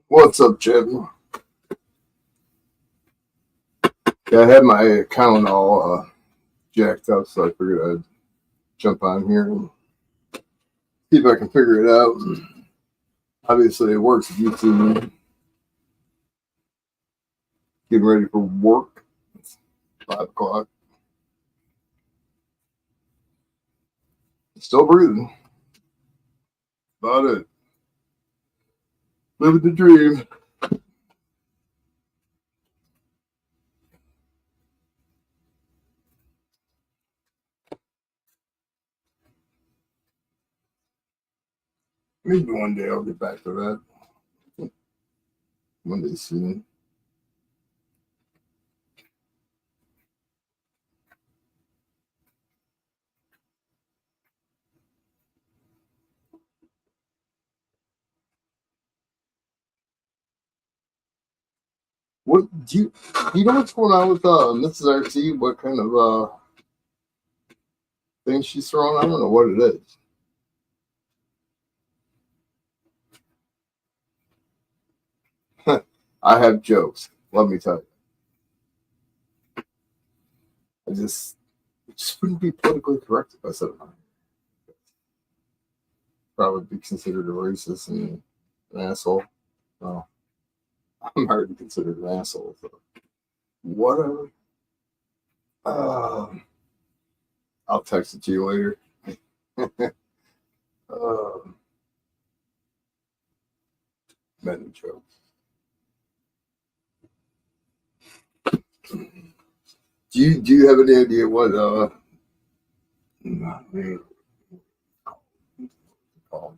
What's up, Jim? Yeah, I had my account all jacked up, so I figured I'd jump on here and see if I can figure it out. Obviously, it works if you see me getting ready for work. It's 5 o'clock. Still breathing. About it. Living the dream. Maybe one day I'll get back to that. One day soon. What do you know what's going on with Mrs. RT? What kind of thing she's throwing? I don't know what it is. I have jokes. Let me tell you. It just wouldn't be politically correct if I said it. Probably be considered a racist and an asshole. Well, I'm already considered an asshole. So whatever. Um, I'll text it to you later. um, Many jokes. Do you have any idea what called?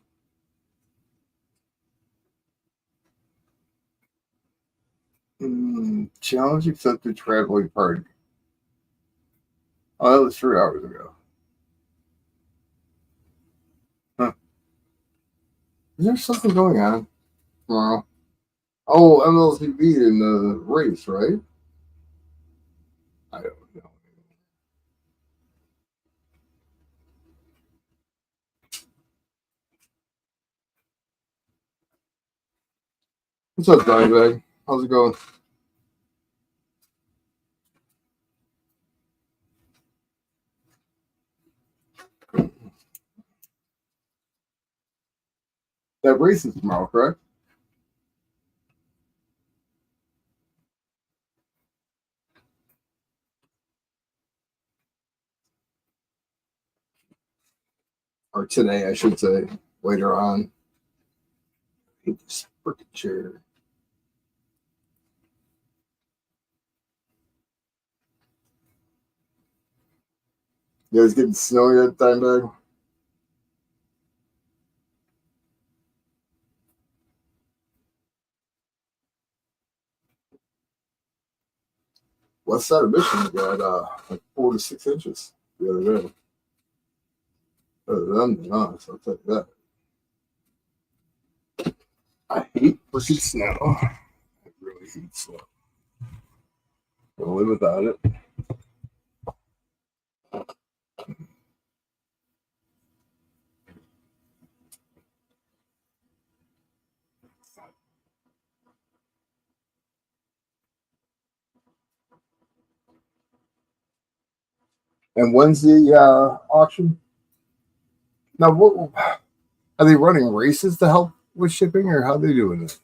Challenge accepted traveling party. Oh, that was 3 hours ago. Huh. Is there something going on tomorrow? Oh, MLCB in the race, right? I don't know. What's up, Dimebag? How's it going? That race is tomorrow, correct? Or today, I should say, later on. I hate this freaking chair. You guys getting snow yet, Dimebag? West side of Michigan got like 4 to 6 inches the other day. Other than us, I'll tell you that. I hate freaking snow. I really hate snow. I'll live without it. And when's the auction? Now, what are they running races to help with shipping, or how are they doing it?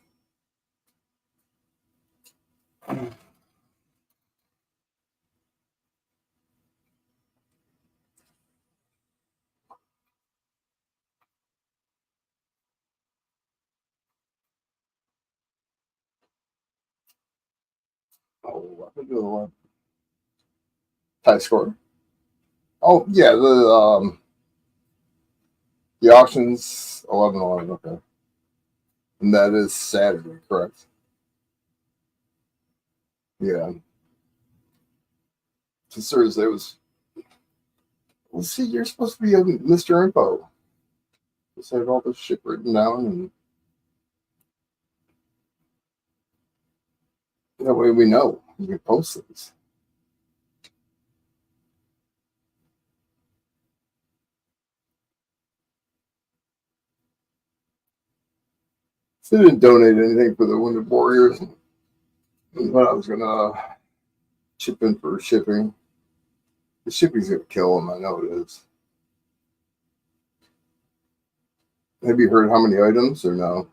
Oh, I think the tie score. Oh yeah, the auction's 11-11. Okay, and that is Saturday, correct? Yeah. So Thursday was. Let's see, you're supposed to be a Mr. Info. Just have all this shit written down, and that way we know we can post things. So I didn't donate anything for the Wounded Warriors, but I was gonna chip in for shipping. The shipping's gonna kill them. I know it is. Have you heard how many items or no?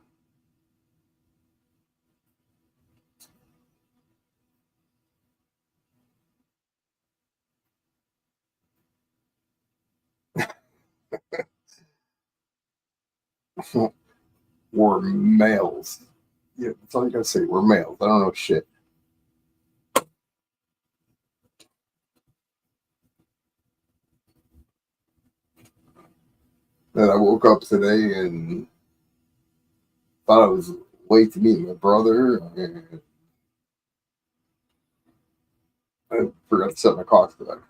We're males. Yeah, that's all you gotta say. We're males. I don't know shit. And I woke up today and thought I was late to meet my brother, and I forgot to set my clock for that.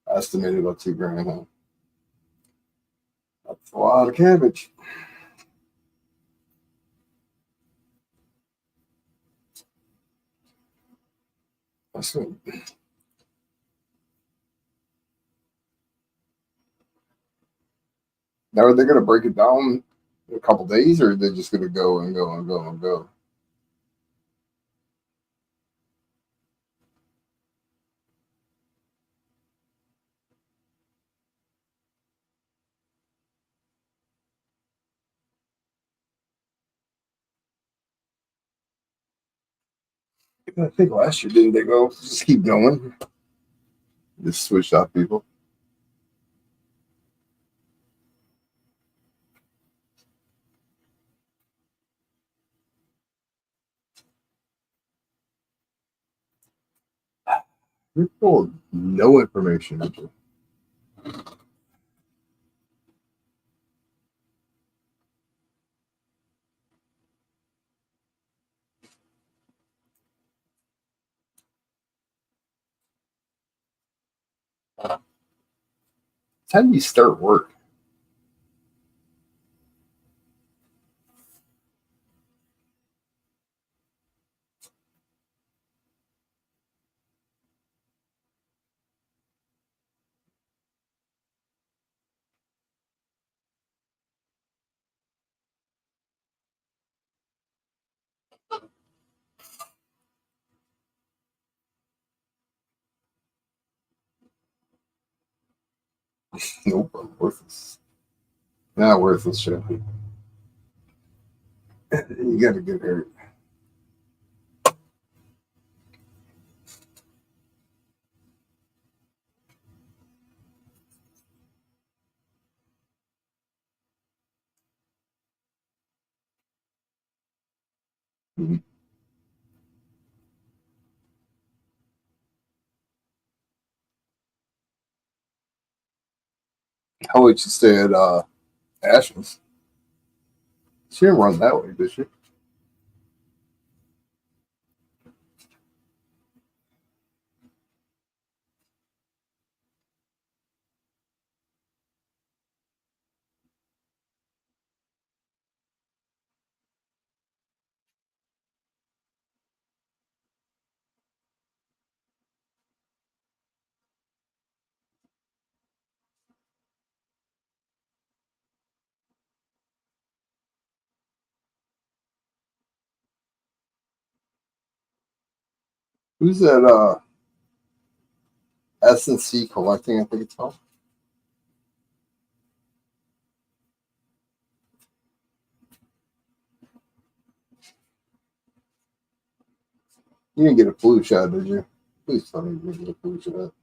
I estimated about 2 grand. Huh? That's a lot of cabbage. That's good. Now, are they going to break it down in a couple days, or are they just going to go and go and go and go? I think last year didn't they go just keep going? Just switch out people. You're full of no information. Aren't you? It's how do you start work? Nope, I'm worthless. Not worthless shit. You got to get hurt. Mhm. How would you stay at Ashland's? She didn't run that way, did she? Who's that S&C Collecting, I think it's called? You didn't get a flu shot, did you? Please tell me you didn't get a flu shot.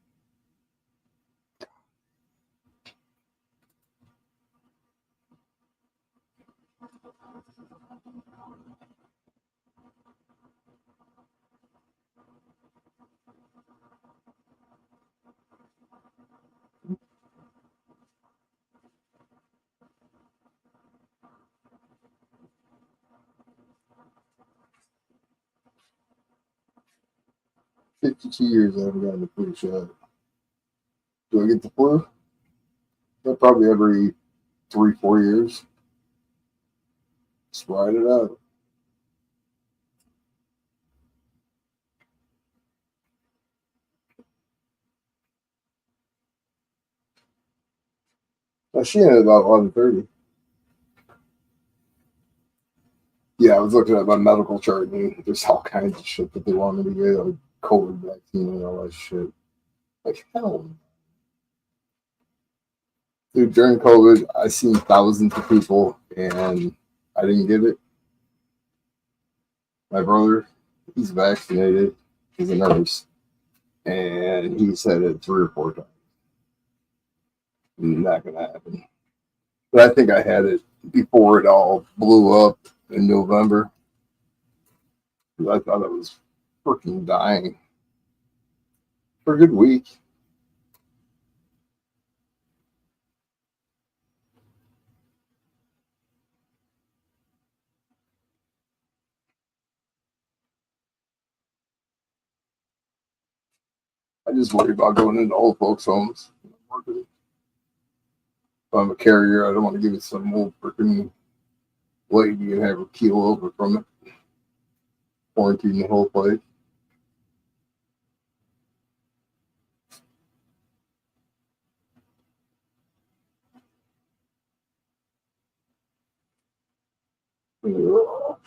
52 years I haven't gotten the flu shot. Do I get the flu? Probably every 3, 4 years. Just ride it out. Now she ended about 11:30. Yeah, I was looking at my medical chart and there's all kinds of shit that they want me to get, like COVID vaccine and all that shit. Like hell, dude. During COVID, I seen thousands of people and I didn't get it. My brother, he's vaccinated. He's a nurse, and he's had it 3 or 4 times. Not gonna happen. But I think I had it before it all blew up in November. I thought I was freaking dying for a good week. I just worry about going into old folks' homes. If I'm a carrier, I don't want to give it some old freaking lady and have her keel over from it. Quarantine the whole place. Oh,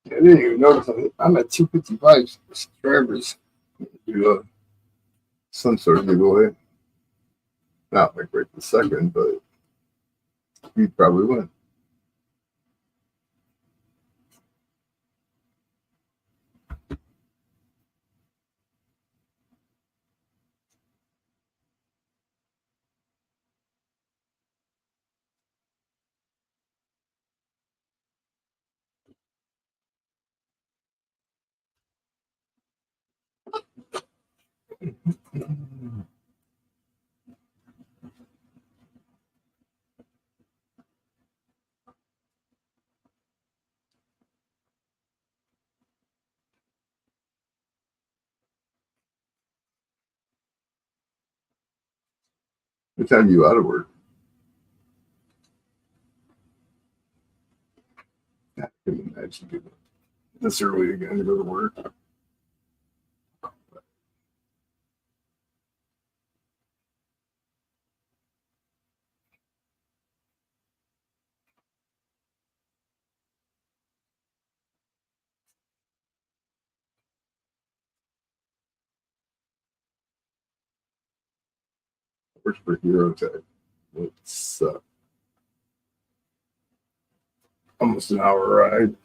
I didn't even notice. I'm at 255 subscribers. Do some sort of giveaway. Not like right this second, but you'd probably win. What time are you out of work? I can imagine people this early again to go to work. Works for Hero Tech. It's almost an hour ride.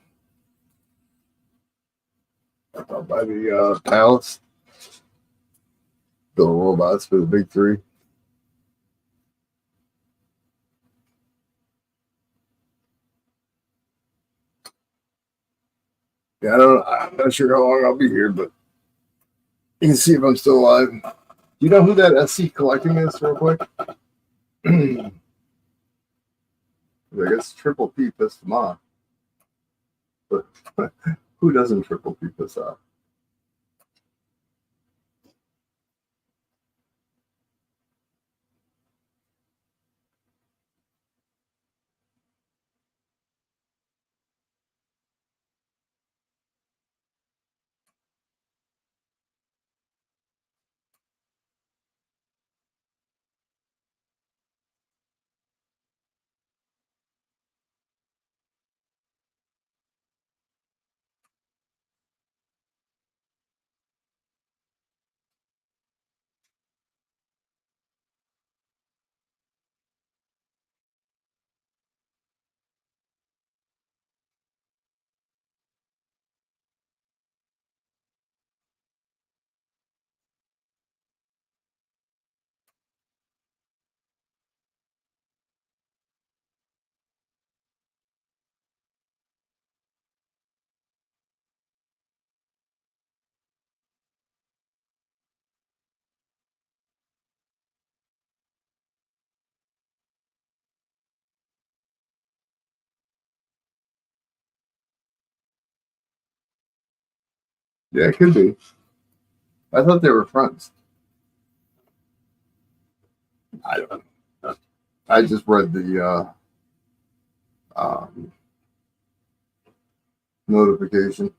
Out by the palace. Build robots for the big three. Yeah, I'm not sure how long I'll be here, but you can see if I'm still alive. Do you know who that SC collecting is, real quick? I guess Triple P pissed him off. But who doesn't Triple P piss off? Yeah, it could be. I thought they were friends. I don't know. I just read the notification.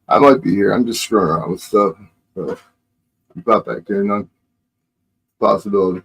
I might be here. I'm just screwing around with stuff. So you pop back in on possibility.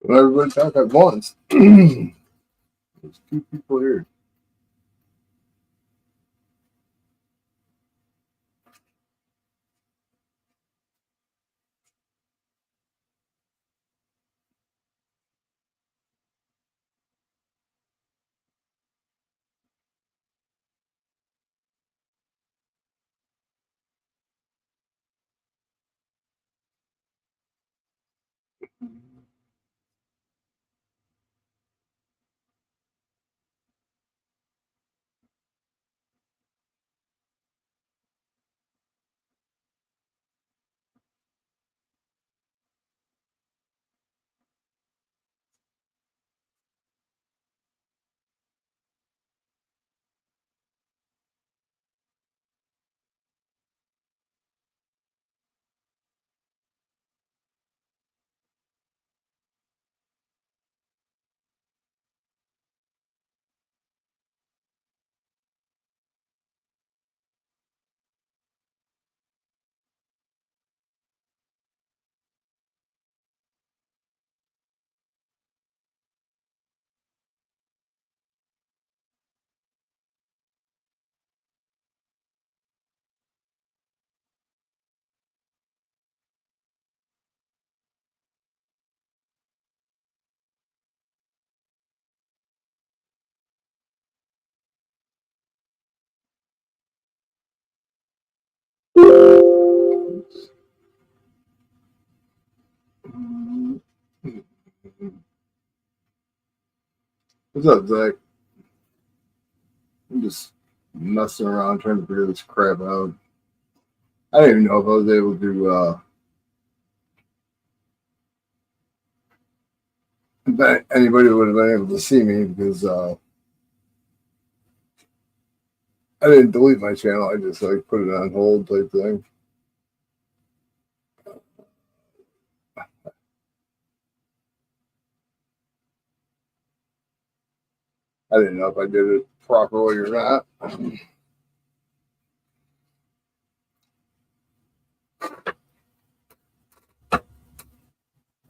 Let everybody talk at once. There's two people here. What's up, Zach? I'm just messing around trying to figure this crap out. I didn't even know if I was able to. That anybody would have been able to see me because I didn't delete my channel. I just like put it on hold type thing. I didn't know if I did it properly or not.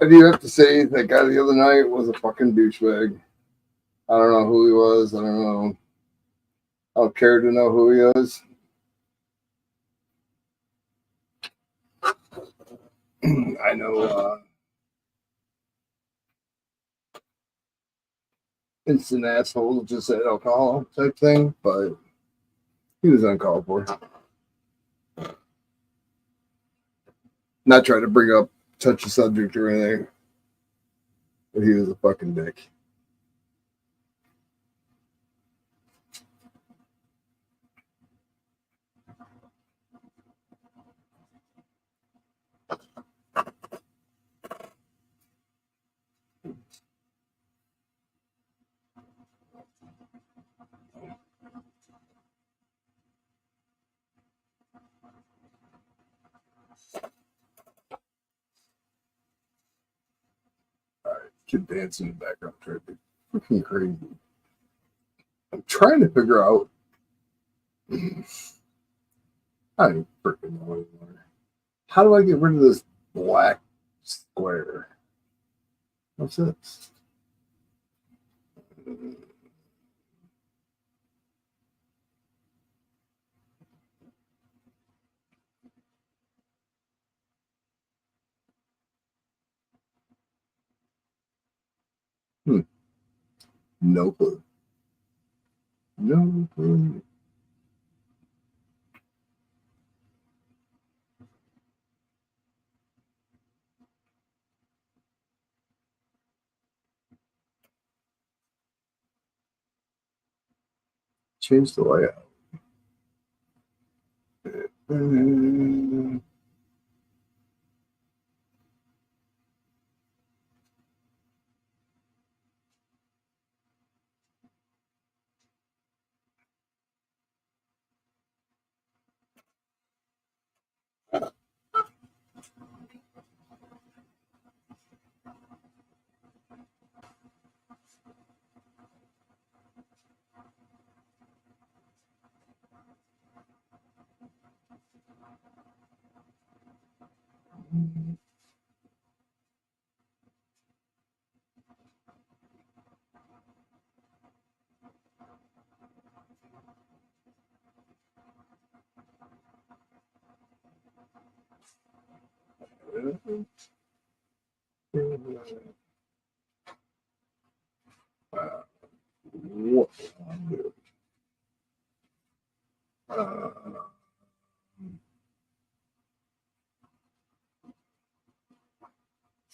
I do have to say that guy the other night was a fucking douchebag. I don't know who he was. I don't know. I don't care to know who he is. I know instant asshole just said alcohol type thing, but he was uncalled for. Not trying to bring up touch a subject or anything, but he was a fucking dick. Kid dancing in the background, trying to be freaking crazy. I'm trying to figure out. I don't even freaking know anymore. How do I get rid of this black square? What's this? Hmm. No clue. No clue. Change the layout. What?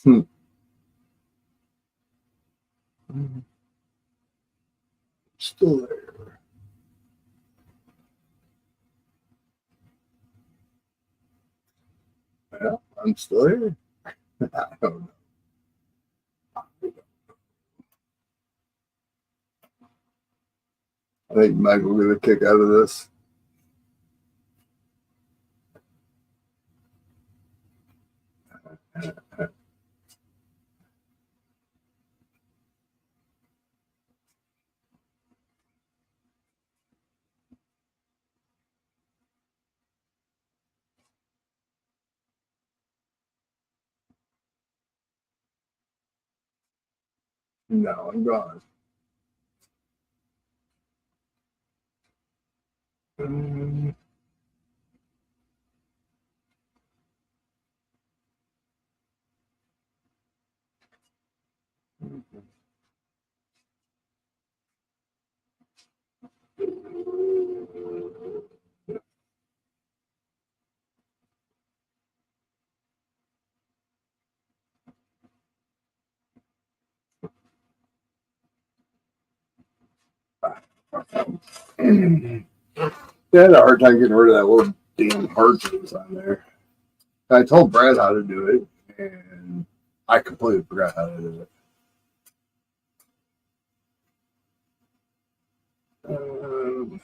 Hmm. Still there. Yeah, I'm still here. I don't know. I think Mike will get a kick out of this. No, I'm gone. They had a hard time getting rid of that little damn heart that was on there. I told Brad how to do it, and I completely forgot how to do it. Um,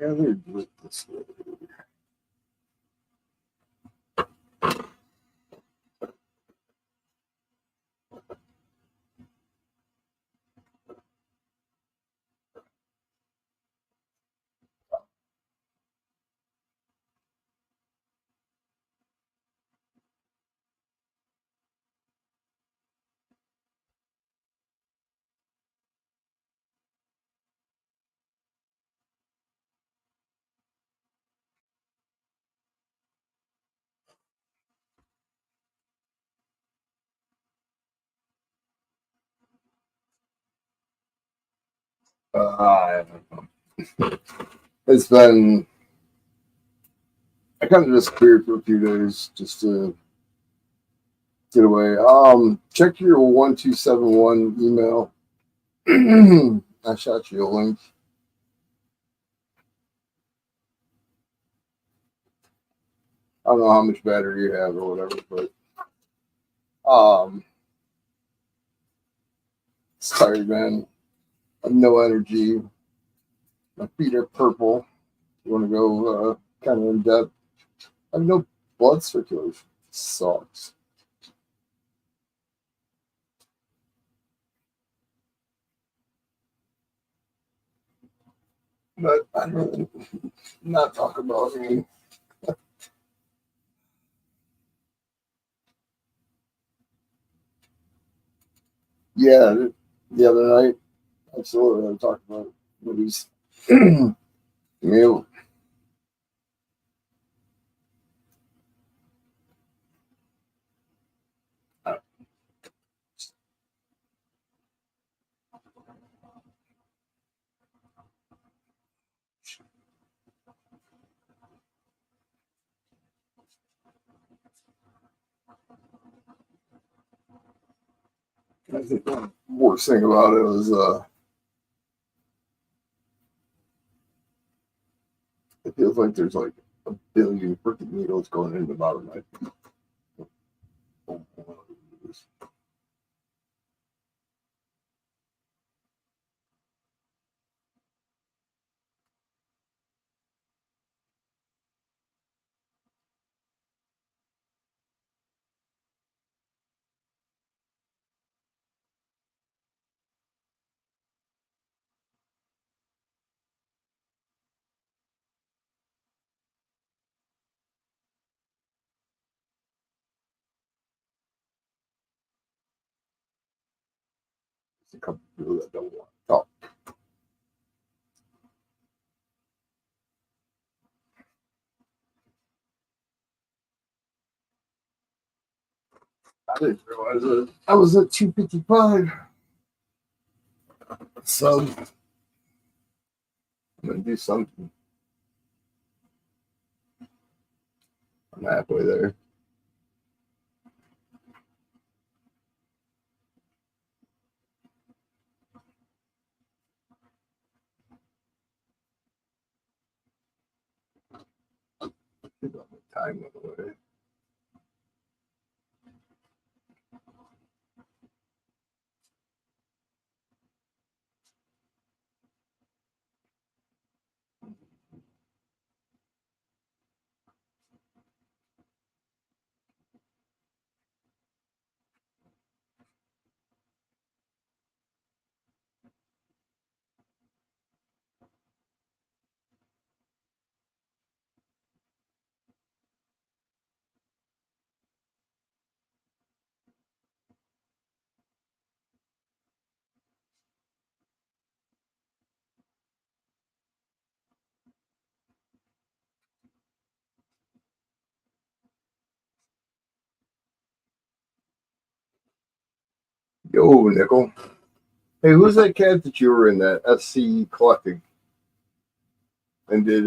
rather do it this way. I don't know. It's been, I kind of disappeared for a few days just to get away. Check your 1271 email. I shot you a link. I don't know how much battery you have or whatever, but it's tired, man. I have no energy. My feet are purple. You want to go kind of in depth? I have no blood circulation. It sucks. But I'd rather not talk about me. Yeah, the other night, absolutely, I talked about movies. You I think the worst thing about it was it feels like there's like a billion freaking needles going in the bottom of my feet. There's a couple people that don't want to talk. I didn't realize it. I was at 255. So I'm gonna do something. I'm halfway there. I got my time on the way. Yo, Nickel. Hey, who's that cat that you were in that SC collecting? And did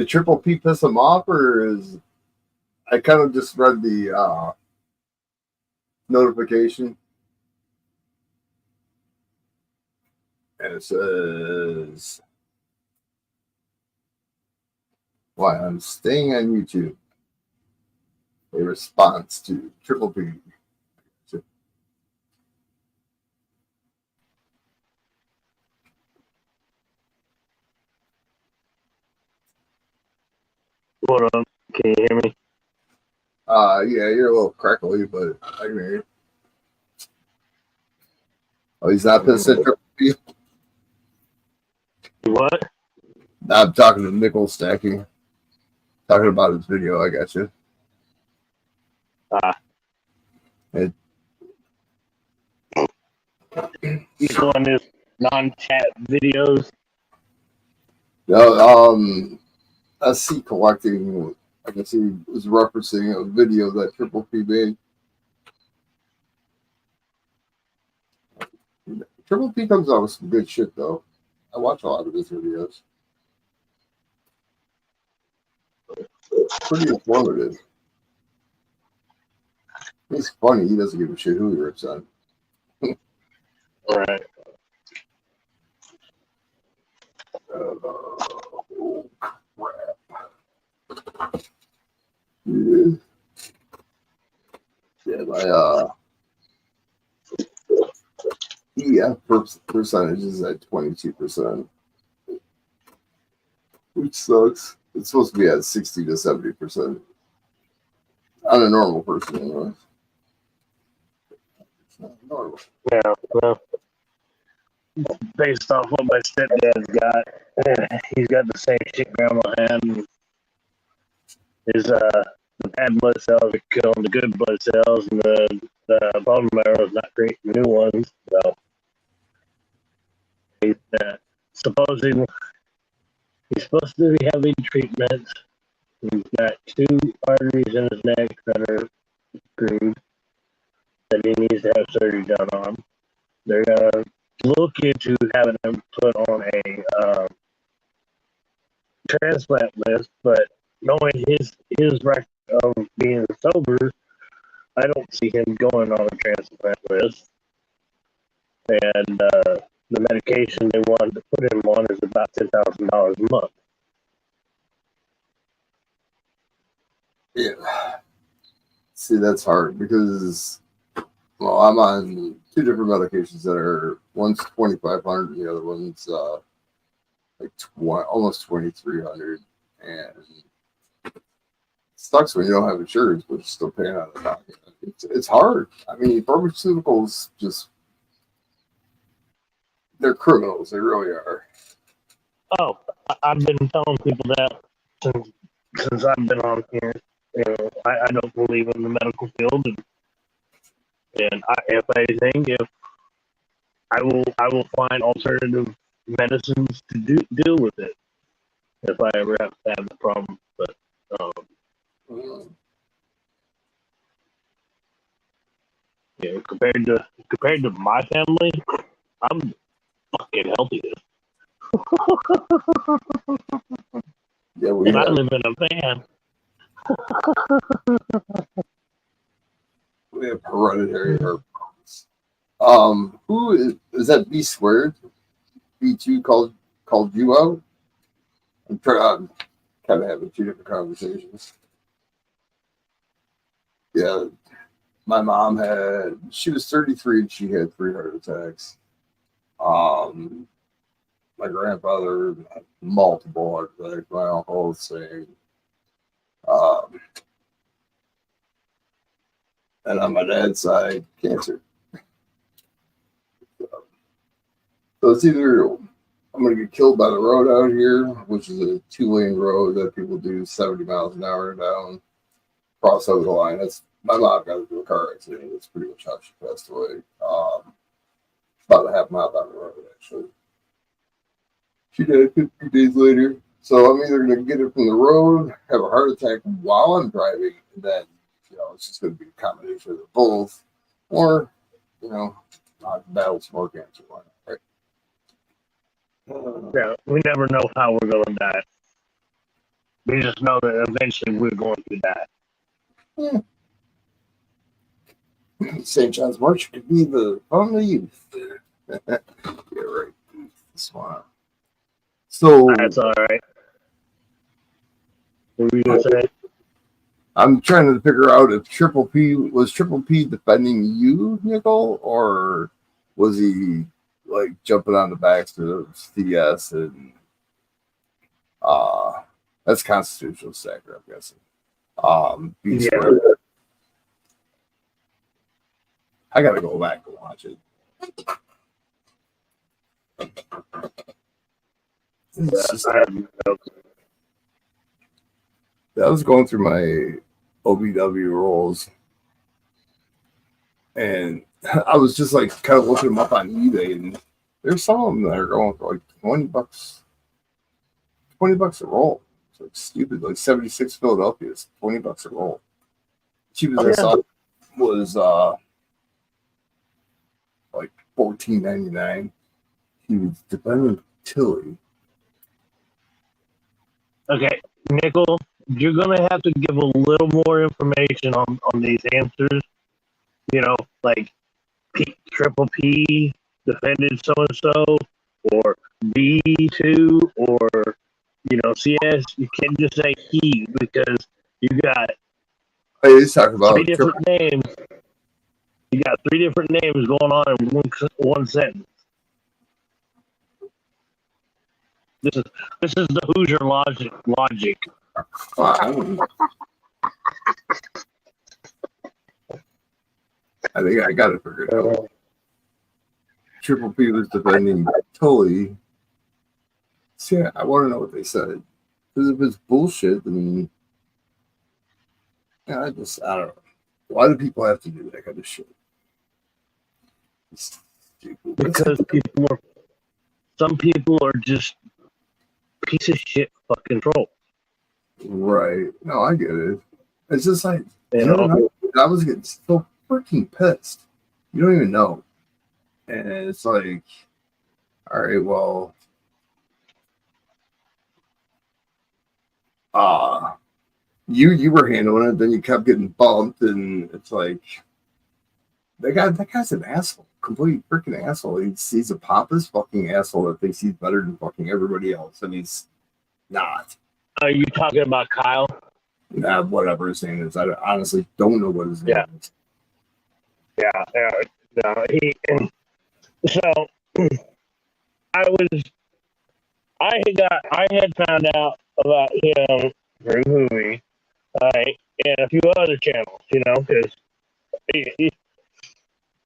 Triple P piss him off, or is I kind of just read the notification and it says, "Why I'm staying on YouTube." A response to Triple P. What up? Can you hear me? Yeah, you're a little crackly, but I can hear you. Oh, he's not pissed at Triple P. What? I'm talking to Nickel Stacking. Talking about his video, I got you. He's doing his non-chat videos. No, I see collecting. I can see he was referencing a video that Triple P made. Triple P comes out with some good shit, though. I watch a lot of his videos. Pretty informative. He's funny. He doesn't give a shit who he rips on. Right. Oh, crap. Yeah. Yeah, my EF percentage is at 22%, which sucks. It's supposed to be at 60 to 70% on a normal person, anyway. It's not normal. Yeah. Well, based off what my stepdad's got, he's got the same shit grandma had. His the bad blood cells are killing the good blood cells, and the bone marrow is not creating new ones. So he's supposing he's supposed to be having treatments. He's got 2 arteries in his neck that are screwed that he needs to have surgery done on. They're gonna look into having him put on a transplant list, but knowing his record of being sober, I don't see him going on a transplant list. And the medication they wanted to put him on is about $10,000 a month. Yeah. See, that's hard because, well, I'm on 2 different medications that are, one's 2,500, the other one's like almost 2,300, and it sucks when you don't have insurance, but you're still paying out of the pocket. It's hard. I mean, pharmaceuticals they're criminals. They really are. Oh, I've been telling people that since I've been on here. You know, I don't believe in the medical field, and if anything, if I will find alternative medicines to deal with it if I ever have to have the problem. But yeah, compared to my family, I'm fucking healthy. Yeah, and I live in a van. We have hereditary herpes. Who is that? B squared, B2 called you out. I'm kind of having 2 different conversations. Yeah, my mom she was 33 and she had 3 heart attacks. My grandfather had multiple heart attacks. My uncle the same. And on my dad's side, cancer. So it's either I'm going to get killed by the road out here, which is a 2-lane road that people do 70 miles an hour down, cross over the line. That's my mom got into a car accident. That's pretty much how she passed away. About a half mile down the road, actually. She died 50 days later. So I'm either going to get it from the road, have a heart attack while I'm driving, and then it's just going to be a combination of both. or battle some more cancer. Right? Yeah, we never know how we're going to die. We just know that eventually we're going to die. St. John's March could be the fun of youth. Yeah, right. Swamp. So That's all right. What were you going to say? I'm trying to figure out if Triple P defending you, Nickel, or was he like jumping on the backs of CS and that's constitutional stacker, I'm guessing. Beast Yeah. I gotta go back and watch it. I was going through my OBW rolls, and I was just like kind of looking them up on eBay, and there's some of them that are going for like $20. $20 a roll. It's like stupid. Like 76 Philadelphia is $20 a roll. Cheapest I saw was like $14.99. He was defending Tilly. Okay, Nickel, you're gonna have to give a little more information on these answers. Like Triple P defended so and so, or B2, or CS. You can't just say he, because you got he's talking about three different names. You got three different names going on in one sentence. This is the Hoosier logic. I think I got it figured out. Triple P was defending Tully. See, I want to know what they said. Because if it's bullshit, then I don't know. Why do people have to do that kind of shit? It's stupid. Because some people are just piece of shit fucking trolls. Right. No, I get it. It's just like, I was getting so freaking pissed. You don't even know. And it's like, all right, well, you were handling it, then you kept getting bumped, and it's like, that guy's an asshole. Complete freaking asshole. He's a pompous fucking asshole that thinks he's better than fucking everybody else, and he's not. Are you talking about Kyle? Nah, whatever his name is. I honestly don't know what his name is. Yeah. No, so I had found out about him through Movie, right, and a few other channels, because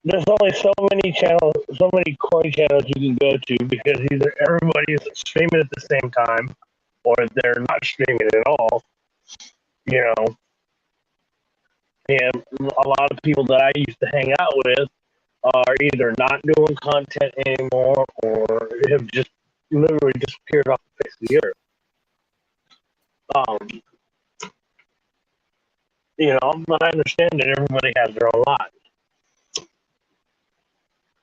there's only so many channels, so many coin channels you can go to, because either everybody's streaming at the same time, or they're not streaming at all, And a lot of people that I used to hang out with are either not doing content anymore, or have just literally disappeared off the face of the earth. But I understand that everybody has their own lives.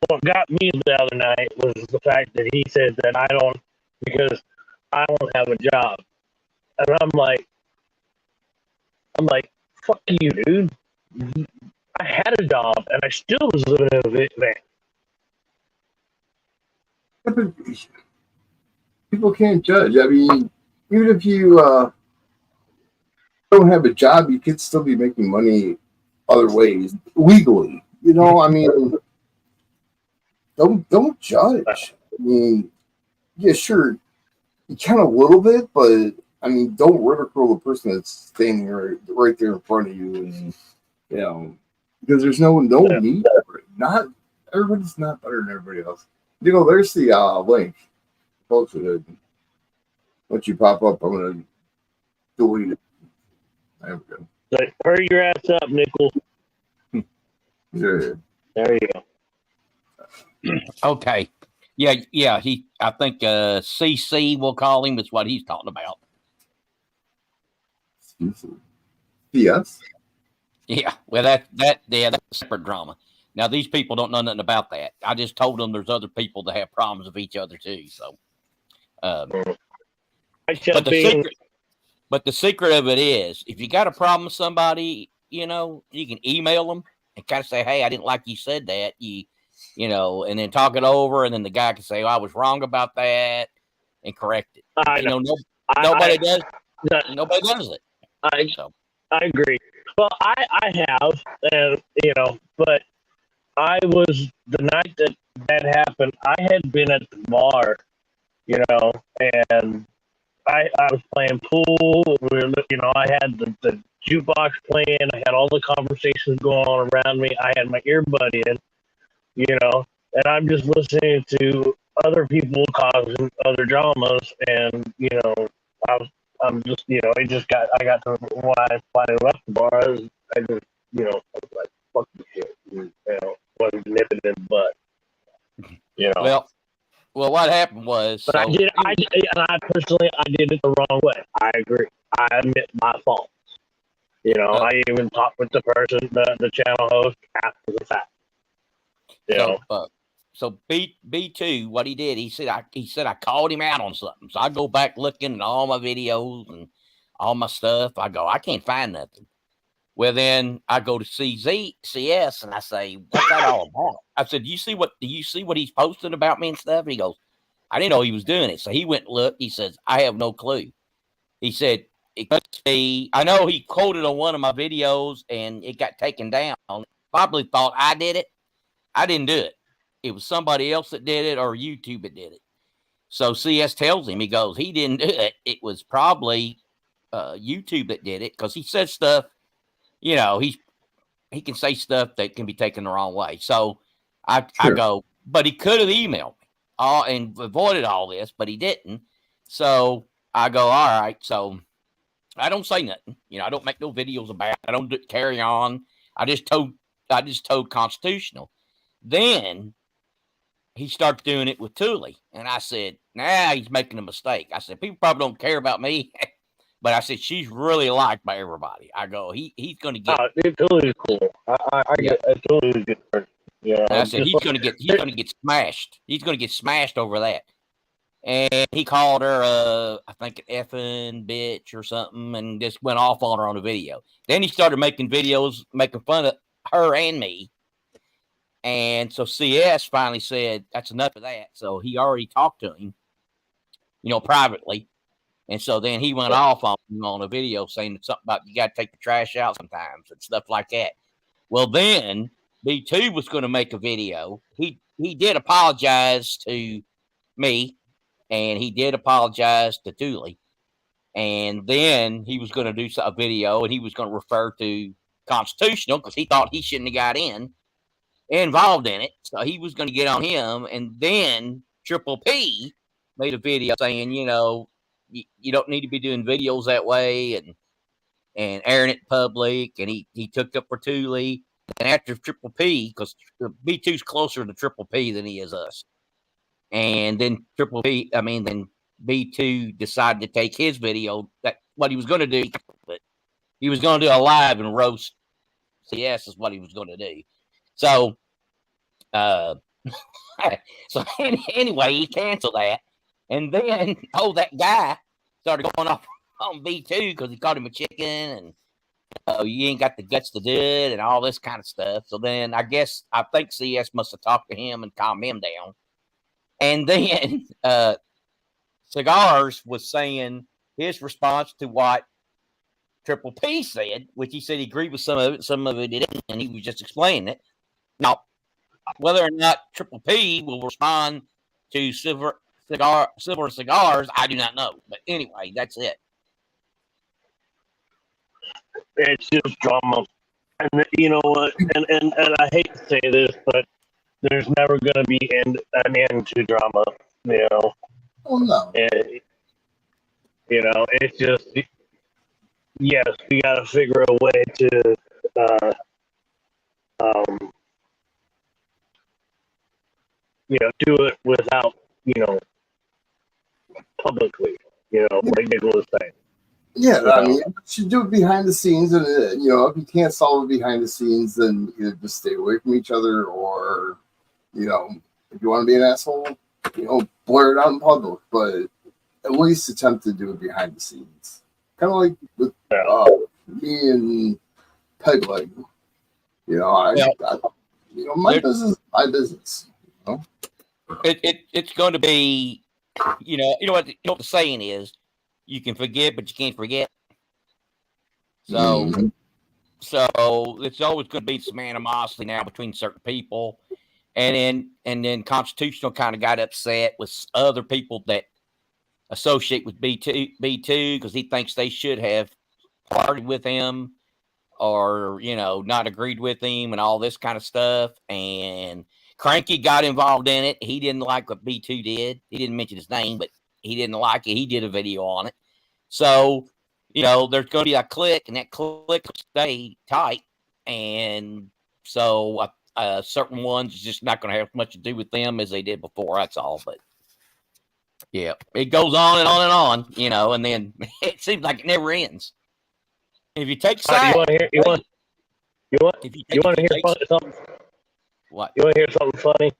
What got me the other night was the fact that he said that because I don't have a job. And I'm like, fuck you, dude. I had a job, and I still was living in a van. People can't judge. I mean, even if you don't have a job, you could still be making money other ways legally. I mean, don't judge. I mean, yeah, sure, you can a little bit, but I mean, don't ridicule the person that's standing right there in front of you, and because there's no need for it. Not everybody's not better than everybody else. There's the link. Once you pop up, I'm gonna delete it. There we go. Like, hurry your ass up, Nickel. There you go. Okay. Yeah. I think CC, we'll call him, is what he's talking about. Yes. Yeah. Well, that's a separate drama. Now these people don't know nothing about that. I just told them there's other people that have problems with each other too. So, but the secret of it is, if you got a problem with somebody, you know, you can email them and kind of say, "Hey, I didn't like you said that." You know, and then talk it over, and then the guy can say, "Oh, I was wrong about that," and correct it. I know, know. nobody does. No, Nobody does it. I So, I agree. Well, I have, and you know, but I was the night that happened. I had been at the bar, you know, and I was playing pool. You know, I had the jukebox playing. I had all the conversations going on around me. I had my earbud in, you know, and I'm just listening to other people causing other dramas, and you know, I was, I'm just, you know, I got to when I finally left the bar. I just, you know, I was like, fuck this shit, you know, wasn't nipping in the butt, you know. Well, what happened was, But so I personally, I did it the wrong way. I agree. I admit my fault. You know, I even talked with the person, the channel host after the fact. You know. So B2, what he did, he said I called him out on something. So I go back looking at all my videos and all my stuff. I go, I can't find nothing. Well, then I go to CS and I say, what's that all about? I said, do you see what he's posting about me and stuff? And he goes, I didn't know he was doing it. So he went and looked. He says, I have no clue. He said, it could be, I know he quoted on one of my videos and it got taken down. Probably thought I did it. I didn't do it. It was somebody else that did it or YouTube that did it. So CS tells him, he goes, he didn't do it. It was probably YouTube that did it, because he said stuff, you know, he can say stuff that can be taken the wrong way. So I go, but he could have emailed me and avoided all this, but he didn't. So I go, all right. So I don't say nothing. You know, I don't make no videos about it. I don't carry on. I just told Constitutional. Then he starts doing it with Thule. And I said, nah, he's making a mistake. I said, people probably don't care about me. But I said, she's really liked by everybody. I go, he's going to get. Thule is cool. I get Thule is good. Yeah. I said, he's going to get smashed. He's going to get smashed over that. And he called her, I think, an effing bitch or something, and just went off on her on a video. Then he started making videos making fun of her and me. And so CS finally said, that's enough of that. So he already talked to him, you know, privately. And so then he went off on him on a video saying something about you got to take the trash out sometimes and stuff like that. Well, then B2 was going to make a video. He did apologize to me, and he did apologize to Thule. And then he was going to do a video, and he was going to refer to Constitutional because he thought he shouldn't have got involved in it. So he was going to get on him. And then Triple P made a video saying, you know, you don't need to be doing videos that way and airing it in public. And he took up for Thule. And after Triple P, because B2's closer to Triple P than he is us. And then then B2 decided to take his video. That what he was going to do, but he was going to do a live and roast CS is what he was going to do. So, anyway, he canceled that. And then, that guy started going off on B2 because he called him a chicken and you ain't got the guts to do it and all this kind of stuff. So then I think CS must have talked to him and calmed him down. And then Cigars was saying his response to what Triple P said, which he said he agreed with some of it didn't, and he was just explaining it. Now, whether or not Triple P will respond to Silver Cigars, I do not know. But anyway, that's it. It's just drama. And you know what? And I hate to say this, but there's never going to be an end to drama, you know. Oh, no. And, you know, it's just, yes, we got to figure a way to, you know, do it without, you know, publicly, you know, like Nick was saying. Yeah, I mean, you should do it behind the scenes, and if you can't solve it behind the scenes, then either just stay away from each other, or if you want to be an asshole, blur it out in public, but at least attempt to do it behind the scenes. Kind of like with me and Peg Leg. My business is my business. It's going to be, you know what the saying is, you can forget, but you can't forget. So, so it's always going to be some animosity now between certain people, and then Constitutional kind of got upset with other people that associate with B2 because he thinks they should have partied with him or not agreed with him and all this kind of stuff. And Cranky got involved in it. He didn't like what B2 did. He didn't mention his name, but he didn't like it. He did a video on it. So, there's going to be a clique, and that clique will stay tight. And so certain ones just not going to have much to do with them as they did before. That's all. But yeah, it goes on and on and on, and then it seems like it never ends. And if you take sides, you want to hear something? What? You want to hear something funny?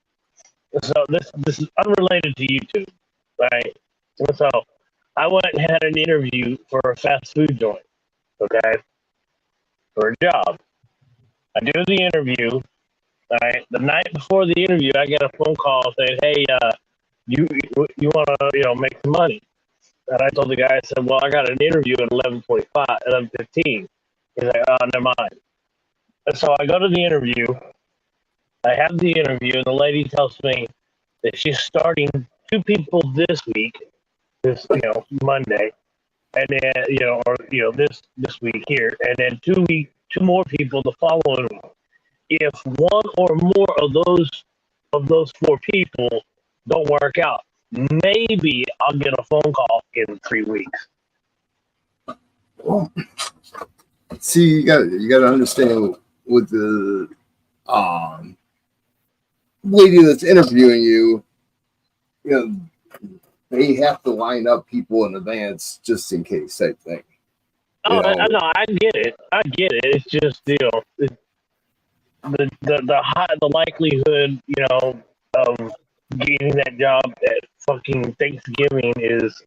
So this is unrelated to YouTube, right? So I went and had an interview for a fast food joint, okay, for a job. I do the interview. All right. The night before the interview, I get a phone call saying, "Hey, you want to make some money?" And I told the guy, I said, "Well, I got an interview at 11:15. He's like, "Oh, never mind." And so I go to the interview. I have the interview, and the lady tells me that she's starting 2 people this week, this Monday, and then this week here, and then 2 more people the following week. If one or more of those 4 people don't work out, maybe I'll get a phone call in 3 weeks. Well, see, you got to understand with the lady that's interviewing you, they have to line up people in advance just in case type thing. I get it. It's just the likelihood of getting that job at fucking Thanksgiving is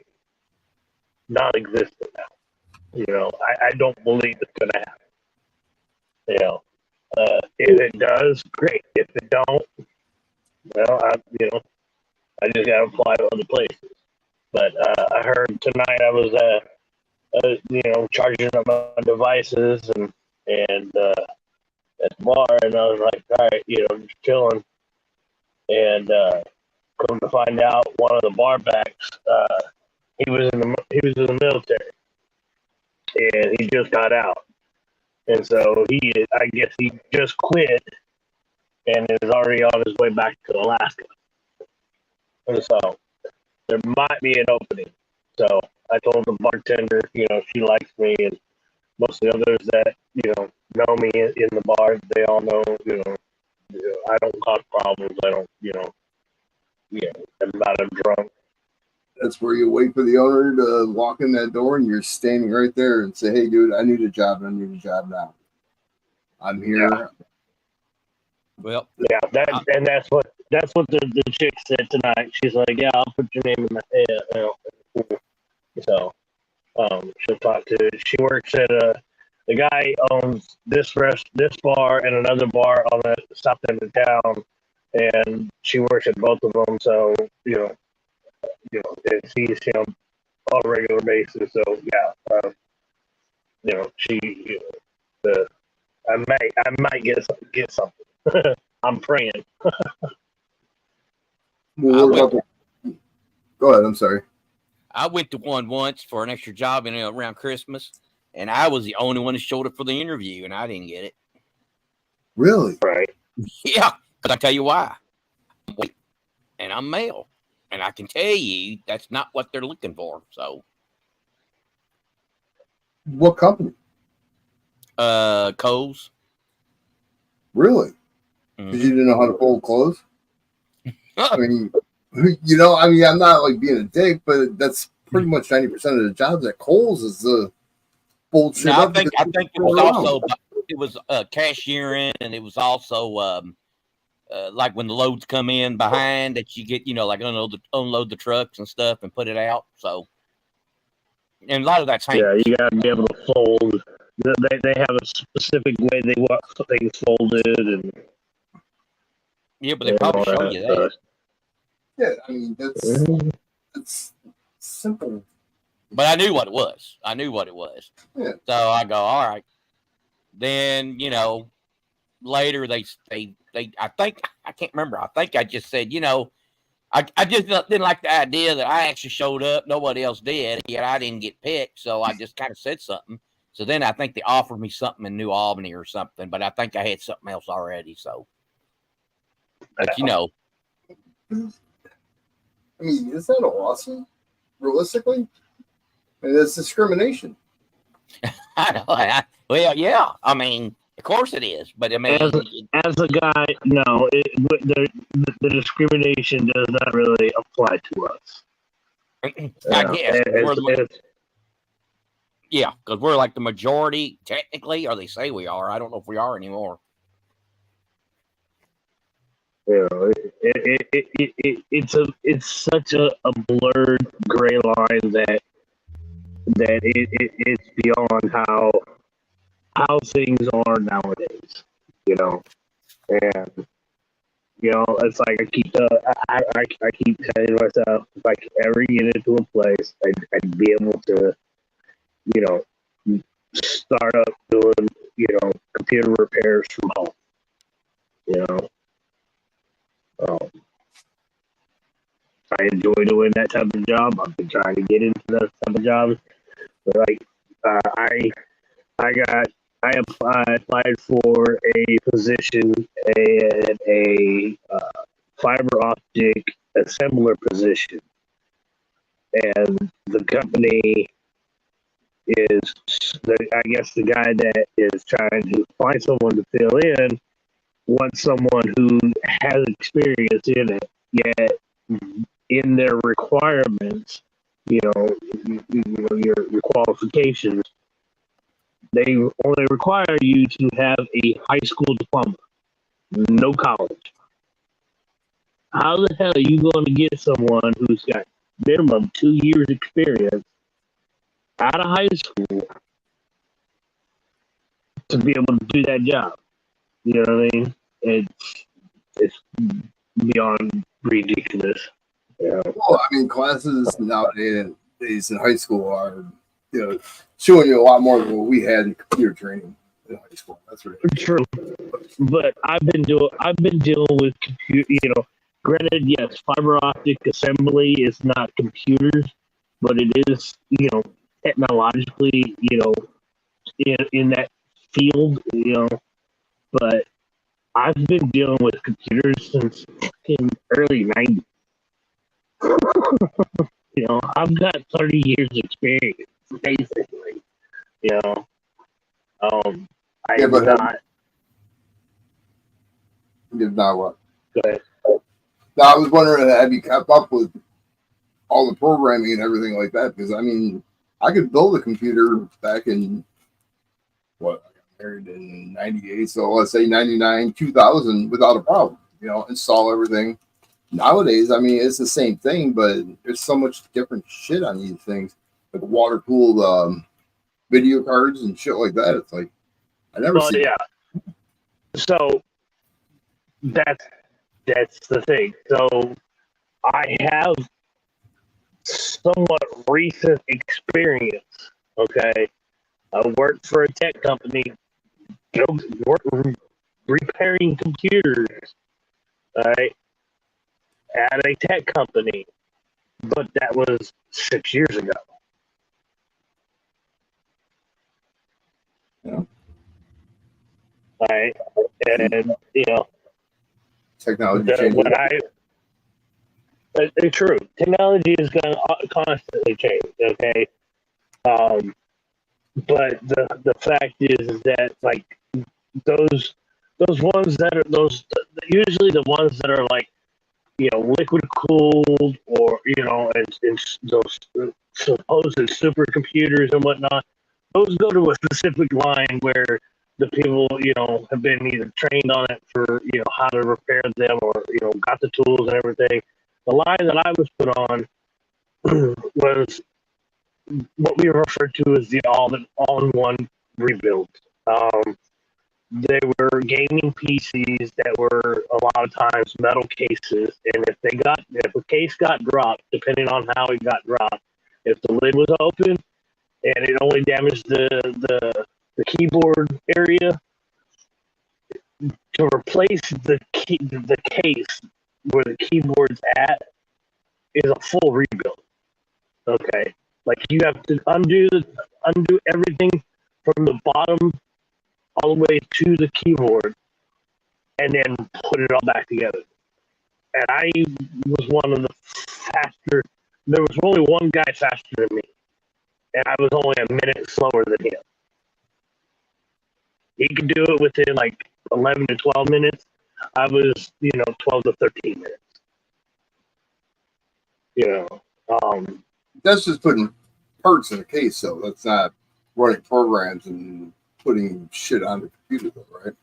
non-existent now. I don't believe it's gonna happen. If it does, great. If it don't, well, I just gotta apply to other places. But I heard tonight I was charging up my devices and at the bar, and I was like, all right, just chilling. And come to find out, one of the bar backs, he was in the military, and he just got out, and so I guess he just quit, and is already on his way back to Alaska. And so there might be an opening. So I told the bartender, she likes me, and most of the others that know me in the bar, they all know, I don't cause problems. I don't, I'm not a drunk. That's where you wait for the owner to walk in that door, and you're standing right there and say, "Hey, dude, I need a job. I need a job now. I'm here." Yeah. Well, yeah, that's what the chick said tonight. She's like, "Yeah, I'll put your name in my head." So, she'll talk to. She works at the guy owns this bar and another bar on the south end of town, and she works at both of them. So and sees him on a regular basis. So yeah, I might get something. I'm praying. Go ahead. I'm sorry. I went to one once for an extra job around Christmas, and I was the only one that showed up for the interview, and I didn't get it. Really? Right. Yeah, because I tell you why. And I'm male, and I can tell you that's not what they're looking for. So, what company? Kohl's. Really? Because you didn't know how to fold clothes? I mean, I'm not like being a dick, but that's pretty much 90% of the jobs at Kohl's is the bullshit No, up. because I think it was people are also around. it was cashiering, and it was also like when the loads come in behind that you get, like unload the trucks and stuff and put it out. So, and a lot of that's Yeah, hangers. you gotta be able to fold. They have a specific way they want things folded and Yeah, but they all probably show that you stuff. that. Yeah, I mean it's simple. But I knew what it was. Yeah. So I go, all right. Then later they I think I can't remember. I think I just said, I just didn't like the idea that I actually showed up, nobody else did, yet I didn't get picked. So I just kind of said something. So then I think they offered me something in New Albany or something, but I think I had something else already. So, but I mean, is that a lawsuit? Realistically, I mean, that's discrimination. I know. Well, yeah. I mean, of course it is, but I mean, As a guy, no, the discrimination does not really apply to us. I guess because we're like the majority technically, or they say we are. I don't know if we are anymore. It's such a blurred gray line that it's beyond how things are nowadays, and it's like I keep telling myself, if I could ever get into a place, I'd be able to, start up doing, computer repairs from home, um, I enjoy doing that type of job. I've been trying to get into that type of job. Like, I applied for a position, a fiber optic assembler position, and the company I guess the guy that is trying to find someone to fill in wants someone who has experience in it, yet in their requirements, your qualifications, they only require you to have a high school diploma, no college. How the hell are you going to get someone who's got minimum 2 years experience out of high school to be able to do that job? You know what I mean? It's beyond ridiculous. Yeah. Well, I mean, classes nowadays in high school are, showing you a lot more than what we had in computer training in high school. That's right. True, but I've been dealing with computer. Granted, yes, fiber optic assembly is not computers, but it is, technologically, in that field, But I've been dealing with computers since fucking early '90s. I've got 30 years experience, basically. I Yeah, am but not. Now what? Go ahead. Now, I was wondering, have you kept up with all the programming and everything like that? Because I mean, I could build a computer back in I got married in '98, so let's say '99, 2000, without a problem. Install everything. Nowadays, I mean, it's the same thing, but there's so much different shit on these things, like water cooled video cards and shit like that. It's like I never see. Yeah. So that's the thing. So I have somewhat recent experience. Okay, I worked for a tech company, repairing computers. All right, at a tech company, but that was 6 years ago. Yeah. All right, and Technology changes. It's true. Technology is going to constantly change. Okay, but the fact is that like those ones that are usually the ones that are like liquid cooled or and those supposed supercomputers and whatnot, those go to a specific line where the people, have been either trained on it for, how to repair them or, got the tools and everything. The line that I was put on was what we refer to as the all-in-one rebuild. They were gaming PCs that were a lot of times metal cases, and if a case got dropped, depending on how it got dropped, if the lid was open and it only damaged the keyboard area, to replace the case where the keyboard's at is a full rebuild. Okay, like you have to undo everything from the bottom all the way to the keyboard, and then put it all back together. And I was one of the faster. There was only one guy faster than me, and I was only a minute slower than him. He could do it within like 11 to 12 minutes. I was, 12 to 13 minutes. That's just putting parts in a case, though. That's not running programs and putting shit on the computer, though, right?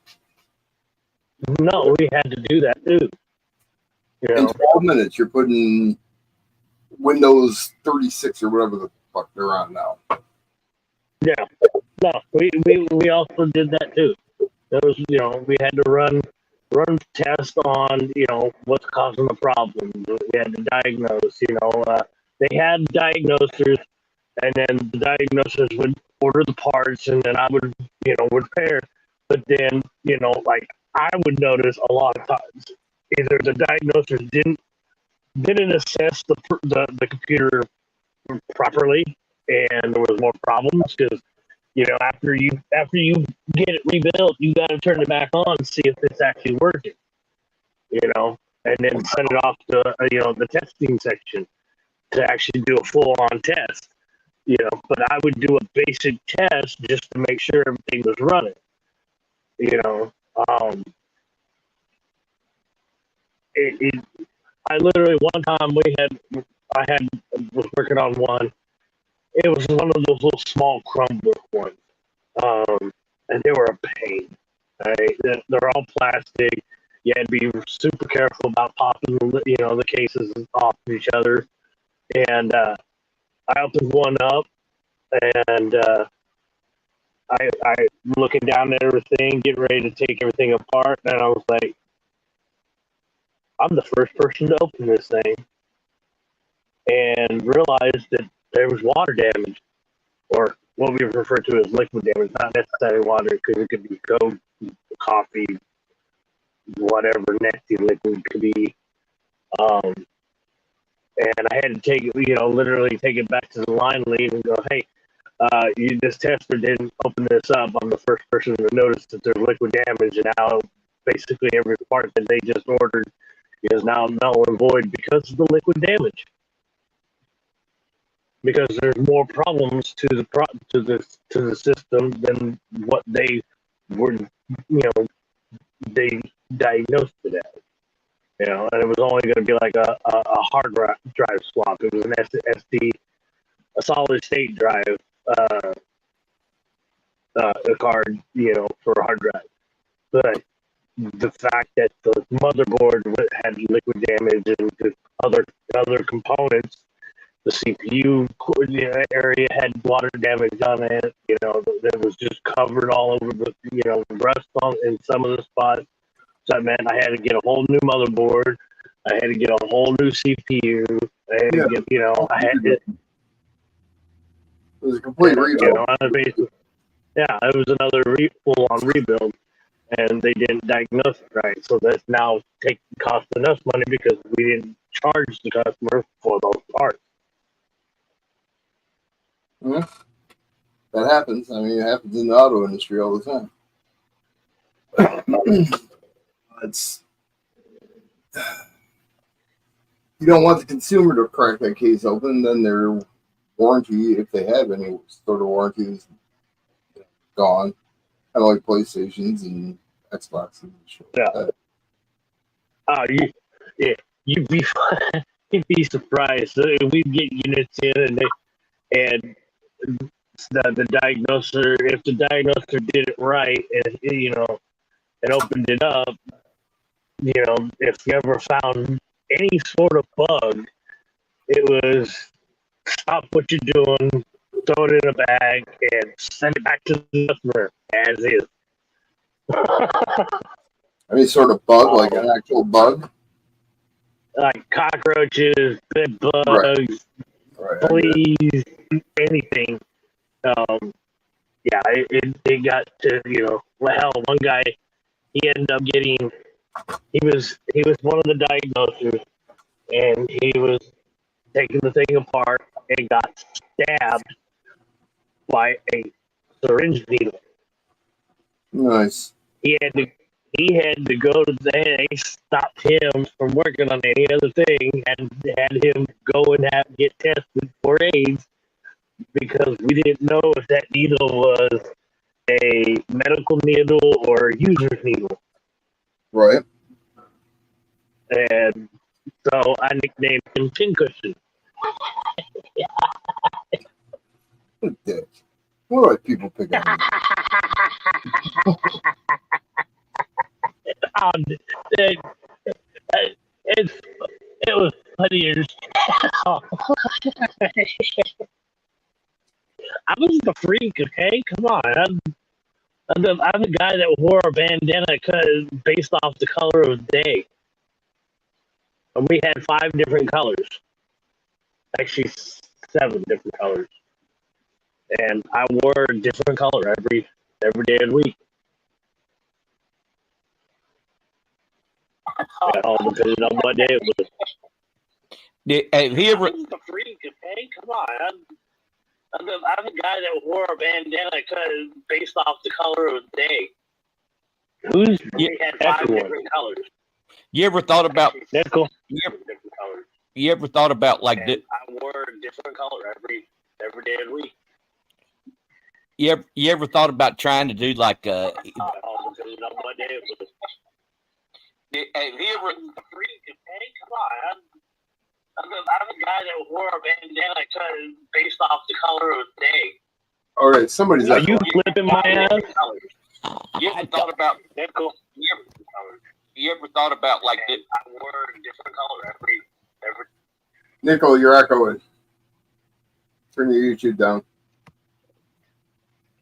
No, we had to do that too. In 12 minutes, you're putting Windows 36 or whatever the fuck they're on now. Yeah. No, we also did that too. There was, we had to run tests on, what's causing the problem. We had to diagnose, they had diagnosers, and then the diagnosers would order the parts, and then I would, repair. But then, like I would notice a lot of times either the diagnosers didn't assess the computer properly, and there was more problems because after you get it rebuilt, you got to turn it back on and see if it's actually working, and then send it off to the testing section to actually do a full on test. But I would do a basic test just to make sure everything was running. I literally one time was working on one. It was one of those little small Chromebook ones, and they were a pain. Right? They're all plastic. You had to be super careful about popping, the cases off of each other. And I opened one up, and I looking down at everything, getting ready to take everything apart, and I was like, I'm the first person to open this thing, and realized that there was water damage, or what we refer to as liquid damage, not necessarily water, because it could be Coke, coffee, whatever nasty liquid it could be. And I had to take it, literally take it back to the line lead and go, hey, this tester didn't open this up. I'm the first person to notice that there's liquid damage, and now basically every part that they just ordered is now null and void because of the liquid damage. Because there's more problems to the system than what they were, they diagnosed it as. And it was only going to be like a hard drive swap. It was an SD, a solid state drive, a card, for a hard drive. But the fact that the motherboard had liquid damage and the other components, the CPU area had water damage on it. It was just covered all over the, rust on in some of the spots. So that meant I had to get a whole new motherboard. I had to get a whole new CPU. I had to get, I had to. It was a complete rebuild. It was another full-on rebuild, and they didn't diagnose it right. So that's now costing us money because we didn't charge the customer for those parts. Yeah. That happens. I mean, it happens in the auto industry all the time. You don't want the consumer to crack that case open, then their warranty, if they have any sort of warranty, is gone. Kind of like PlayStations and Xboxes and shit. Yeah. You'd be surprised. We'd get units in, and the diagnoser, if the diagnoser did it right, and it opened it up. If you ever found any sort of bug, it was stop what you're doing, throw it in a bag, and send it back to the customer as is. Any sort of bug, like an actual bug? Like cockroaches, bed bugs, Right. fleas, anything. Yeah, it got to hell. One guy, he ended up getting, he was one of the diagnosers, and he was taking the thing apart and got stabbed by a syringe needle. Nice. He had to go to they stopped him from working on any other thing and had him go and get tested for AIDS because we didn't know if that needle was a medical needle or a user's needle. Right. And so I nicknamed him Pincushion. What a dick. What are people pick on? It was funny. I was the freak, okay? Come on. I'm the guy that wore a bandana based off the color of the day. And we had 5 different colors. Actually, 7 different colors. And I wore a different color every day of the week. It all depended on what day it was. Have you ever? I'm the freak, okay? Come on. I'm the guy that wore a bandana based off the color of the day. We had 5 different colors. You ever thought about? Nickel. You ever thought about like? I wore a different color every day of the week. You ever thought about trying to do like all depending on what day it was. Have you ever? Freak, okay? Come on. I'm the guy that wore a bandana based off the color of the day. All right, somebody's Are you flipping my ass? You ever thought about? Nickel. You ever thought about like? I wore a different color every. Nickel, you're echoing. Turn your YouTube down.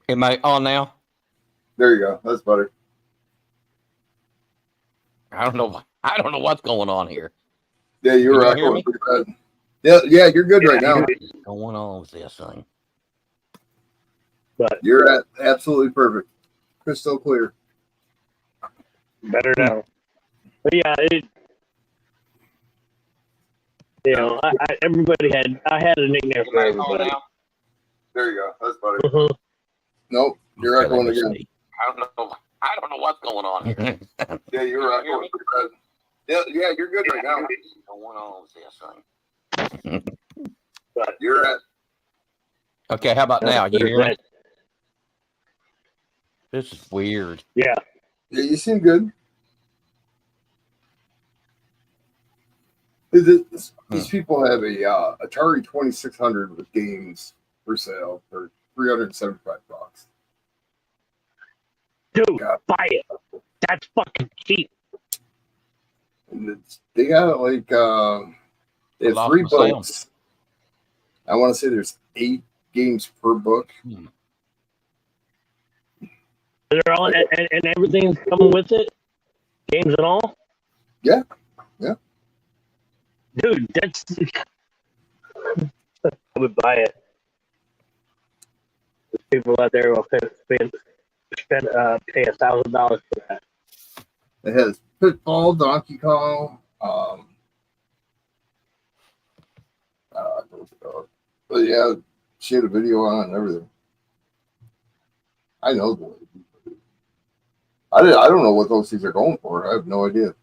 Am I on now? There you go. That's better. I don't know. I don't know what's going on here. Yeah, you were Can you hear echoing pretty bad. Yeah, you're good right now. What's going on with this thing? But You're absolutely perfect. Crystal clear. better now. But yeah, I had a nickname for everybody. There you go. That's better. Mhm. Nope, you're echoing again. I don't know what's going on here. Yeah, you're echoing pretty bad. Yeah, you're good right now. What's going on with this thing? But You're at. Okay, how about now? You hear me? Right. This is weird. Yeah. Yeah, you seem good. These people have a Atari 2600 with games for sale for $375. Dude, Yeah. buy it. That's fucking cheap. And they got like they have lost 3 my sound. books. I want to say there's 8 games per book. They're all and everything's coming with it. Games and all. Yeah. Dude, that's. I would buy it. There's people out there will pay $1,000 for that. It has Pitfall, Donkey Kong, but yeah, she had a video on it and everything. I know the lady. I don't know what those things are going for. I have no idea.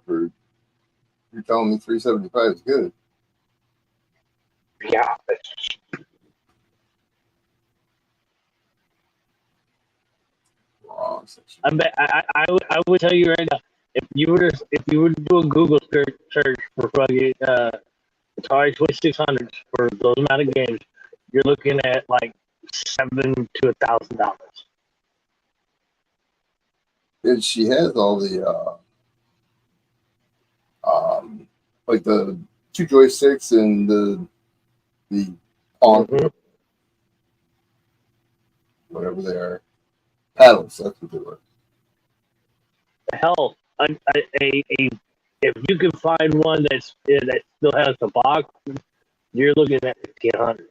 You're telling me 375 is good. Yeah. Wrong section. I would tell you right now, if you were to do a Google search for fucking Atari 2600s for those amount of games, you're looking at like $700 to $1,000. And she has all the like the 2 joysticks and the on Mhm. whatever they are, paddles. That's what they were. Hell, if you can find one that still has the box, you're looking at 1,500.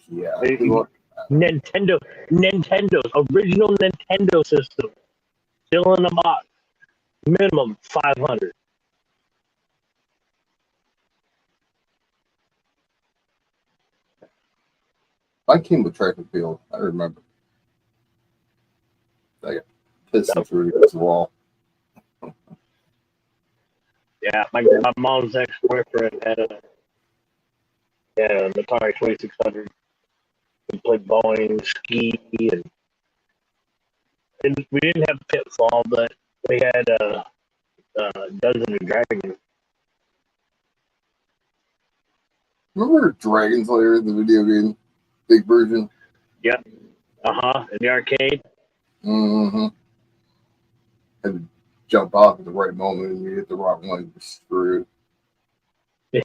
Yeah. Hey, Good luck. Nintendo's original Nintendo system, still in the box, minimum 500. I came with track and field. I remember. I got pissed through against the wall. Yeah, my mom's ex-boyfriend had an Atari 2600. We played bowling, ski, and we didn't have Pitfall, but we had Dungeons and Dragons. Remember Dragon's Lair, the video game, big version? Yep. In the arcade. Mm-hmm. Had to jump off at the right moment and you hit the wrong one, you're screwed. I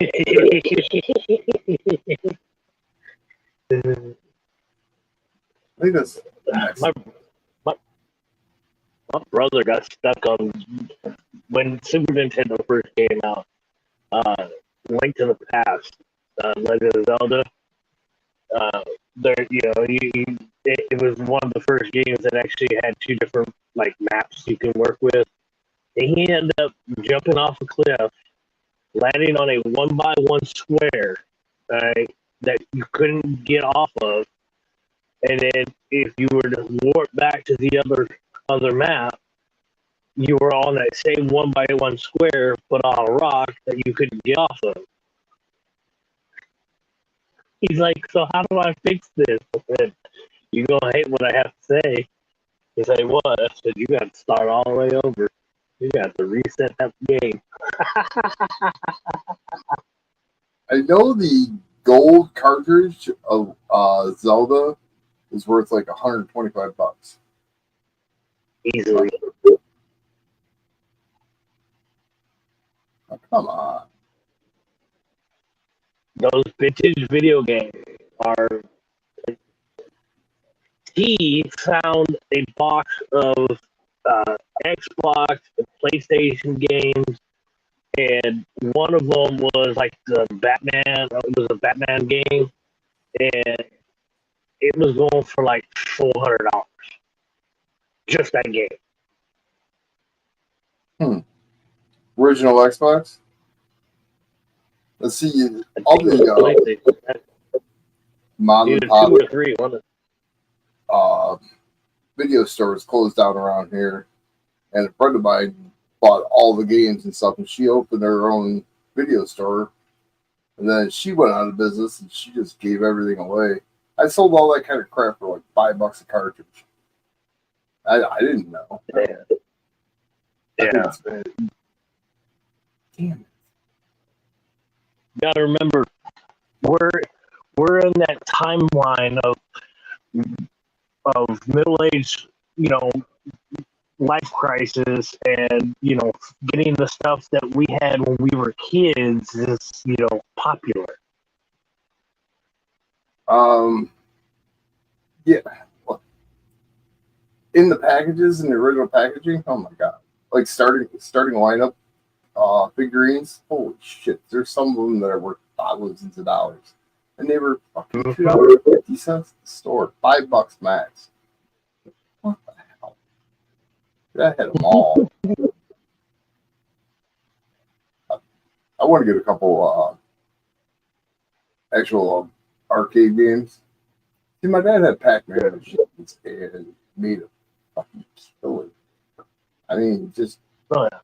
think that's my brother got stuck on when Super Nintendo first came out. Link to the Past, Legend of Zelda. It was one of the first games that actually had 2 different like maps you can work with. And he ended up jumping off a cliff, landing on a 1x1 square, that you couldn't get off of. And then if you were to warp back to the other map, you were on that same 1x1 square, but on a rock that you couldn't get off of. He's like, so how do I fix this? I said, you're going to hate what I have to say. He said, what? I said, you got to start all the way over. You got to reset that game. I know the gold cartridge of Zelda is worth like $125. Easily. Oh, come on. Those vintage video games are. He found a box of Xbox and PlayStation games, and one of them was like the Batman. It was a Batman game, and it was going for like $400. Just that game. Original Xbox? Let's see. All the PlayStation. mom Either and pop 2 or 3. One. video stores closed down around here, and a friend of mine bought all the games and stuff, and she opened her own video store, and then she went out of business, and she just gave everything away. I sold all that kind of crap for like $5 a cartridge. I didn't know. Yeah. Damn it. You gotta remember, we're in that timeline of middle age, life crisis, and getting the stuff that we had when we were kids is popular. Yeah. In the packages, in the original packaging, oh my god! Like starting lineup figurines. Holy shit! There's some of them that are worth thousands of dollars, and they were fucking $2.50 at the store, $5 max. What the hell? I had them all. I want to get a couple actual arcade games. See, my dad had Pac-Man machines and made a fucking killer. I mean, just. Oh, yeah.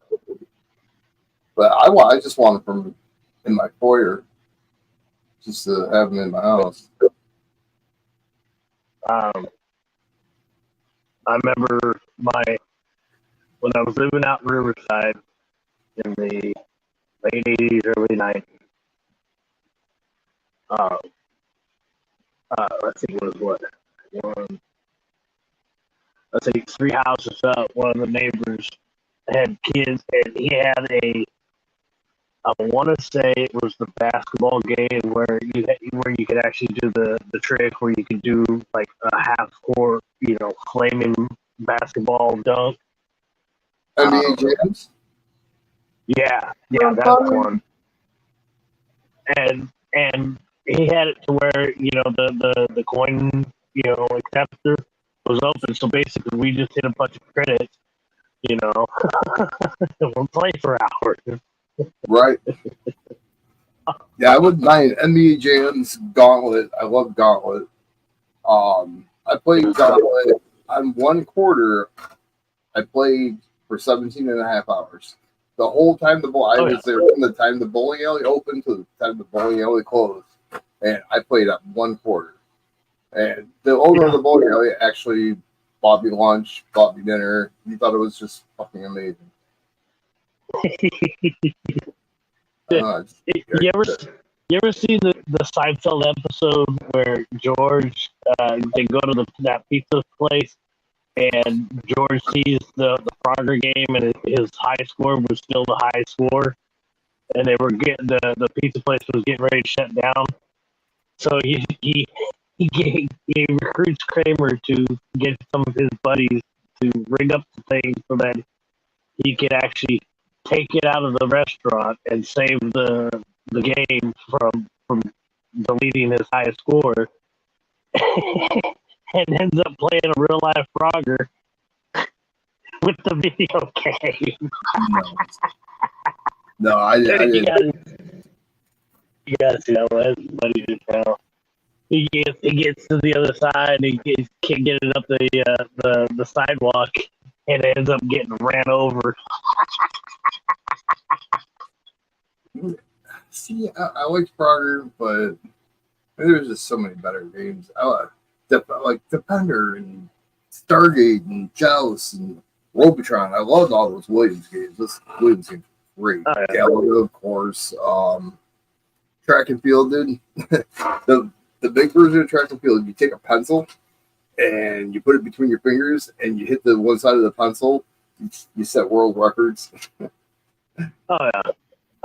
But I just want them in my foyer, just to have them in my house. I remember my when I was living out in Riverside in the late 80s, early 90s. Let's see, what was one? Let's say 3 houses up. One of the neighbors had kids, and he had I want to say it was the basketball game where you could actually do the trick where you could do like a half court, flaming basketball dunk. NBA Jams. Yeah, that's one. And he had it to where the coin acceptor was open. So basically, we just hit a bunch of credits, and we'll play for hours. Right. Yeah, I wouldn't mind NBA Jams, Gauntlet. I love Gauntlet. I played Gauntlet on one quarter. I played for 17 and a half hours. The whole time I was there from the time the bowling alley opened to the time the bowling alley closed. And I played up one quarter. And the owner of the bowling alley actually bought me lunch, bought me dinner. He thought it was just fucking amazing. You ever see the Seinfeld episode where George they go to that pizza place and George sees the Frogger game and his high score was still the high score, and they were getting the pizza place was getting ready to shut down, so he recruits Kramer to get some of his buddies to rig up the thing so that he could actually take it out of the restaurant and save the game from deleting his high score, and ends up playing a real life Frogger with the video game. No, I didn't. You gotta see that one. That's funny as hell. He gets to the other side and he can't get it up the sidewalk and ends up getting ran over. See, I liked Frogger, but there's just so many better games. I like Defender and Stargate and Joust and Robotron. I loved all those Williams games. This Williams game's great. Oh, yeah. Galaga, of course. Track and Field, dude. The big version of Track and Field, you take a pencil and you put it between your fingers and you hit the one side of the pencil. You set world records. Oh yeah.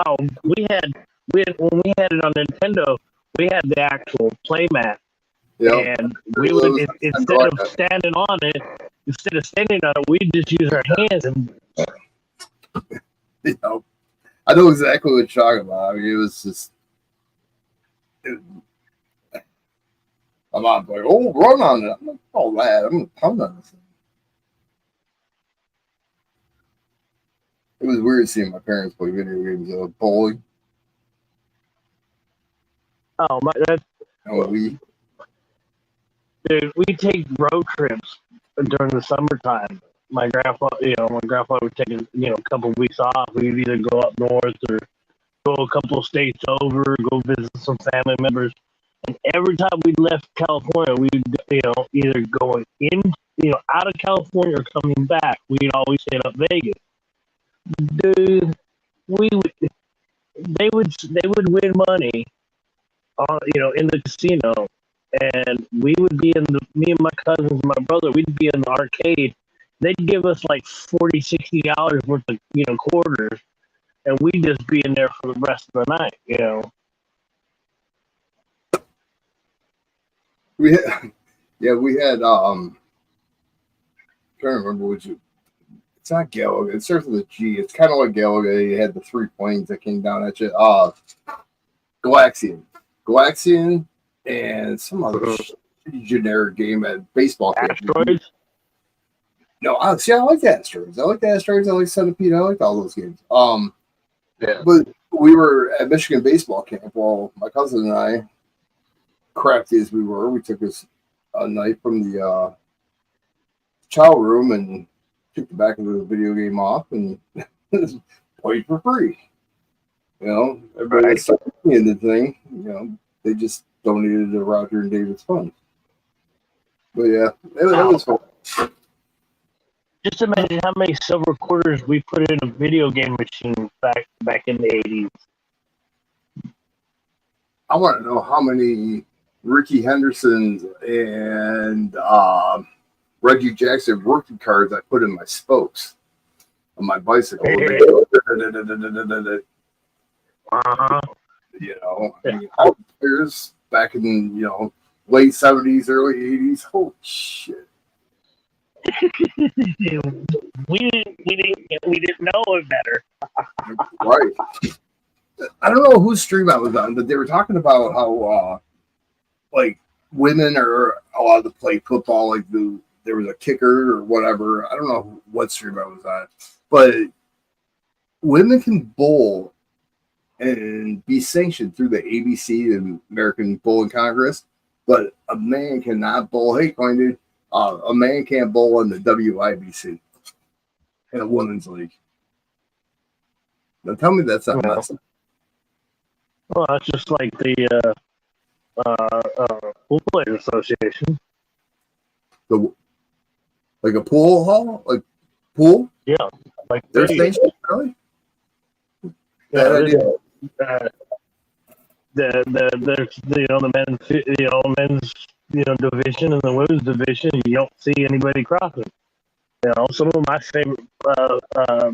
Oh, when we had it on Nintendo, we had the actual playmat. Yeah. And we would instead of standing on it, we'd just use our hands and. I know exactly what you're talking about. I mean, it was just. I'm not like, run on it. I'm like, oh, lad, I'm going to pound on this thing. It was weird seeing my parents play video games, bowling. Oh, dude, we take road trips during the summertime. My grandpa would take a couple of weeks off. We'd either go up north or go a couple of states over, go visit some family members. And every time we left California, we'd either going in, out of California or coming back. We'd always hit up Vegas. Dude, they would win money, in the casino, and we would be me and my cousins and my brother, we'd be in the arcade. They'd give us like $40-$60 worth of quarters, and we'd just be in there for the rest of the night. We had I'm trying to remember which. It's not Galaga. It starts with a G. It's kind of like Galaga. You had the 3 planes that came down at you. Galaxian, and some other generic game at baseball. Asteroids? No, I like the Asteroids. I like the Asteroids. I like Centipede. I like all those games. Yeah. But we were at Michigan baseball camp. Well, my cousin and I, crafty as we were, we took a knife from the chow room and took the back of the video game off and played for free. Everybody that started in the thing, they just donated to Roger and David's fund. But yeah, it was fun. Just imagine how many silver quarters we put in a video game machine back in the 80s. I want to know how many Ricky Hendersons and Reggie Jackson rookie cards I put in my spokes on my bicycle. Uh-huh. You know, I mean, all the players back in, late 70s, early 80s. Holy shit. we didn't know it better. Right. I don't know whose stream I was on, but they were talking about how, like, women are allowed to play football. Like, there was a kicker or whatever. I don't know what stream I was on, but women can bowl and be sanctioned through the ABC, the American Bowling Congress, but a man cannot bowl. Hey, Coin Dude, a man can't bowl in the WIBC in a women's league. Now tell me that's not messed up. Well, that's just like the Pool Players Association. Like a pool hall? Like pool? Yeah. Like they're sanctioned, really? Yeah, the men's division and the women's division, you don't see anybody crossing. Some of my favorite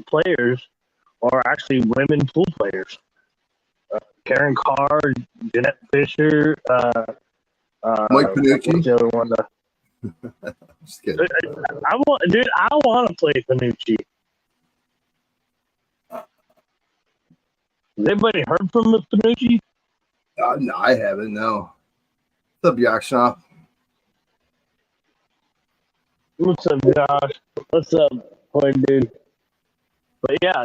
players are actually women pool players. Karen Carr, Jeanette Fisher, Mike Panucci. What's the other one? Just kidding. I want to play Panucci. Has anybody heard from Panucci? No, I haven't. No. What's up, Yakshna? What's up, Josh? What's up, Coin Dude? But yeah,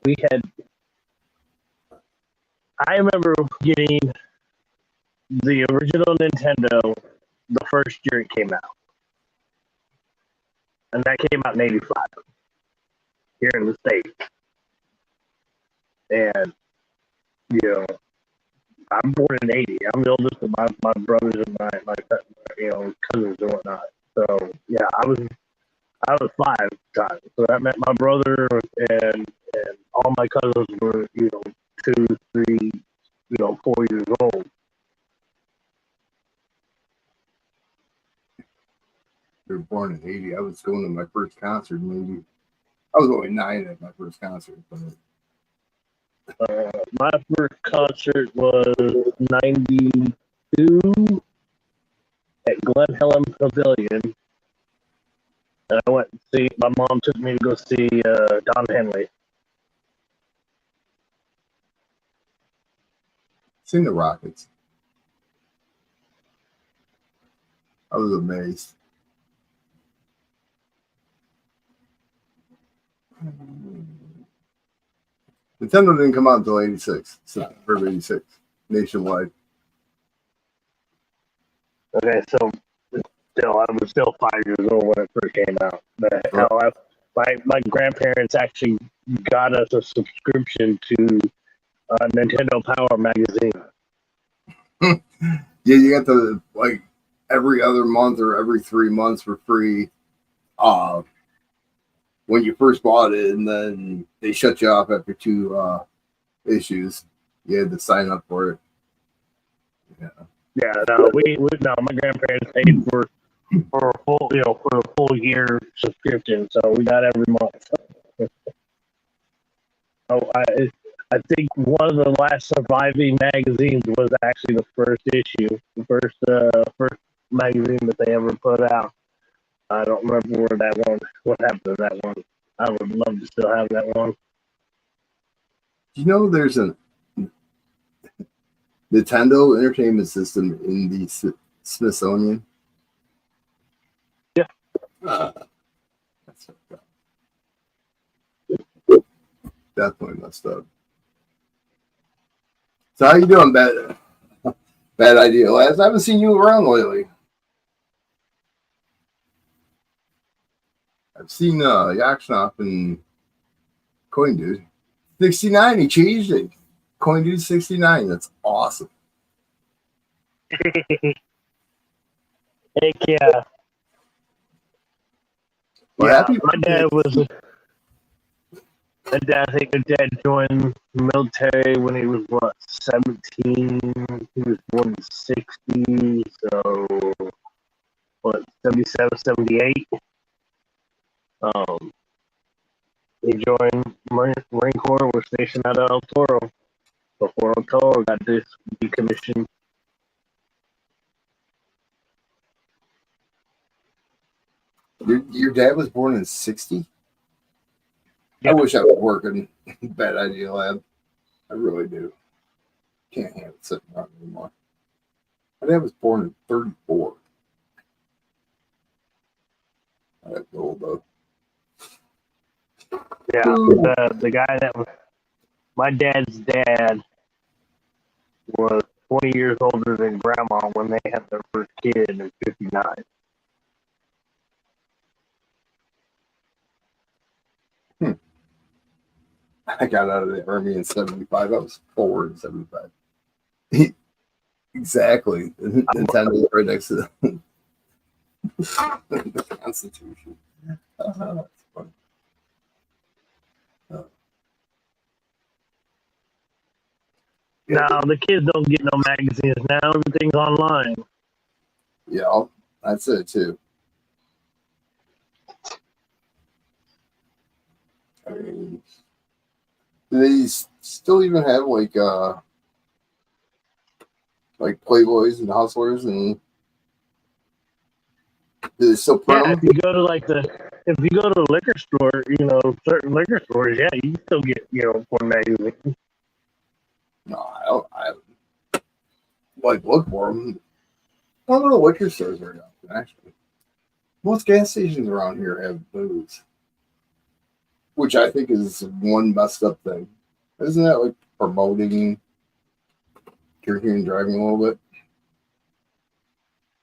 we had. I remember getting the original Nintendo the first year it came out, and that came out in '85 here in the States. And I'm born in '80. I'm the oldest of my brothers and my cousins and whatnot. So yeah, I was 5 times. So that meant my brother and all my cousins were 2, 3, 4 years old. They were born in '80. I was going to my first concert, maybe. I was only 9 at my first concert. But my first concert was '92 at Glen Helen Pavilion. And I went to see, my mom took me to go see Don Henley. Seen the Rockets. I was amazed. Nintendo didn't come out until '86. So, or '86, nationwide. Okay, so still, I was still 5 years old when it first came out. But hell, my grandparents actually got us a subscription to Nintendo Power magazine. Yeah, you got the every other month or every 3 months for free. When you first bought it, and then they shut you off after 2 issues. You had to sign up for it. Yeah. Yeah, no, my grandparents paid for a full year subscription, so we got every month. I think one of the last surviving magazines was actually the first issue, the first magazine that they ever put out. I don't remember what happened to that one. I would love to still have that one. There's a Nintendo Entertainment System in the Smithsonian? Yeah. That's definitely messed up. So how you doing, Bad Idea Lads? I haven't seen you around lately. I've seen Yakshnoff and Coin Dude. 69, he changed it. Coin Dude 69. That's awesome. Heck yeah. Well, Yeah, happy my birthday. dad was. I think my dad joined the military when he was, what, 17? He was born in 60, so, what, 77, 78? Um, he joined Marine Corps, was stationed out of El Toro. Before El Toro got decommissioned. Your dad was born in 60? Yeah. I wish I was working Bad Idea Lab. I really do. Can't have it sitting around anymore. My dad was born in 34. That's old though. Yeah, the guy that was my dad's dad was 20 years older than Grandma when they had their first kid in 59. I got out of the Army in 75. I was 4 in 75. Exactly. Nintendo right next to the Constitution. That's funny. Now the kids don't get no magazines now. Everything's online. Yeah, that's it too. I mean, do they still even have like Playboys and Hustlers, and do they still print Yeah, them? if you go to the liquor store, certain liquor stores, yeah, you can still get porn magazines. No, I don't. I look for them. I don't know what liquor stores are often, actually. Most gas stations around here have booze, which I think is one messed up thing. Isn't that like promoting drinking and driving a little bit?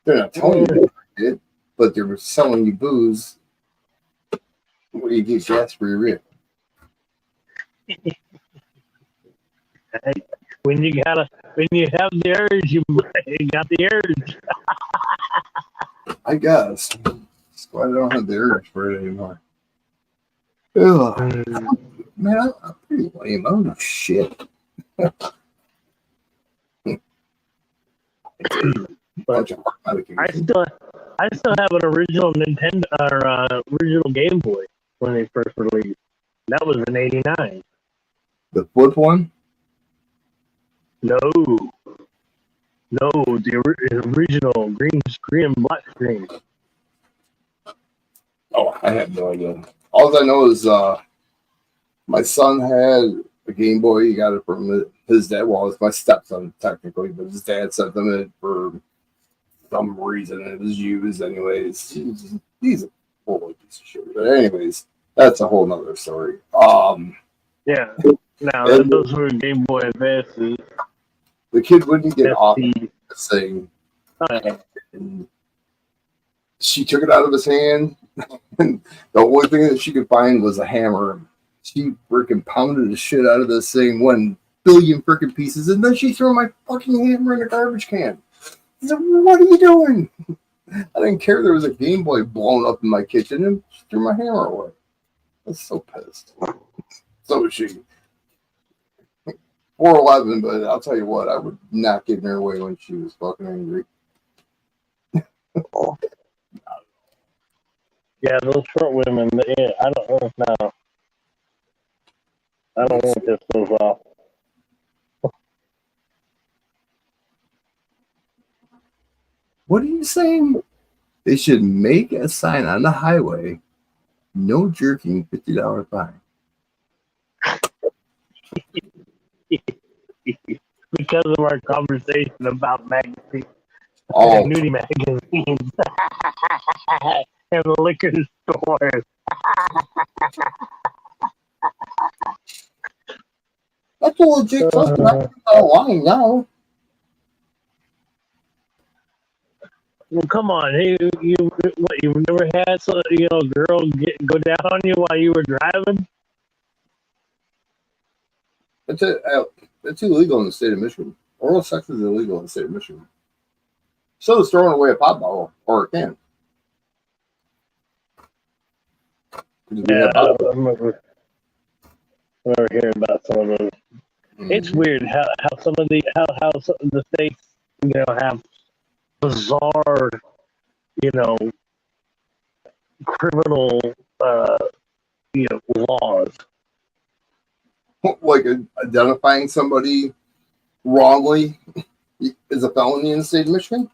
They're not telling you to drink it, but they're selling you booze where you get gas for your vehicle. Hey, when you have the urge, you got the urge. I guess. That's why I don't have the urge for it anymore. Ugh. Man, I'm pretty lame. I don't know shit. But I still have an original Nintendo or original Game Boy when they first released. That was in '89. The flip one? No, the original green screen, black screen. Oh, I have no idea. All I know is my son had a Game Boy. He got it from his dad. Well, it's my stepson, technically, but his dad sent them it for some reason. It was used anyways. He's a full piece of shit. But anyways, that's a whole nother story. Yeah. Now, And- those were Game Boy Advances. The kid wouldn't get off SP. this thing. Oh, yeah. And she took it out of his hand. And the only thing that she could find was a hammer. She freaking pounded the shit out of this thing, 1 billion freaking pieces, and then she threw my fucking hammer in a garbage can. I said, "What are you doing?" I didn't care there was a Game Boy blown up in my kitchen, and she threw my hammer away. I was so pissed. So was she. 4'11", but I'll tell you what, I would not get in her way when she was fucking angry. Yeah, those short women, I don't know. No. I don't want this goes off. What are you saying? They should make a sign on the highway, no jerking, $50 fine. Because of our conversation about magazines, Oh, nudie magazines, and the liquor stores. that's a legit question. I'm not lying now. Well, come on, hey, you've never had a girl go down on you while you were driving? That's illegal in the state of Michigan. Oral sex is illegal in the state of Michigan. So is throwing away a pop bottle or a can. Yeah, I remember hearing about some of those. It's weird how some of the states, have bizarre, you know, criminal, laws. Like identifying somebody wrongly is a felony in the state of Michigan,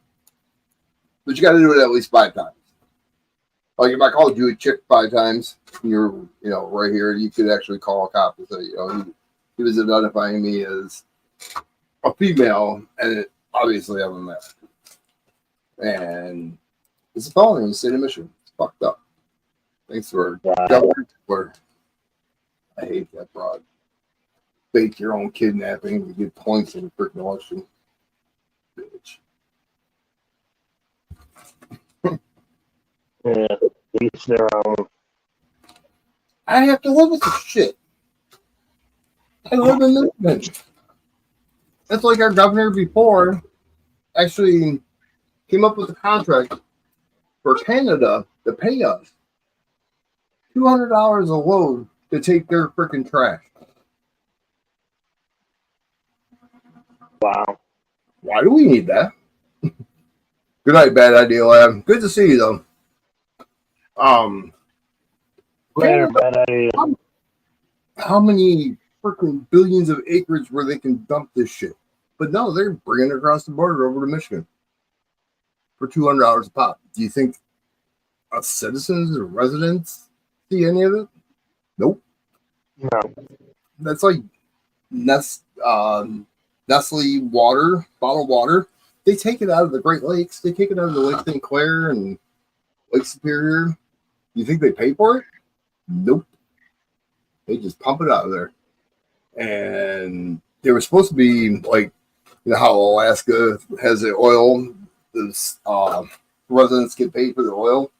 but you got to do it at least 5 times. Like if I called you a chick 5 times, you're right here, you could actually call a cop and say, he was identifying me as a female, and obviously I'm a male. And it's a felony in the state of Michigan. It's fucked up. Thanks for Governor Tickler. I hate that broad. Fake your own kidnapping to get points in the freaking election. Bitch. Yeah, each their own. I have to live with this shit. I live in Michigan. That's like our governor before actually came up with a contract for Canada to pay us $200 a load to take their freaking trash. Wow. Why do we need that? Good night, bad idea, lad. Good to see you, though. Bad idea. How many freaking billions of acres where they can dump this shit? But no, they're bringing it across the border over to Michigan for $200 a pop. Do you think us citizens or residents see any of it? Nope. No. That's like Nestle water, bottled water. They take it out of the Great Lakes. They take it out of the Lake St. Clair and Lake Superior. You think they pay for it? Nope. They just pump it out of there. And they were supposed to be like, how Alaska has the oil. This residents get paid for the oil.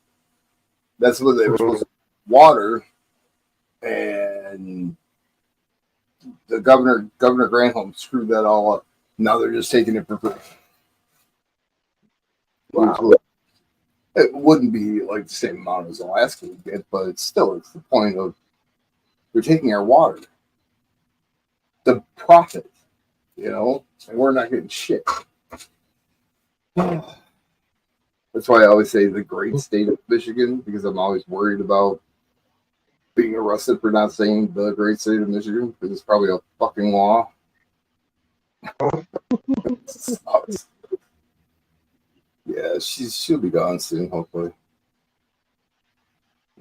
That's what they were supposed to water. And the Governor Granholm screwed that all up. Now they're just taking it for free. Wow. It wouldn't be like the same amount as Alaska would get, but it's the point of they're taking our water. The profit, and we're not getting shit. That's why I always say the great state of Michigan, because I'm always worried about being arrested for not saying the great state of Michigan, because it's probably a fucking law. Yeah, she'll be gone soon, hopefully.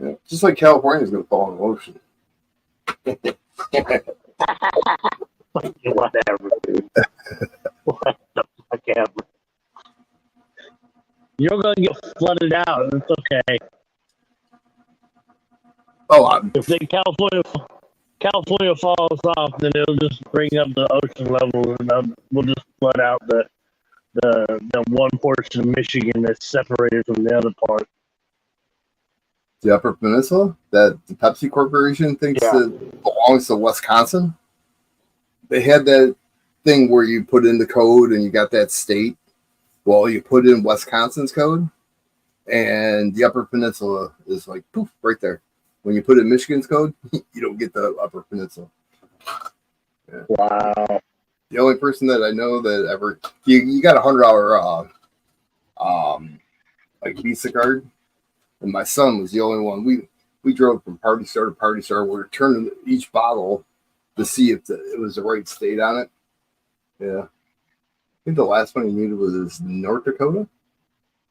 Yeah, just like California's gonna fall in the ocean. Whatever, dude. What the fuck ever. You're gonna get flooded out. It's okay. If California falls off, then it'll just bring up the ocean level, and we'll just flood out the one portion of Michigan that's separated from the other part. The Upper Peninsula that the Pepsi Corporation thinks that belongs to Wisconsin. They had that thing where you put in the code and you got that state. Well, you put in Wisconsin's code, and the Upper Peninsula is like poof right there. When you put in Michigan's code, you don't get the Upper Peninsula. Yeah. Wow. The only person that I know that ever you got $100 like Visa card, and my son was the only one. We drove from party store to party store. We were turning each bottle to see if it was the right state on it. Yeah, I think the last one he needed was North Dakota,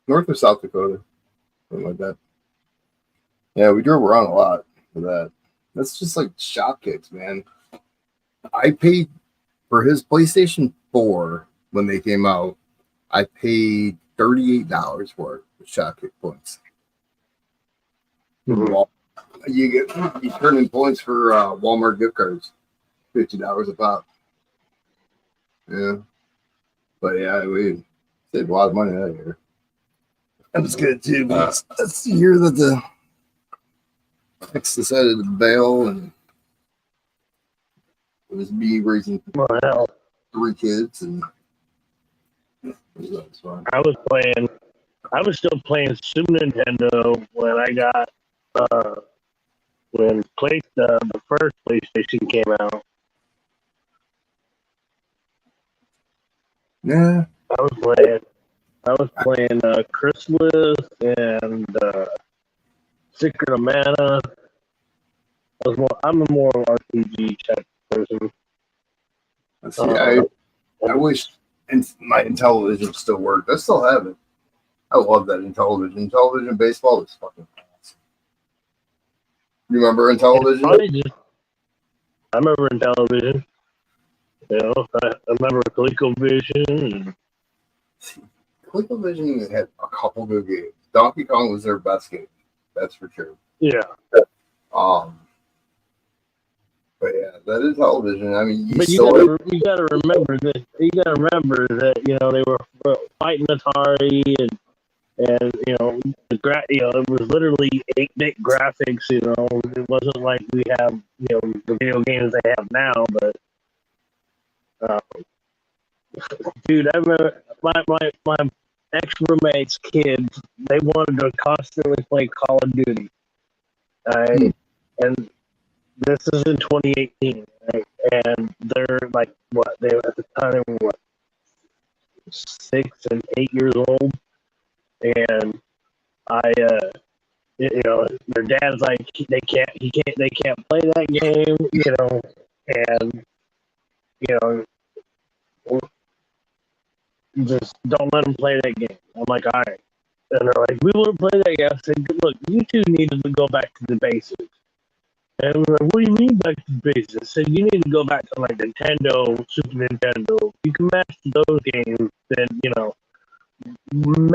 North or South Dakota, something like that. Yeah, we drove around a lot for that. That's just like shop kicks, man. I paid for his PlayStation 4 when they came out. I paid $38 for it with Shopkick points. Mm-hmm. You turn in points for Walmart gift cards, $50 a pop. Yeah, but yeah, we saved a lot of money that year. That was good too. That's the year that the ex decided to bail, and it was me raising 3 kids, and it was fun. I was still playing Super Nintendo when I got when the first PlayStation came out. Yeah. I was playing Chrysalis and Secret of Mana. I'm a more RPG type person. Let's see. I wish my Intellivision still worked. I still have it. I love that Intellivision. Intellivision baseball is fucking awesome. You remember Intellivision? I remember in television. You know, I remember ColecoVision. ColecoVision had a couple good games. Donkey Kong was their best game. That's for sure. Yeah. But yeah, that is television. I mean, you gotta remember that. You gotta remember that they were fighting Atari and it was literally 8-bit graphics. It wasn't like we have the video games they have now. But dude, I remember my ex roommate's kids. They wanted to constantly play Call of Duty. And this is in 2018, right? And they're like, what? They at the time they were what, 6 and 8 years old, and their dad's like, they can't play that game, and just don't let them play that game. I'm like, all right, and they're like, we want to play that game. I said, look, you two need to go back to the basics. And we're like, what do you mean back to basics? I said, you need to go back to like Nintendo, Super Nintendo. If you can master those games, then,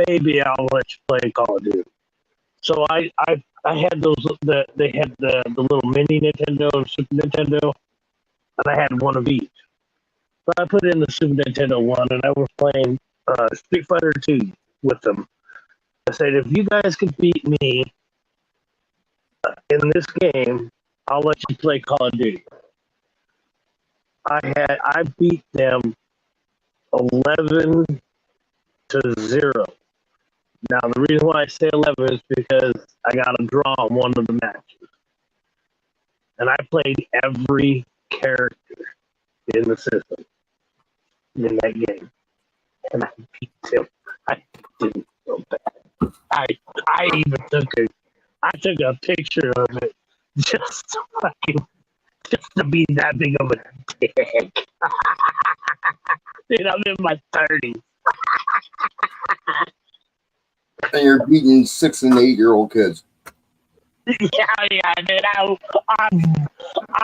maybe I'll let you play Call of Duty. So I had they had the little mini Nintendo and Super Nintendo, and I had one of each. So I put in the Super Nintendo one, and I was playing Street Fighter 2 with them. I said, if you guys can beat me in this game, I'll let you play Call of Duty. I beat them 11-0. Now the reason why I say 11 is because I got a draw on one of the matches, and I played every character in the system in that game, and I beat him. I didn't feel bad. I even took a picture of it just to be that big of a dick. Dude, I'm in my 30s. And you're beating 6 and 8-year-old kids. Yeah, dude. I'm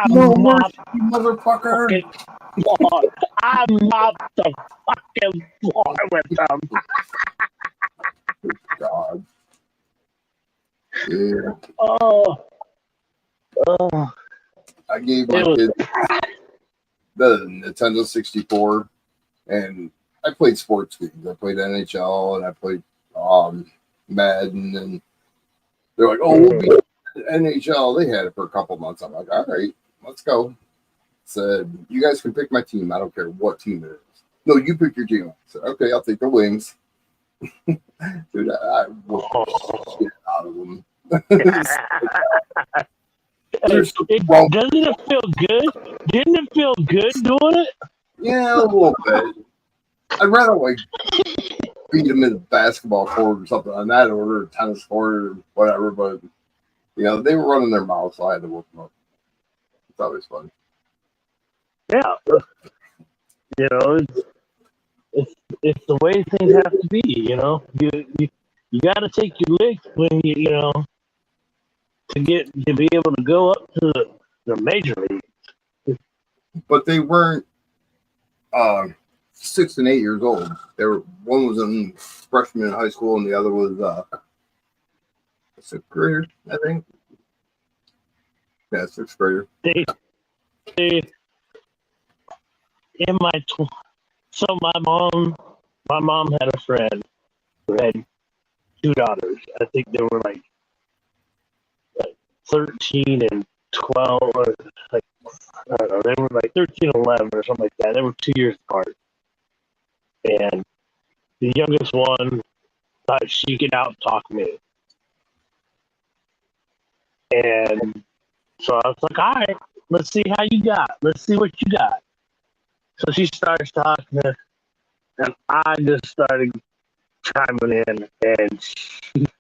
No, not you motherfucker. boy. I'm not the fucking boy with them. God. Yeah. Oh. I gave my kids the Nintendo 64, and I played sports games. I played NHL, and I played Madden, and they're like, "Oh, we'll be NHL." They had it for a couple months. I'm like, "All right, let's go." Said, "You guys can pick my team. I don't care what team it is." No, you pick your team. I said, "Okay, I'll take the Wings." Dude, I whooped shit out of them. Doesn't it feel good? Didn't it feel good doing it? Yeah, a little bit. I'd rather like beat them in a basketball court or something on that order, or tennis court or whatever. But they were running their mouths, so I had to whoop them up. It's always fun. Yeah, it's the way things have to be. You got to take your licks when to be able to go up to the major league. But they weren't 6 and 8 years old. One was in freshman in high school, and the other was a 6th grader, I think. Yeah, 6th grader. They in so my mom had a friend who had 2 daughters. I think they were like 13 and 12, or like, I don't know, they were like 13 and 11 or something like that. They were 2 years apart. And the youngest one thought she could out talk me. And So I was like, all right, let's see how you got. Let's see what you got. So she starts talking, and I just started chiming in, and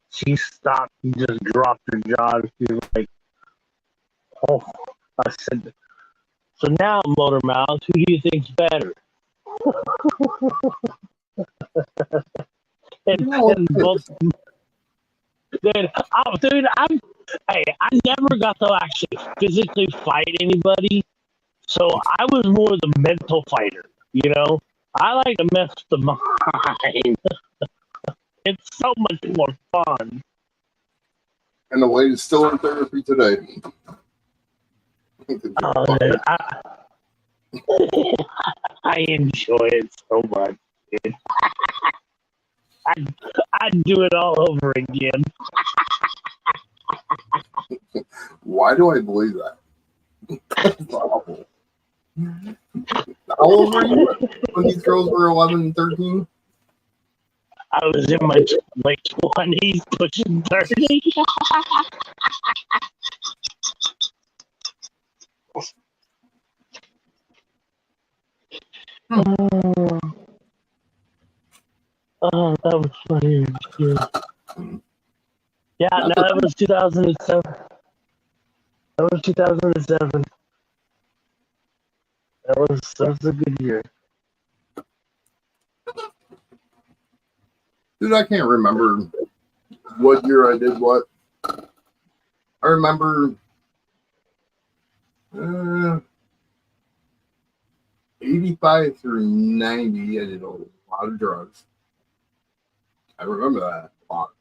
she stopped and just dropped her jaw. And she was like, oh, I said, so now, Motor Mouth, who do you think's better? And both, dude, I never got to actually physically fight anybody, so I was more the mental fighter, you know? I like to mess the mind. It's so much more fun. And the lady's still in therapy today. I enjoy it so much, dude. I'd do it all over again. Why do I believe that? That's awful. How old were you when these girls were 11 and 13? I was in my late 20s, pushing 30. Oh, that was funny. Yeah, no, that was 2007. That was 2007. That was a good year. Dude, I can't remember what year I did what. I remember 85 through 90, I did a lot of drugs. I remember that a lot.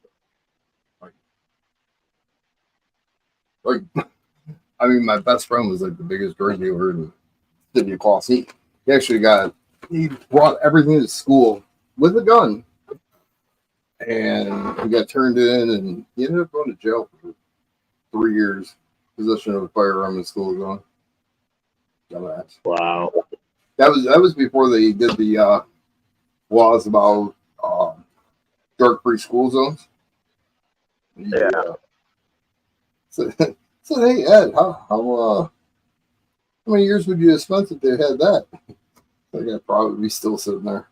Like, I mean, my best friend was like the biggest drug dealer in the city of Claus. He brought everything to school with a gun. And he got turned in, and he ended up going to jail for 3 years. Possession of a firearm in school zone. Dumbass. Wow. That was before they did the laws about drug-free school zones. Yeah. So, hey Ed, how many years would you have spent if they had that? Like, I'd probably be still sitting there.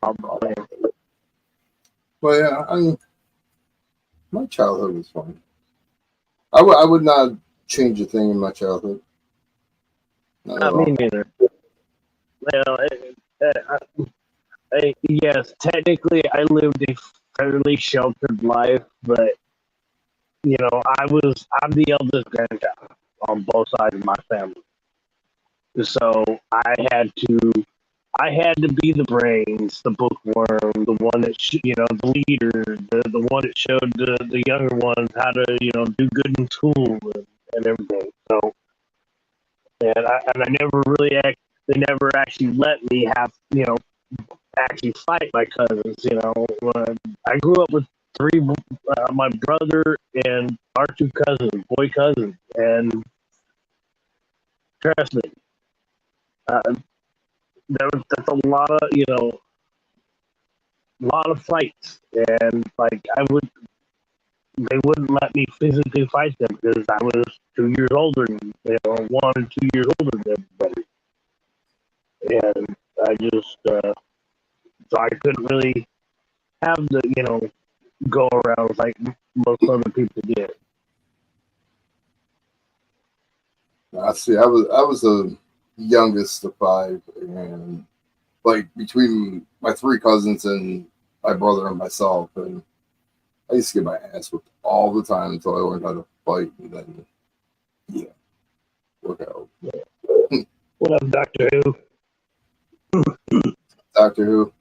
Probably. But yeah, I mean, my childhood was fun. I would not change a thing in my childhood. Not me neither. Well, yes, technically I lived a fairly sheltered life, but you know, I'm the eldest grandchild on both sides of my family. So I had to be the brains, the bookworm, the one that the leader, the one that showed the younger ones how to do good in school and everything. So and I never really they never actually let me have actually fight my cousins. I grew up with three, my brother and our two cousins, boy cousins, and trust me, that's a lot of fights, and like they wouldn't let me physically fight them because I was 2 years older than 1 and 2 years older than everybody, and I just so I couldn't really have the go around like most other people did. See, I was the youngest of 5, and like between my 3 cousins and my brother and myself, and I used to get my ass whipped all the time until I learned how to fight, and then work out. What up, Doctor Who? Doctor Who.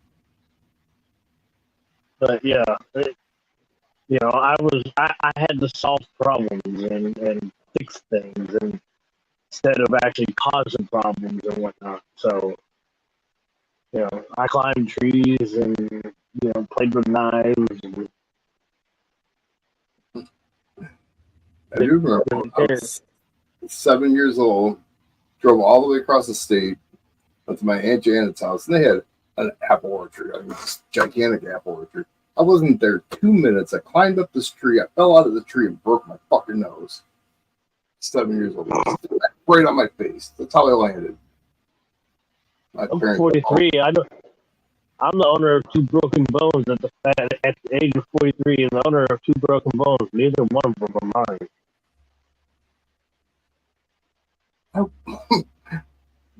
But yeah, I had to solve problems and fix things, and instead of actually causing problems and whatnot. So, I climbed trees and played with knives. And, I do remember I was 7 years old, drove all the way across the state, went to my Aunt Janet's house, and they had an apple orchard. I mean, this gigantic apple orchard. I wasn't there 2 minutes. I climbed up this tree. I fell out of the tree and broke my fucking nose. 7 years old. Right on my face. That's how I landed. My I'm parents. 43. I'm the owner of 2 broken bones at the age of 43, and the owner of 2 broken bones. Neither one of them are mine.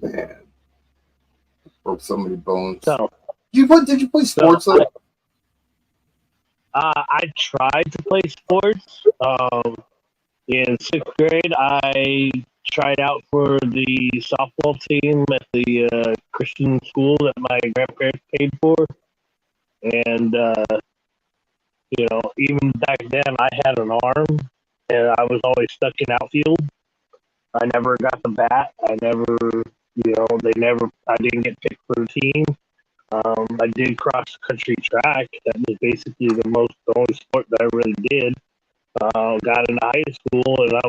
Man, broke so many bones. So, Did you play sports? So I tried to play sports. In 6th grade, I tried out for the softball team at the Christian school that my grandparents paid for. And, even back then, I had an arm, and I was always stuck in outfield. I never got the bat. I didn't get picked for the team. I did cross country track. That was basically the only sport that I really did. Got into high school, and I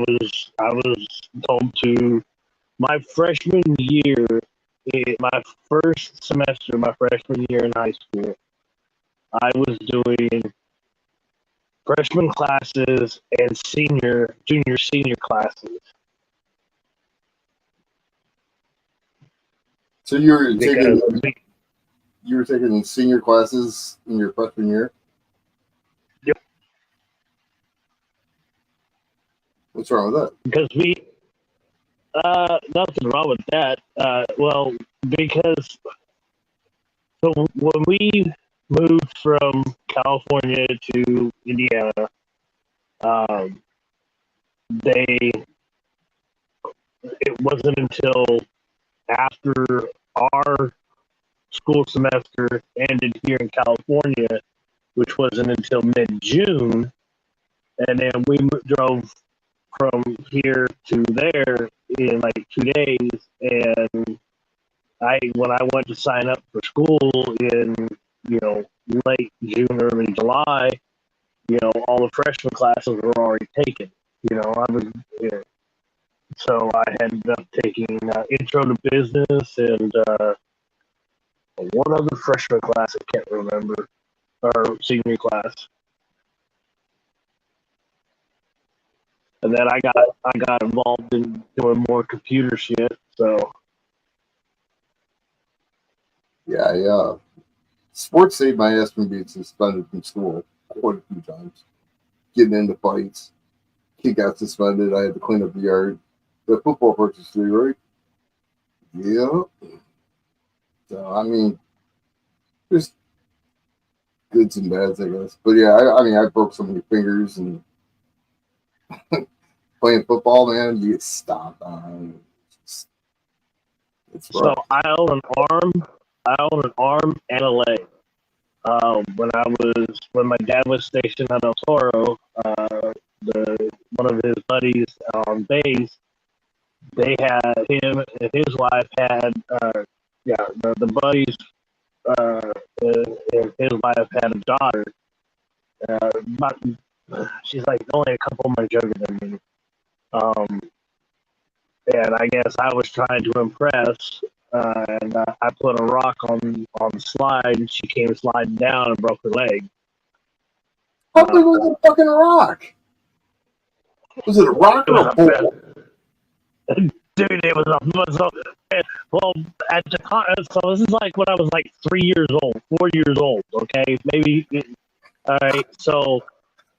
was told to my freshman year, my first semester, my freshman year in high school, I was doing freshman classes and junior, senior classes. So you were taking senior classes in your freshman year? Yep. What's wrong with that? Because nothing wrong with that. Because when we moved from California to Indiana, it wasn't until after our school semester ended here in California, which wasn't until mid-June, and then we drove from here to there in like 2 days. And when I went to sign up for school in late June, early July, all the freshman classes were already taken. So I ended up taking Intro to Business and one other freshman class I can't remember, or senior class. And then I got involved in doing more computer shit. So yeah. Sports saved my ass from being suspended from school quite a few times. Getting into fights. Kid got suspended. I had to clean up the yard. The football purchase fee, right? Yeah. So I mean, there's goods and bads, I guess. But yeah, I broke so many fingers and playing football, man. You get stomped on. It's rough. So I own an arm and a leg. When my dad was stationed at El Toro, one of his buddies on base, they had him and his wife had the buddies and his wife had a daughter. She's like only a couple months younger than me. And I guess I was trying to impress, and I put a rock on the slide, and she came sliding down and broke her leg. How big was a fucking rock? Was it a rock or a pole? Dude, it was well at the time. So this is like when I was like 4 years old. Okay, maybe. All right, so.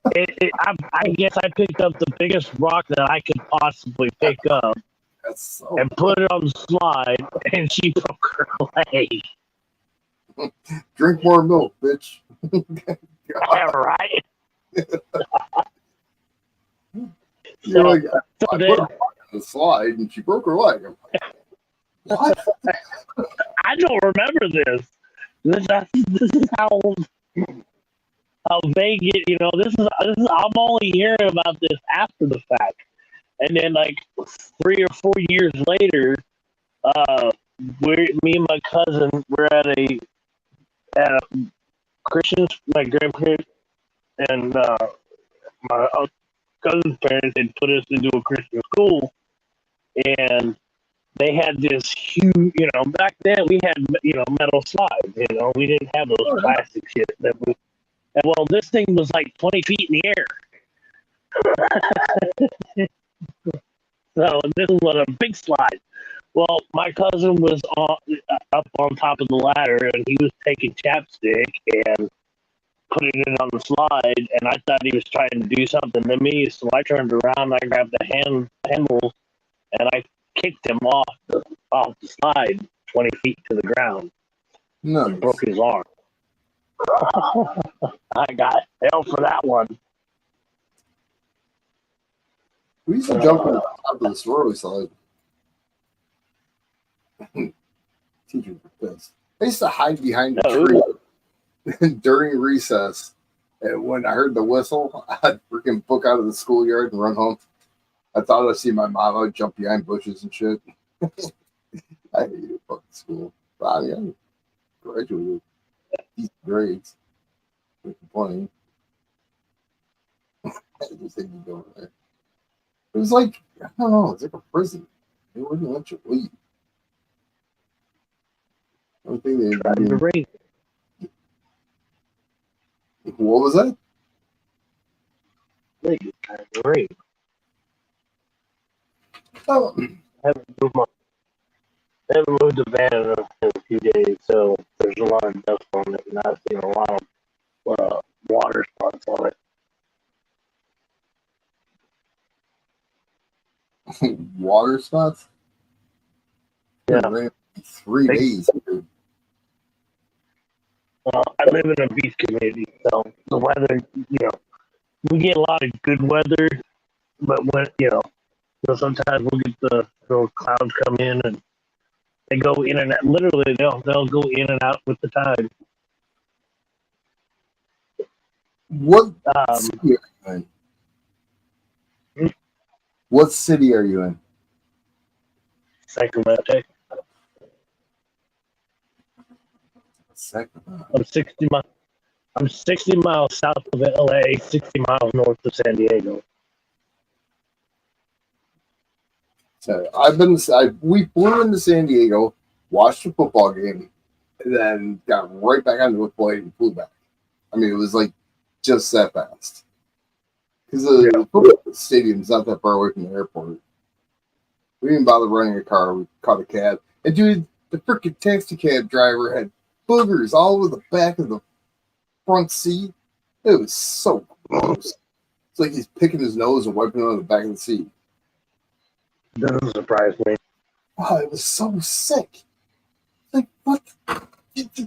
I guess I picked up the biggest rock that I could possibly pick up and put it on the slide, and she broke her leg. Drink more milk, bitch. Yeah, right? You're like, so I then, put her on the slide, and she broke her leg. I'm like, what? I don't remember this. This is how vague it, this is I'm only hearing about this after the fact. And then like 3 or 4 years later, me and my cousin were at a Christian's, my grandparents and my cousin's parents had put us into a Christian school, and they had this huge, back then we had, metal slides, we didn't have those plastic shit that we. Well, this thing was like 20 feet in the air. So this was a big slide. Well, my cousin was up on top of the ladder, and he was taking chapstick and putting it on the slide, and I thought he was trying to do something to me, so I turned around, I grabbed the handle, and I kicked him off the slide 20 feet to the ground and Nice. broke his arm. I got hell for that one. We used to jump on the top of the swirly slide. Teachers were pissed. I used to hide behind a tree during recess. And when I heard the whistle, I'd freaking book out of the schoolyard and run home. I thought I'd see my mom. I'd jump behind bushes and shit. I hated fucking school. But I mean, I graduated. Decent grades. No complaining. I just hated going there. It was like, I don't know, it's like a prison. They wouldn't let you leave. I don't think they Tried to rape. What was that? Tried to rape. Oh, Haven't moved the van in a few days, so there's a lot of dust on it, and I've seen a lot of water spots on it. water spots? Yeah. It rained 3 days. I live in a beach community, so the weather, we get a lot of good weather, but when, sometimes we'll get the clouds come in and they go in and out. Literally, they'll go in and out with the tide. What city are you in? What city are you in? Sacramento. Sacramento. I'm 60 miles south of LA, 60 miles north of San Diego. So we flew into San Diego, watched a football game, and then got right back onto a plane and flew back. I mean, it was like just that fast. Because the football stadium's not that far away from the airport. We didn't bother renting a car. We caught a cab. And dude, the freaking taxi cab driver had boogers all over the back of the front seat. It was so gross. It's like he's picking his nose and wiping it on the back of the seat. Doesn't surprise me. Oh, it was so sick. Like, what?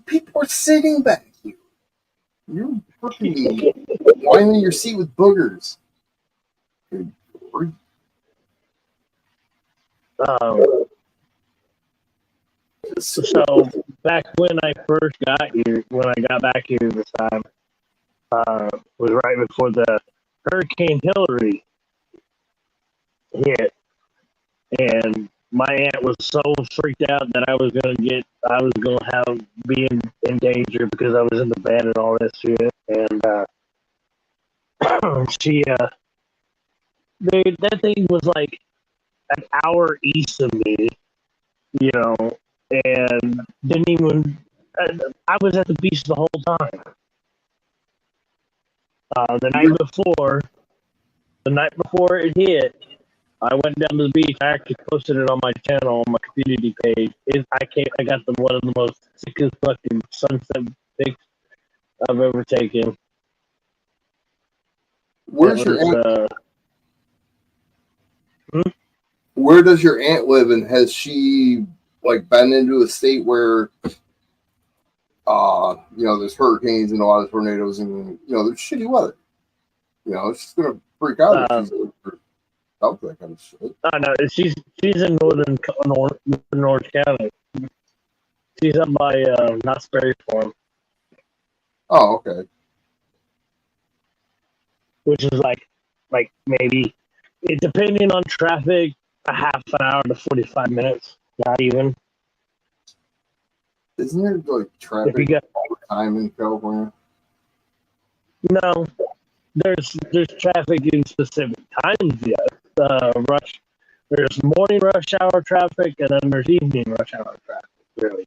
People are sitting back here. You're freaking lining your seat with boogers. Good grief. So back when I first got here, when I got back here this time, was right before the Hurricane Hillary hit, and my aunt was so freaked out that I was gonna be in danger because I was in the band and all that shit, and that thing was like an hour east of me, and didn't even. I was at the beach the whole time. The night before it hit, I went down to the beach. I actually posted it on my channel, on my community page. I got one of the most sickest fucking sunset pics I've ever taken. Where's your aunt? Where does your aunt live, and has she been into a state where there's hurricanes and a lot of tornadoes and there's shitty weather? She's gonna freak out if she's out that kind of shit. Oh no, she's in northern Orange County. She's up by Knott's Berry Farm. Oh, okay. Which is like maybe, depending on traffic, a half an hour to 45 minutes. Not even. Isn't there traffic all the time in California? No, there's traffic in specific times. Yes, there's morning rush hour traffic, and then there's evening rush hour traffic. Really,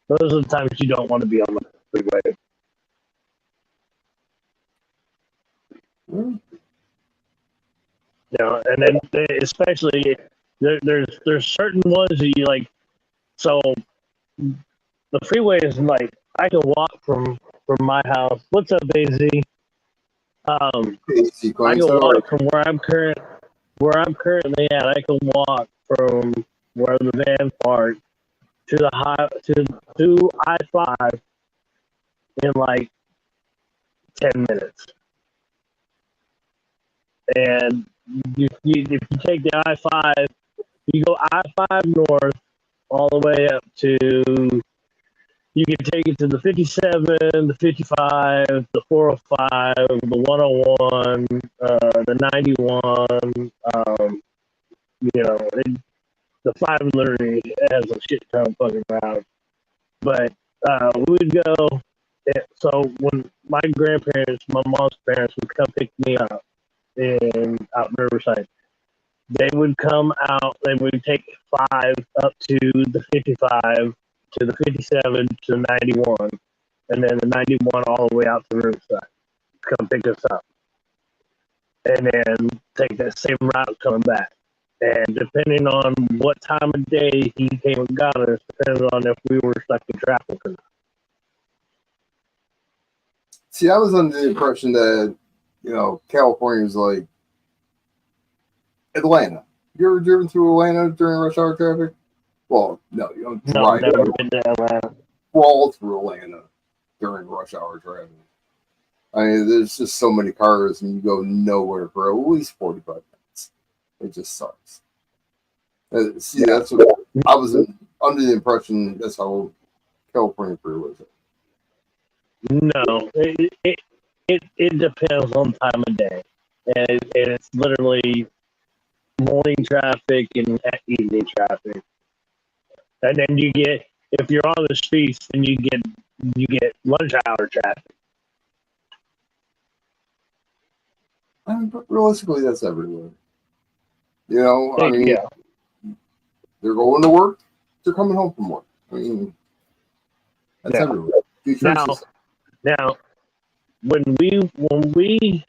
those are the times you don't want to be on the freeway. Really? And then especially there's certain ones that you like. So the freeway is like I can walk from my house. What's up, AZ? Hey, I Sequence, can how are walk from where I'm currently at. I can walk from where the van parked to the to I-5 in like 10 minutes. And if you take the I-5, you go I-5 north all the way up to, you can take it to the 57, the 55, the 405, the 101, the 91. The 5 literally has a shit ton of fucking routes. But we would go. So when my grandparents, my mom's parents would come pick me up out in Riverside, they would come out. They would take 5 up to the 55, to the 57, to the 91, and then the 91 all the way out to Riverside. Come pick us up, and then take that same route coming back. And depending on what time of day he came and got us, depends on if we were stuck in traffic or not. See, I was under the impression that, California is like Atlanta. You ever driven through Atlanta during rush hour traffic? Well, no, you don't No, drive. never been to Atlanta. Crawl through Atlanta during rush hour traffic. I mean, there's just so many cars, and you go nowhere for at least 45 minutes. It just sucks. See, that's what I was under the impression. That's how California freeway is. No, it depends on time of day, and it's literally morning traffic and evening traffic, and then you get, if you're on the streets, then you get lunch hour traffic. I mean, but realistically, that's everywhere. I mean, Yeah. they're going to work, they're coming home from work. I mean, that's everywhere. Now,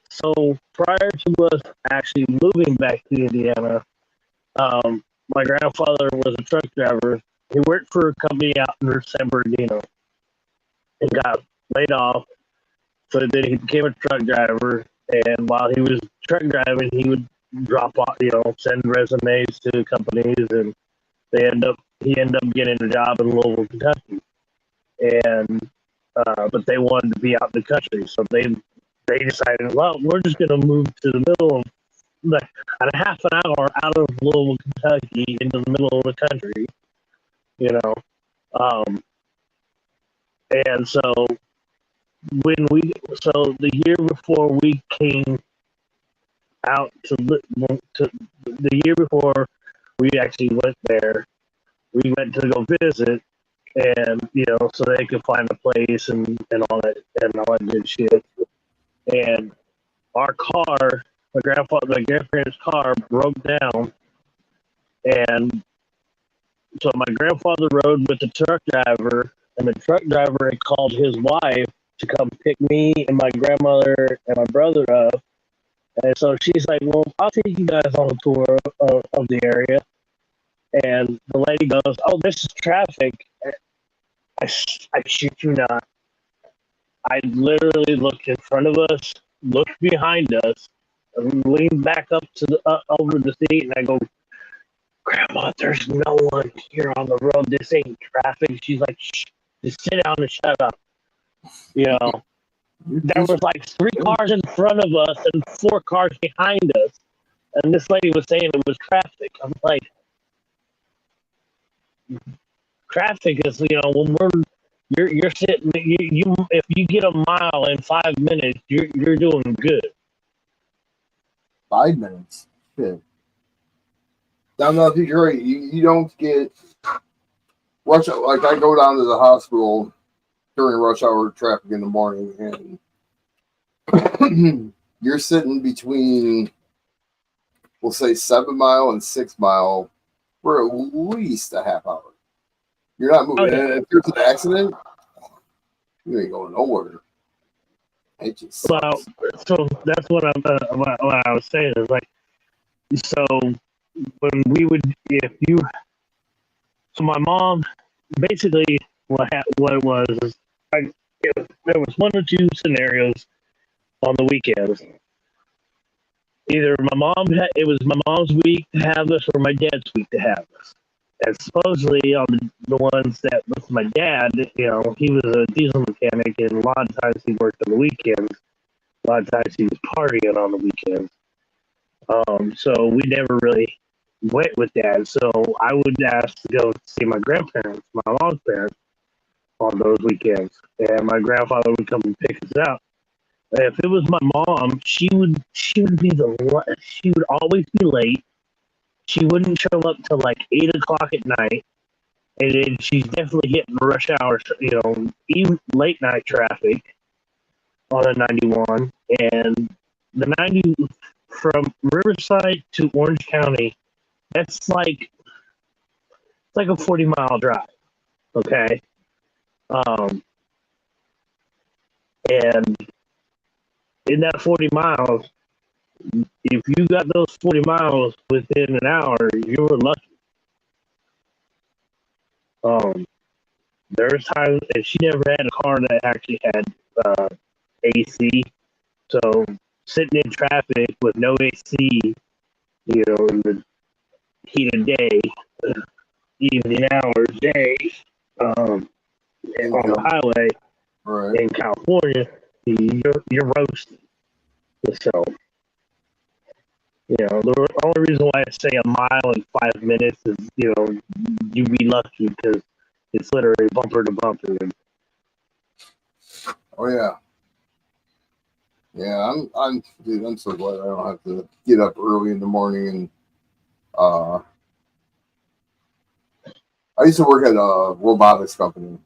so prior to us actually moving back to Indiana, my grandfather was a truck driver. He worked for a company out in San Bernardino and got laid off. So then he became a truck driver. And while he was truck driving, he would drop off, send resumes to companies, and he ended up getting a job in Louisville, Kentucky. And but they wanted to be out in the country, so they decided, well, we're just going to move to the middle of, like, a half an hour out of Louisville, Kentucky, into the middle of the country, and so the year before we came out to the year before we actually went there, we went to go visit. And so they could find a place and all that good shit. And our car, my grandparents' car broke down, and so my grandfather rode with the truck driver, and the truck driver had called his wife to come pick me and my grandmother and my brother up. And so she's like, "Well, I'll take you guys on a tour of the area." And the lady goes, "Oh, this is traffic." I shit you not. I literally looked in front of us, looked behind us, and leaned back up to over the seat, and I go, "Grandma, there's no one here on the road. This ain't traffic." She's like, "Shh, just sit down and shut up." There was like 3 cars in front of us and 4 cars behind us, and this lady was saying it was traffic. I'm like, traffic is, when you're sitting, you if you get a mile in 5 minutes, you're doing good. 5 minutes, shit. Down North Detroit, you don't get rush hour. Like, I go down to the hospital during rush hour traffic in the morning, and you're sitting between, we'll say, 7 mile and 6 mile for at least a half hour. You're not moving. Oh, yeah. If there's an accident, you ain't going nowhere. It just sucks. So that's what I was saying is, like, so when we would, if you, so my mom, basically, what it was is, there was one or two scenarios on the weekends. Either it was my mom's week to have this, or my dad's week to have this. And supposedly on the ones that with my dad, he was a diesel mechanic, and a lot of times he worked on the weekends. A lot of times he was partying on the weekends. So we never really went with Dad. So I would ask to go see my grandparents, my mom's parents, on those weekends, and my grandfather would come and pick us up. If it was my mom, she would she would always be late. She wouldn't show up till like 8 o'clock at night, and then she's definitely hitting rush hour, even late night traffic on the 91. And the 90 from Riverside to Orange County, that's like a 40-mile drive. Okay, and in that 40 miles, if you got those 40 miles within an hour, you were lucky. There's times, and she never had a car that actually had AC. So sitting in traffic with no AC, in the heat of day, evening hours, day, on the highway Right. in California, you're roasted. So, the only reason why I say a mile in 5 minutes is, you'd be lucky because it's literally bumper to bumper. Oh yeah. Yeah, dude, I'm so glad I don't have to get up early in the morning. And I used to work at a robotics company,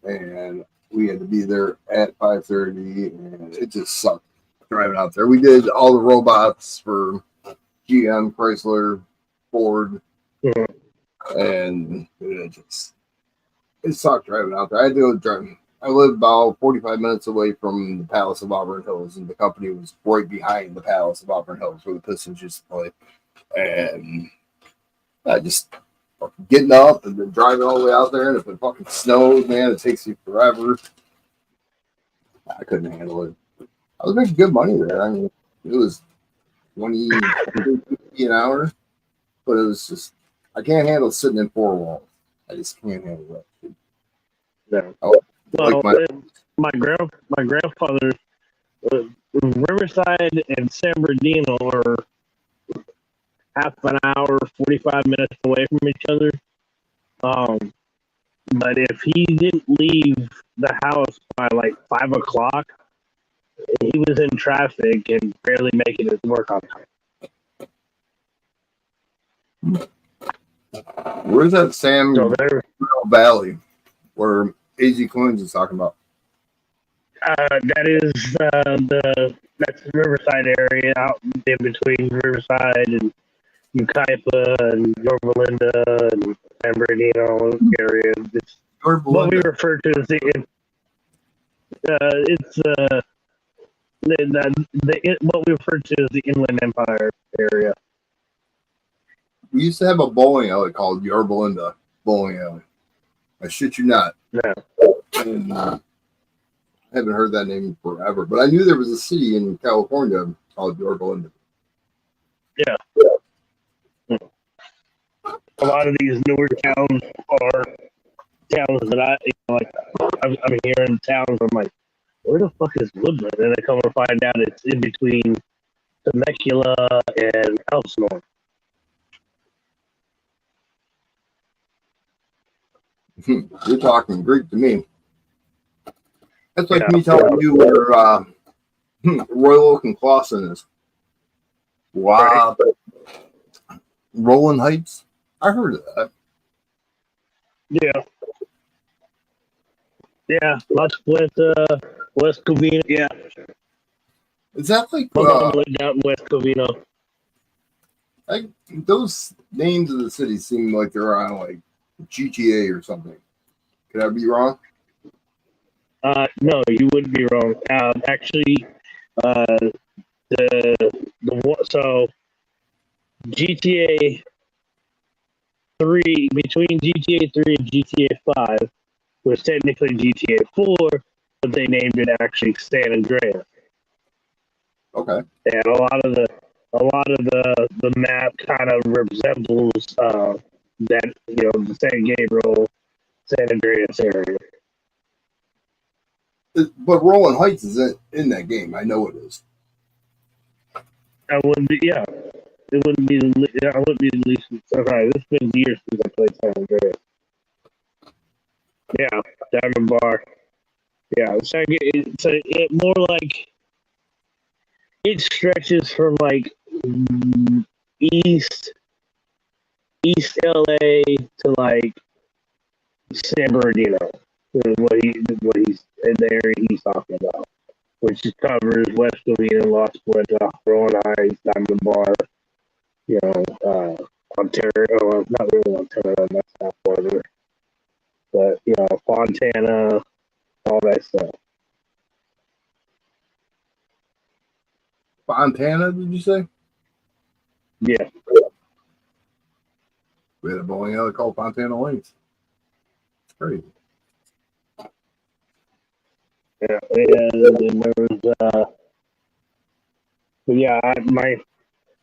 and we had to be there at 5:30, and it just sucked driving out there. We did all the robots for GM, Chrysler, Ford, and it sucked driving out there. I had to go driving. I lived about 45 minutes away from the Palace of Auburn Hills, and the company was right behind the Palace of Auburn Hills where the Pistons used to play. And I just getting up and then driving all the way out there, and if it fucking snows, man, it takes you forever. I couldn't handle it. I was making good money there. I mean, it was 20 an hour, but it was just, I can't handle sitting in four walls. I just can't handle that. Yeah. Well, my grandfather, Riverside and San Bernardino are half an hour, 45 minutes away from each other. But if he didn't leave the house by like 5 o'clock, he was in traffic and barely making his work on time. Where's that Sam Valley where AZ Coins is talking about? That's the Riverside area, out in between Riverside and Yucaipa and Yorba Linda and San Bernardino area. It's what we refer to as what we refer to as the Inland Empire area. We used to have a bowling alley called Yorba Linda Bowling Alley. I shit you not. Yeah. And, I haven't heard that name forever, but I knew there was a city in California called Yorba Linda. Yeah. A lot of these newer towns are towns that I'm here in towns. I'm like, where the fuck is Woodland? And I come to find out it's in between Temecula and Elsinore. You're talking Greek to me. That's like me telling you where Royal Oak and Clawson is. Wow. Right. Roland Heights? I heard of that. Yeah. Yeah. Las Puertas, West Covina. Yeah. Is that like lived out in West Covina? Those names of the cities seem like they're on like GTA or something. Could I be wrong? No, you wouldn't be wrong. Actually, so GTA 3, between GTA 3 and GTA 5, was technically GTA 4, but they named it actually San Andreas. Okay. And a lot of the map kind of resembles that, the San Gabriel, San Andreas area. But Rolling Heights is in that game. I know it is. I wouldn't be, yeah. It wouldn't be. I wouldn't be the least surprised. It's been years since I played San Andreas. Yeah, Diamond Bar. Yeah, it more like it stretches from like east LA to like San Bernardino. Is what he's in the area he's talking about, which covers West Covina, Los Puertas, Rolling Heights, Diamond Bar. Ontario. Well, not really Ontario. That's not border, but Fontana, all that stuff. Fontana, did you say? Yeah. We had a bowling alley called Fontana Lanes. It's crazy. Yeah, and there was but yeah,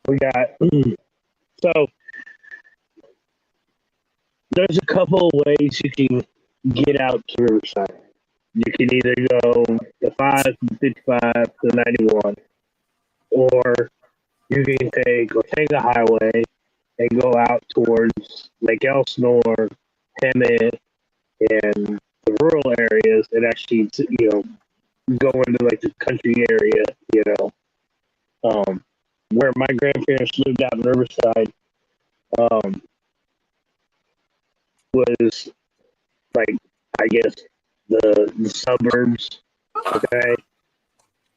we got so there's a couple of ways you can get out to Riverside. You can either go the 5 from 55 to 91, or you can take Ortega Highway and go out towards Lake Elsinore, Hemet, and the rural areas, and actually, go into like the country area, where my grandparents lived out in Riverside, was like, I guess, the suburbs, okay,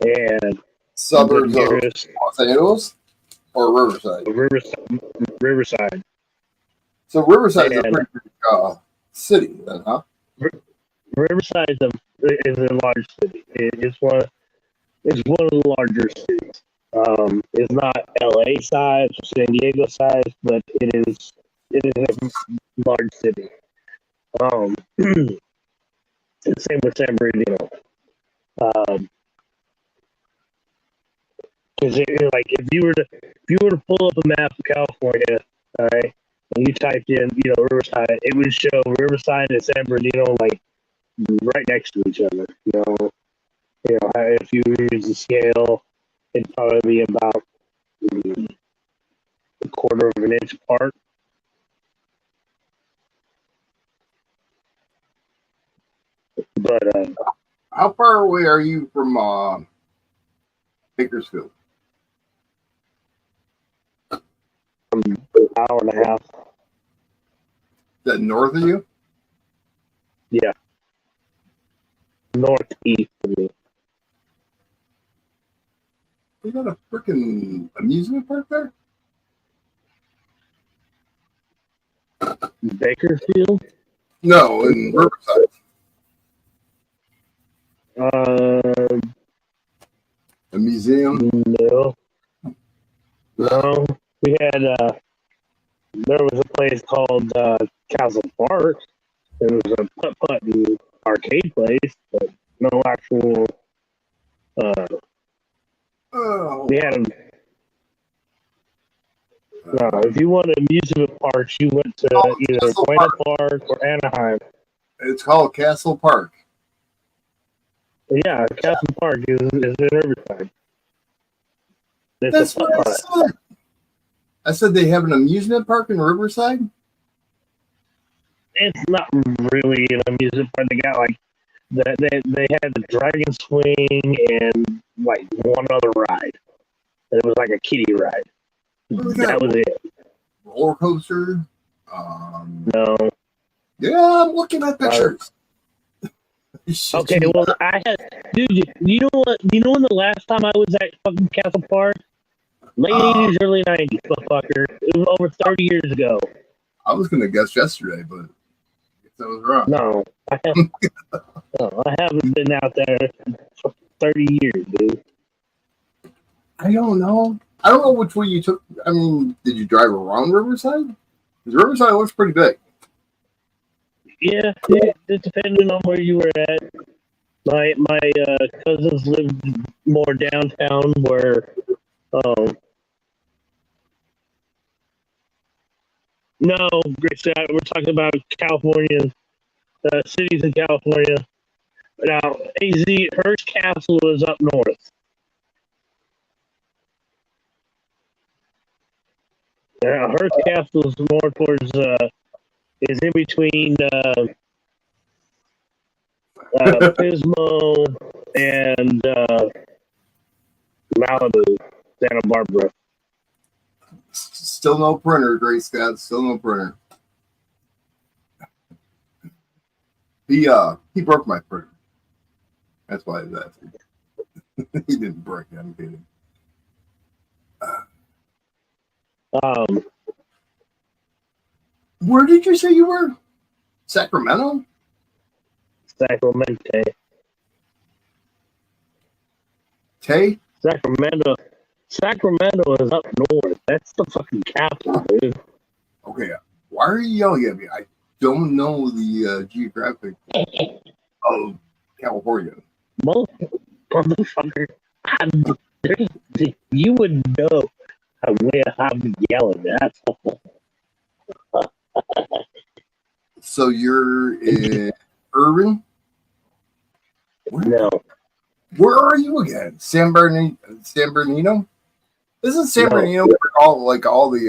and Suburbs the of nearest Los Angeles or Riverside? Riverside. So Riverside is a And- pretty big city, then, huh? Riverside is a large city. It's one of the larger cities. It's not LA size or San Diego size, but it is a large city. Same with San Bernardino. Because like if you were to pull up a map of California, all right, and you typed in Riverside, it would show Riverside and San Bernardino like right next to each other. If you use the scale, it'd probably be about a quarter of an inch apart. But How far away are you from Bakersfield? an hour and a half. Is that north of you? Yeah. Northeast of me. We got a freaking amusement park there? Bakersfield? No, in Riverside. A museum? No. No. We had there was a place called Castle Park. It was a putt-putt and arcade place, but no actual. Oh, We had if you wanted amusement parks, you went to either Castle Buena Park. Park or Anaheim. It's called Castle Park. Yeah, Castle Park is in Riverside. It's That's a what I putt-putt. said. I said they have an amusement park in Riverside? It's not really an amusement park. They got like they had the dragon swing and like one other ride. It was like a kiddie ride. That was it. Roller coaster. No. Yeah, I'm looking at pictures. Okay, well I had dude, you know what? You know when the last time I was at fucking Castle Park? Late 80s, early 90s, motherfucker. It was over 30 years ago. I was gonna guess yesterday, but I guess I was wrong. No, I haven't been out there for 30 years, dude. I don't know. I don't know which way you took. I mean, did you drive around Riverside? Because Riverside looks pretty big. Yeah, it depending on where you were at. My cousins lived more downtown, where no, we're talking about California, cities in California. Now, AZ Hearst Castle is up north. Hearst Castle is more towards is in between Pismo and Malibu, Santa Barbara. Still no printer, Gray Scott. Still no printer. He broke my printer. That's why he's asking. He didn't break it. I'm kidding. Where did you say you were? Sacramento? Sacramento. Tay? Sacramento is up north. That's the fucking capital, dude. Okay. Why are you yelling at me? I don't know the geographic of California. Motherfucker. You would know when I'm yelling. That's all. So you're in Irving? No. Where are you again? San Bernardino? Isn't San No. Bernardino where all the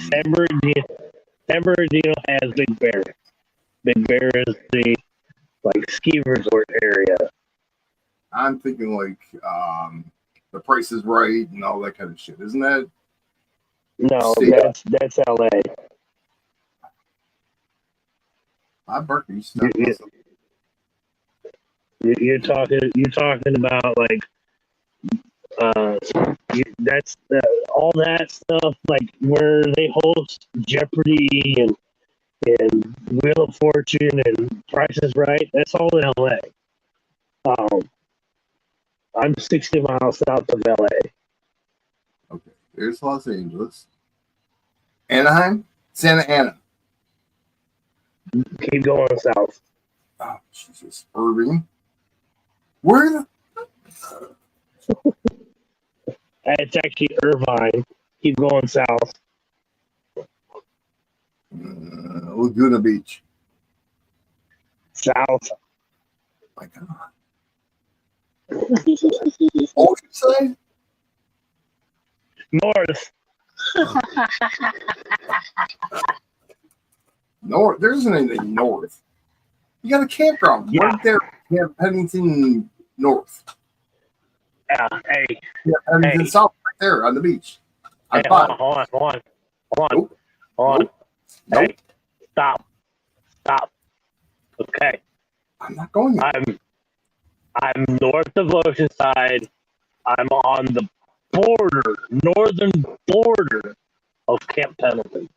San Bernardino has Big Bear. Big Bear is the ski resort area. I'm thinking like The Price is Right and all that kind of shit. Isn't that? No, that's LA. Berkeley. You're talking about that's all that stuff where they host Jeopardy and Wheel of Fortune and Price is Right. That's all in LA. I'm 60 miles south of LA. Okay, there's Los Angeles, Anaheim, Santa Ana. Keep going south. Oh Jesus, Irving. Where the? It's actually Irvine. Keep going south. Laguna Beach. South. My God. Oceanside? North. North. There isn't anything north. You got a campground right there. You have Pennington North. Yeah. Hey. You have Pennington South right there on the beach. Hey, hold on. Nope. Hey, stop. Okay. I'm not going there. I'm north of Oceanside. I'm on the northern border of Camp Pendleton.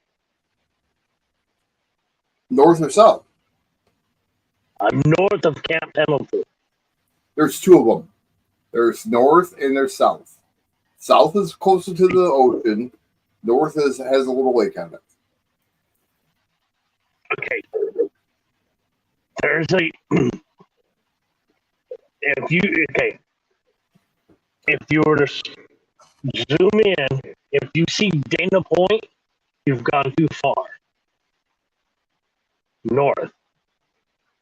North or south? I'm north of Camp Pendleton. There's two of them. There's north and there's south. South is closer to the ocean. North has a little lake on it. Okay. There's if you were to zoom in, if you see Dana Point, you've gone too far. North.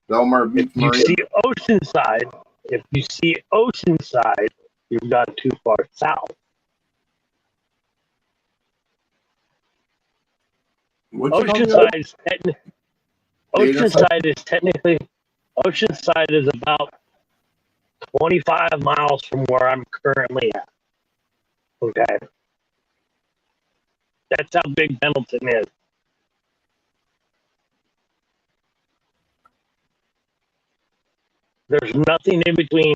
Belmar Beach, If you see Oceanside, you've gone too far south. Oceanside is about 25 miles from where I'm currently at. Okay. That's how big Pendleton is. There's nothing in between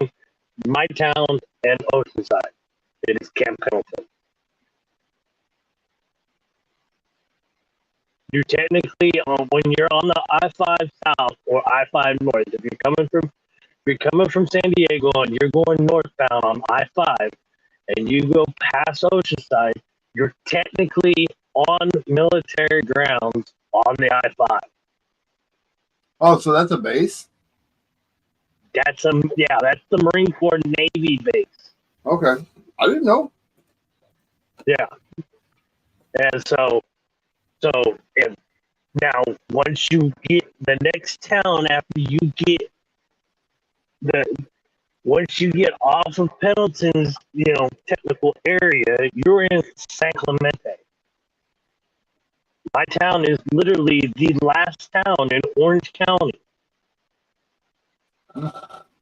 my town and Oceanside. It is Camp Pendleton. You're technically when you're on the I-5 South or I-5 North. If you're coming from San Diego and you're going northbound on I-5, and you go past Oceanside, you're technically on military grounds on the I-5. Oh, so that's a base? That's the Marine Corps Navy base. Okay. I didn't know. Yeah. And so if now once you get the next town after you get once you get off of Pendleton's, technical area, you're in San Clemente. My town is literally the last town in Orange County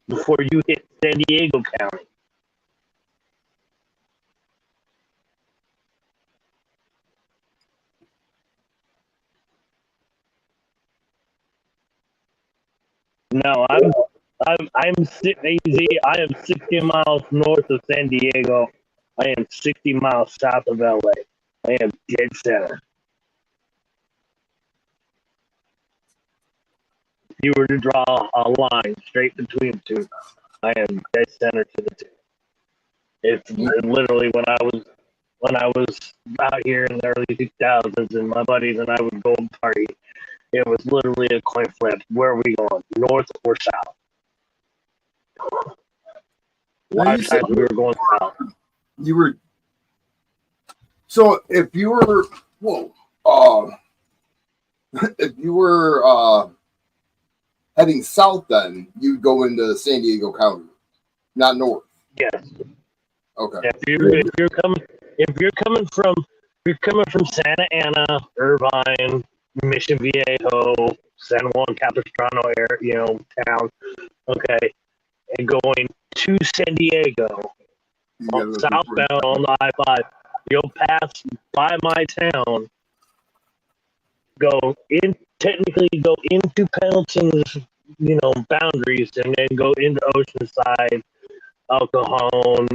before you hit San Diego County. No, I'm 60 miles north of San Diego. I am 60 miles south of LA. I am dead center. If you were to draw a line straight between the two, I am dead center to the two. It's literally when I was out here in the early 2000s, and my buddies and I would go and party. It was literally a coin flip. Where are we going, north or south? A lot of times we were going south. You were. So if you were, if you were heading south, then you'd go into San Diego County, not north. Yes. Okay. If you're coming from Santa Ana, Irvine, Mission Viejo, San Juan Capistrano area, town, okay, and going to San Diego, southbound on the I-5, you'll pass by my town, technically go into Pendleton's, boundaries, and then go into Oceanside, El Cajon,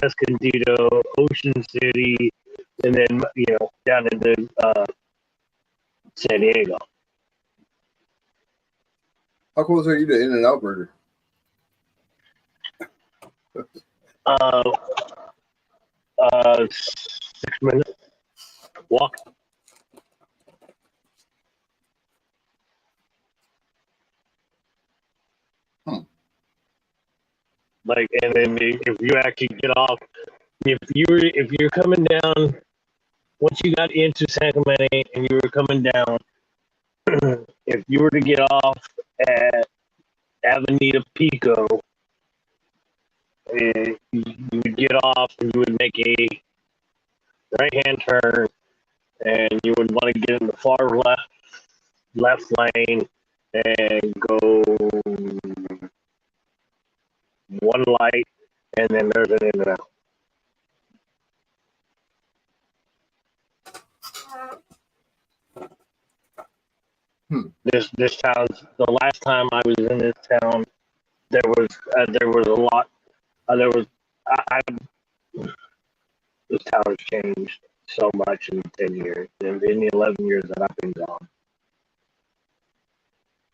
Escondido, Ocean City, and then, down into San Diego. How close are you to In-N-Out Burger? 6 minutes walk. And then if you actually get off, if you're coming down, once you got into San Clemente and you were coming down, if you were to get off at Avenida Pico, you would get off and you would make a right-hand turn, and you would want to get in the far left lane and go one light, and then there's an In-N-Out. This town. The last time I was in this town, there was a lot. This town has changed so much in 10 years, in the 11 years that I've been gone.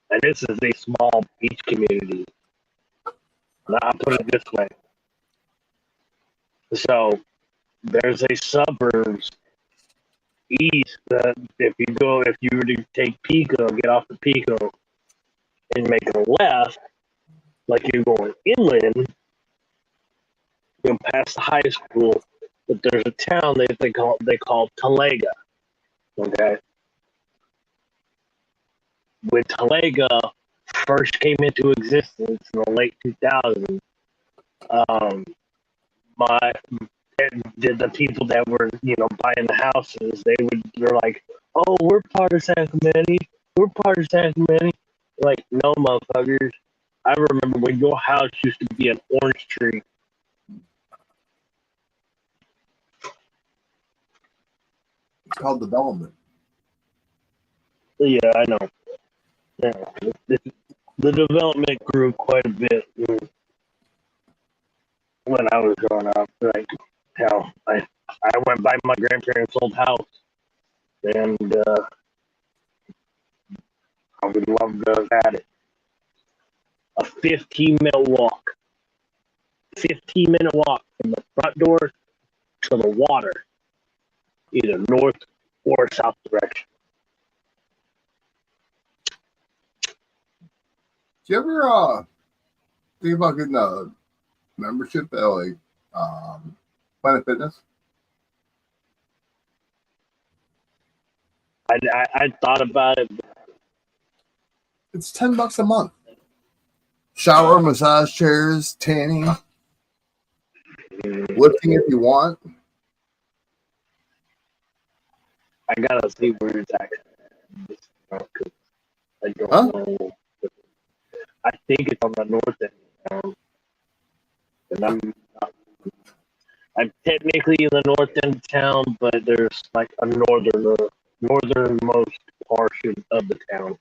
And this is a small beach community. Now, I'll put it this way. So there's a suburbs east that if you were to take Pico, get off the Pico and make a left, like you're going inland, you'll pass the high school, but there's a town that they call Talega. Okay. When Talega first came into existence in the late 2000s, the people that were, buying the houses, they're like, oh, we're part of San Clemente. We're part of San Clemente. Like, no, motherfuckers. I remember when your house used to be an orange tree. It's called development. Yeah, I know. Yeah. The development grew quite a bit when I was growing up. Like, hell, I went by my grandparents' old house, and I would love to have had it. A 15-minute walk 15-minute walk from the front door to the water, either north or south direction. Do you ever think about getting a membership at like Planet Fitness? I thought about it. It's $10 a month. Shower, massage chairs, tanning, lifting if you want. I gotta see where it's actually. I don't Huh? know. I think it's on the north end of town. And I'm technically in the north end of town, but there's like a northernmost portion of the town.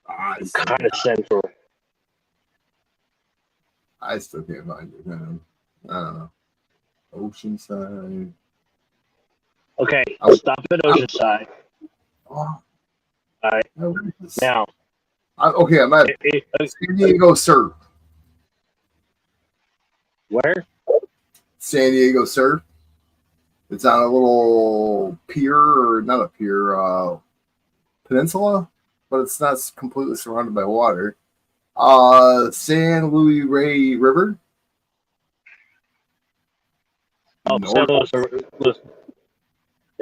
I Kind of central. still can't find it, man. I don't know. Oceanside. Okay, stop at Oceanside. Oh, Alright. Now, okay, I'm at San Diego Surf. where? San Diego Surf. It's on a little pier, or not a pier, peninsula, but it's not completely surrounded by water. San Luis Rey River. Oh, San Luis.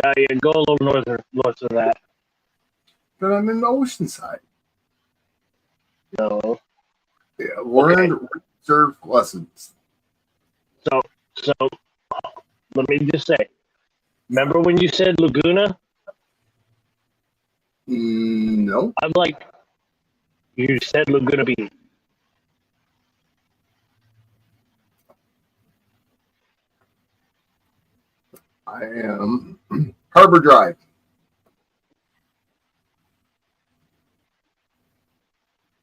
Yeah, go a little north of that. But I'm in Oceanside. No. Yeah, learned surf lessons. So let me just say, remember when you said Laguna? No. I'm like, you said Laguna Beach. I am Harbor Drive.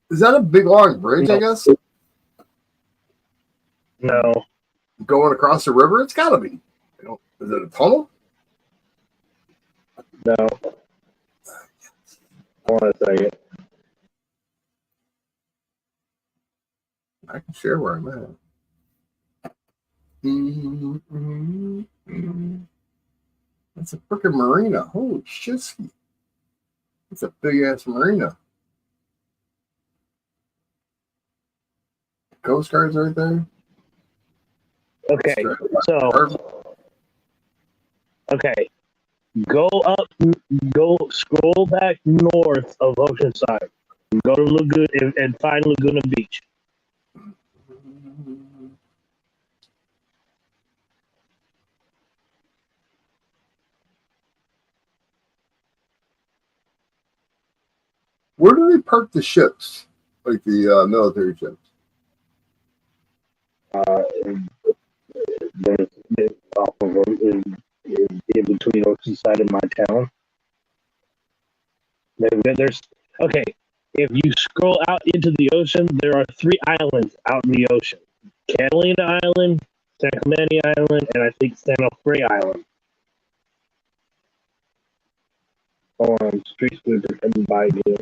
Is that a big long bridge, I guess? No. Going across the river? It's got to be. Is it a tunnel? No. Hold on a second. I can share where I'm at. That's a freaking marina. Holy shit. It's a big ass marina. Coast Guard's right there. Okay, so go scroll back north of Oceanside. Go to Laguna and find Laguna Beach. Where do they park the ships? Like the military ships? There's off of them in between Oceanside and my town. There's okay. If you scroll out into the ocean, there are 3 islands out in the ocean: Catalina Island, San Clemente Island, and I think San Onofre Island. Hold on, street sweeper coming by me.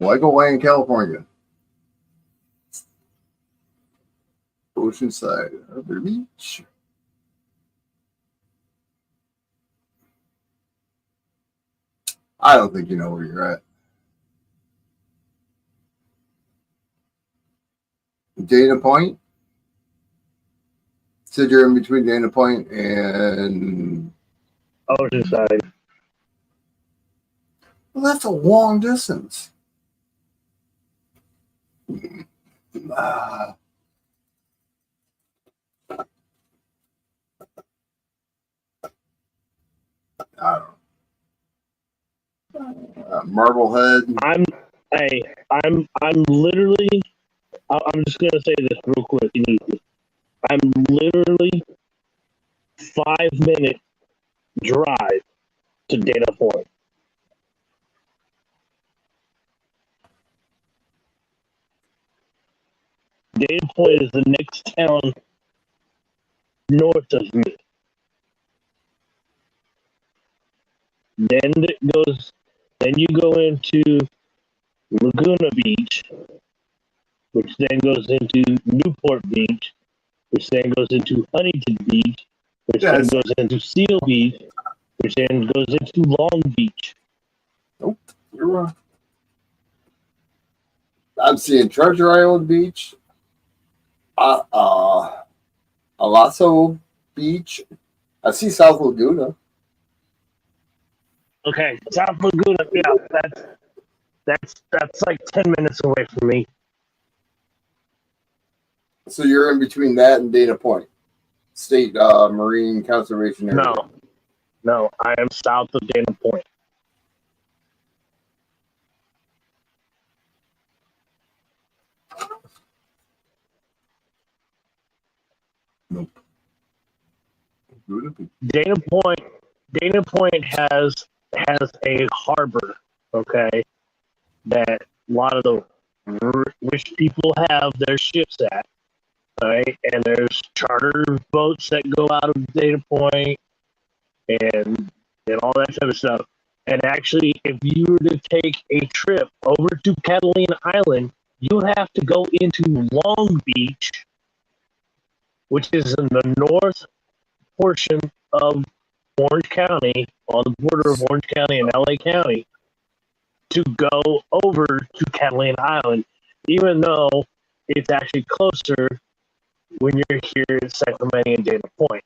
Legoland, California. Oceanside, Harbor Beach. I don't think you know where you're at. Dana Point. Said you're in between Dana Point and Oceanside. Well, that's a long distance. I don't know. Marblehead. I'm literally. I'm just gonna say this real quick and easy. I'm literally 5-minute drive to Dana Point. Dana Point is the next town north of me. Then it goes. Then you go into Laguna Beach, which then goes into Newport Beach, which then goes into Huntington Beach, which then Yes. goes into Seal Beach, which then goes into Long Beach. Nope, you're wrong. I'm seeing Treasure Island Beach, Alasso Beach. I see South Laguna. Okay, South Laguna, yeah, that's like 10 minutes away from me. So you're in between that and Dana Point State Marine Conservation Area. No, I am south of Dana Point. Nope. Laguna Beach. Dana Point has a harbor, okay, that a lot of the rich people have their ships at, right? And there's charter boats that go out of Dana Point and all that type of stuff. And actually, if you were to take a trip over to Catalina Island, you have to go into Long Beach, which is in the north portion of Orange County, on the border of Orange County and LA County, to go over to Catalina Island, even though it's actually closer when you're here in Sacramento and Dana Point.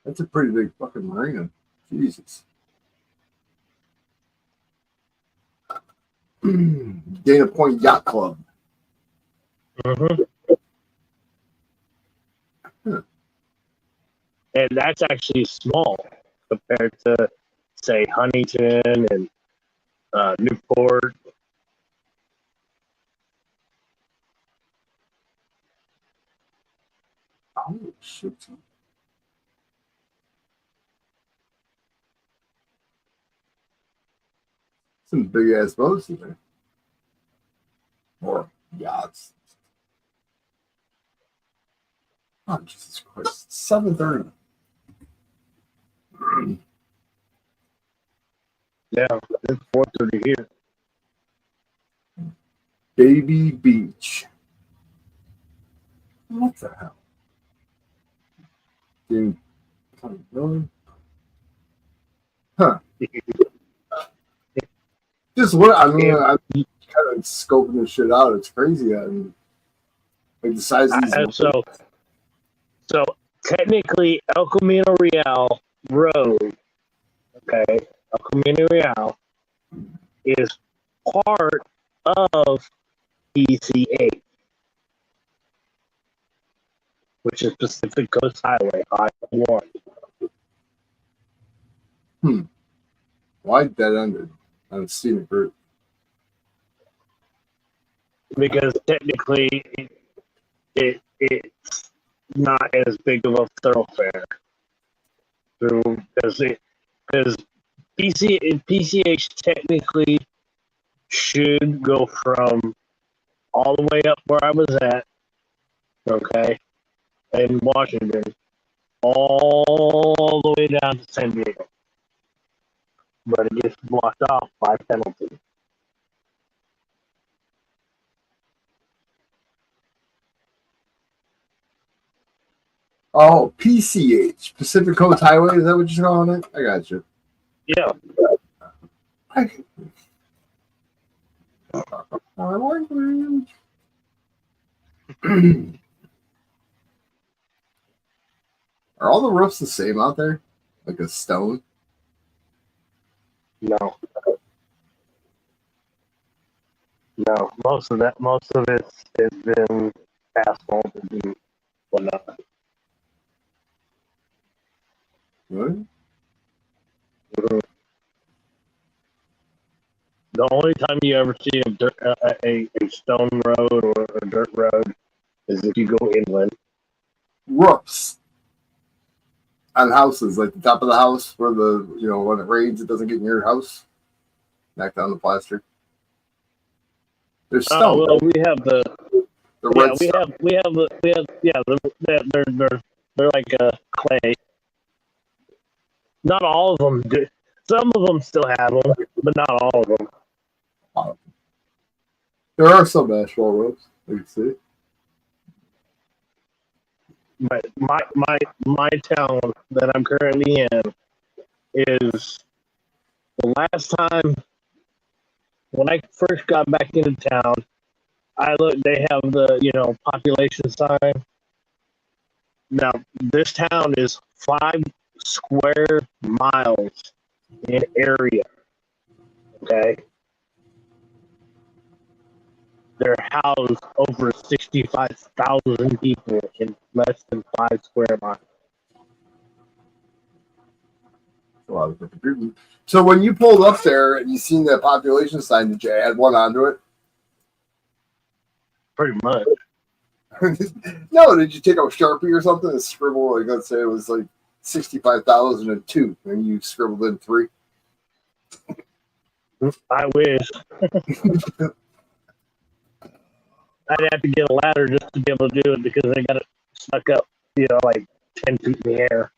That's a pretty big fucking marina. Jesus. Dana Point Yacht Club. Mm-hmm. Huh. And that's actually small compared to, say, Huntington and Newport. Oh, shit. Some big ass boats in there. Or yachts. Oh, Jesus Christ. 7:30. Yeah, it's 4:30 here. Baby Beach. What the hell? Dude. Really? Huh. Just what I mean, I'm kind of scoping this shit out. It's crazy. I mean, like the size of these. So technically, El Camino Real Road, okay, El Camino Real is part of PCH, which is Pacific Coast Highway, I-1. Why dead ended on scenic route? Because technically, it's not as big of a thoroughfare. Because PCH technically should go from all the way up where I was at, okay, in Washington, all the way down to San Diego. But it gets blocked off by penalty. Oh, PCH, Pacific Coast Highway. Is that what you're calling it? I got you. Yeah. Are all the roofs the same out there? Like a stone? No. Most of it's been asphalted and whatnot. Really? Mhm. The only time you ever see a stone road or a dirt road is if you go inland. Roofs on houses, like the top of the house where when it rains, it doesn't get in your house. Knock down the plaster. There's stone. Well, we have the red stone. They're like clay. Not all of them do. Some of them still have them, but not all of them. There are some asphalt roads, you can see. But my town that I'm currently in is the last time when I first got back into town, I looked, they have the, population sign. Now, this town is 5 square miles in area. Okay. They're housed over 65,000 people in less than 5 square miles. A lot of different people. So when you pulled up there and you seen that population sign, did you add one onto it? Pretty much. No, did you take out Sharpie or something and scribble, like, let's say it was like 65,002, and you scribbled in 3? I wish. I'd have to get a ladder just to be able to do it because they got it stuck up, like 10 feet in the air.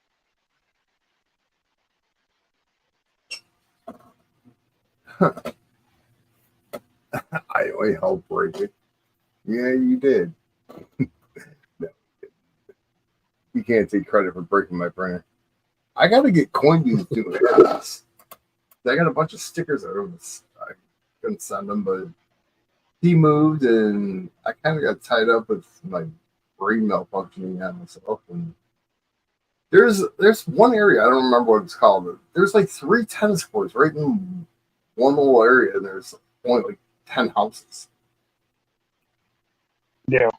I helped break it. Yeah, you did. No, you can't take credit for breaking my printer. I got to get Coinbase doing this. I got a bunch of stickers I couldn't send them, but he moved and I kind of got tied up with my brain malfunctioning on myself. And there's one area, I don't remember what it's called, but there's like 3 tennis courts right in one little area, and there's only like 10 houses. Yeah.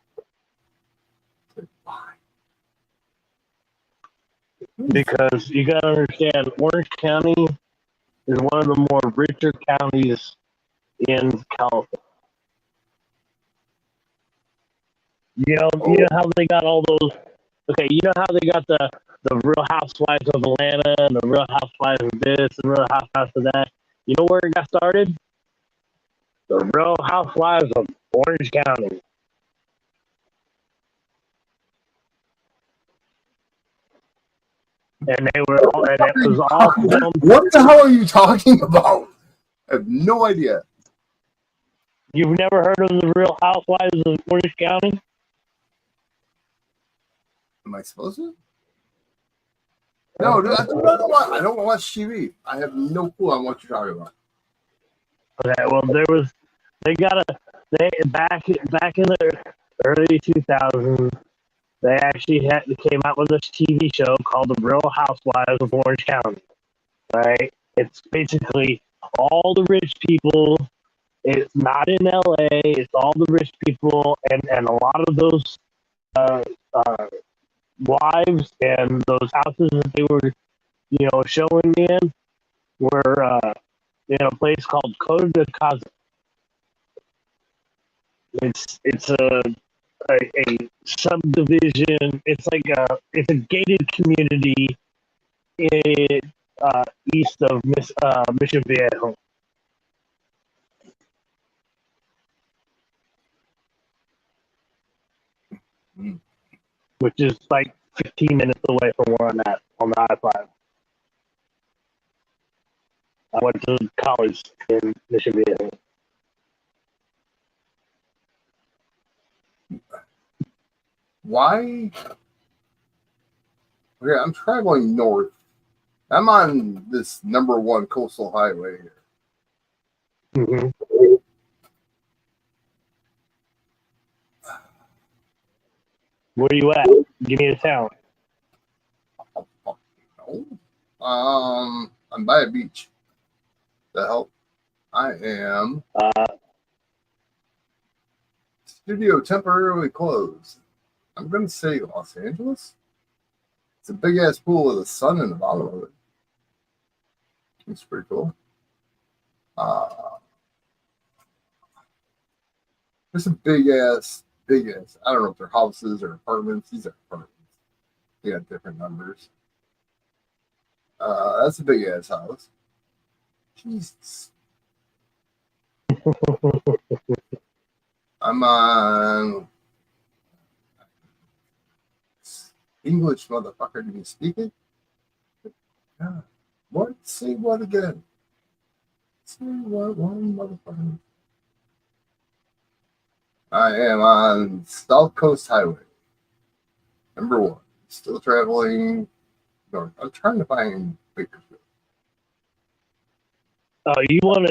Like, why? Because you got to understand, Orange County is one of the more richer counties in California. You know how they got all those. Okay, you know how they got the Real Housewives of Atlanta and the Real Housewives of this and Real Housewives of that. You know where it got started? The Real Housewives of Orange County. And it was all filmed. What the hell are you talking about? I have no idea. You've never heard of the Real Housewives of Orange County? Am I supposed to? No, dude, I don't watch TV. I have no clue on what you're talking about. Okay, well, back in the early 2000s, they actually came out with this TV show called The Real Housewives of Orange County. Right? It's basically all the rich people. It's not in LA. It's all the rich people, and a lot of those wives and those houses that they were, showing in were in a place called Costa de Casa. It's a subdivision. It's like it's a gated community in east of Mission Viejo. Which is like 15 minutes away from where I'm at on the I-5. I went to college in Mission Viejo. Why? Okay, I'm traveling north. I'm on this #1 coastal highway here. Mm-hmm. Where are you at? Give me a town. I'm by a beach. The hell? I am. Studio temporarily closed. I'm going to say Los Angeles. It's a big ass pool with a sun in the bottom of it. It's pretty cool. There's a big ass. I don't know if they're houses or apartments. These are apartments. They got different numbers. That's a big ass house. Jesus. I'm on English, motherfucker. Do you speak it? Yeah. What? Say what again? Say what? One motherfucker. I am on South Coast Highway. Number 1. Still traveling north. I'm trying to find Bakersfield. Oh, you wanna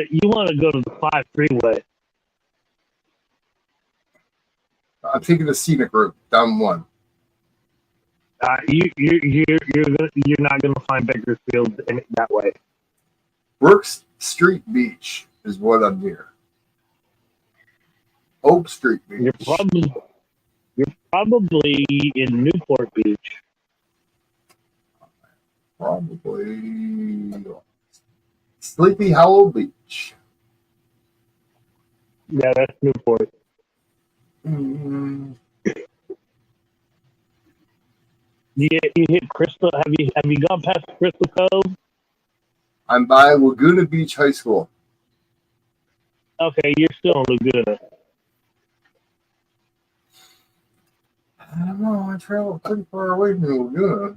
go to the 5 freeway? I'm taking the scenic route down 1. You're not gonna find Bakersfield in that way. Brooks Street Beach is what I'm near. Oak Street Beach. You're probably in Newport Beach. Probably Sleepy Hollow Beach. Yeah, that's Newport. Mm, You hit Crystal. Have you gone past Crystal Cove? I'm by Laguna Beach High School. Okay, you're still in Laguna. I don't know. I travel pretty far away from Laguna.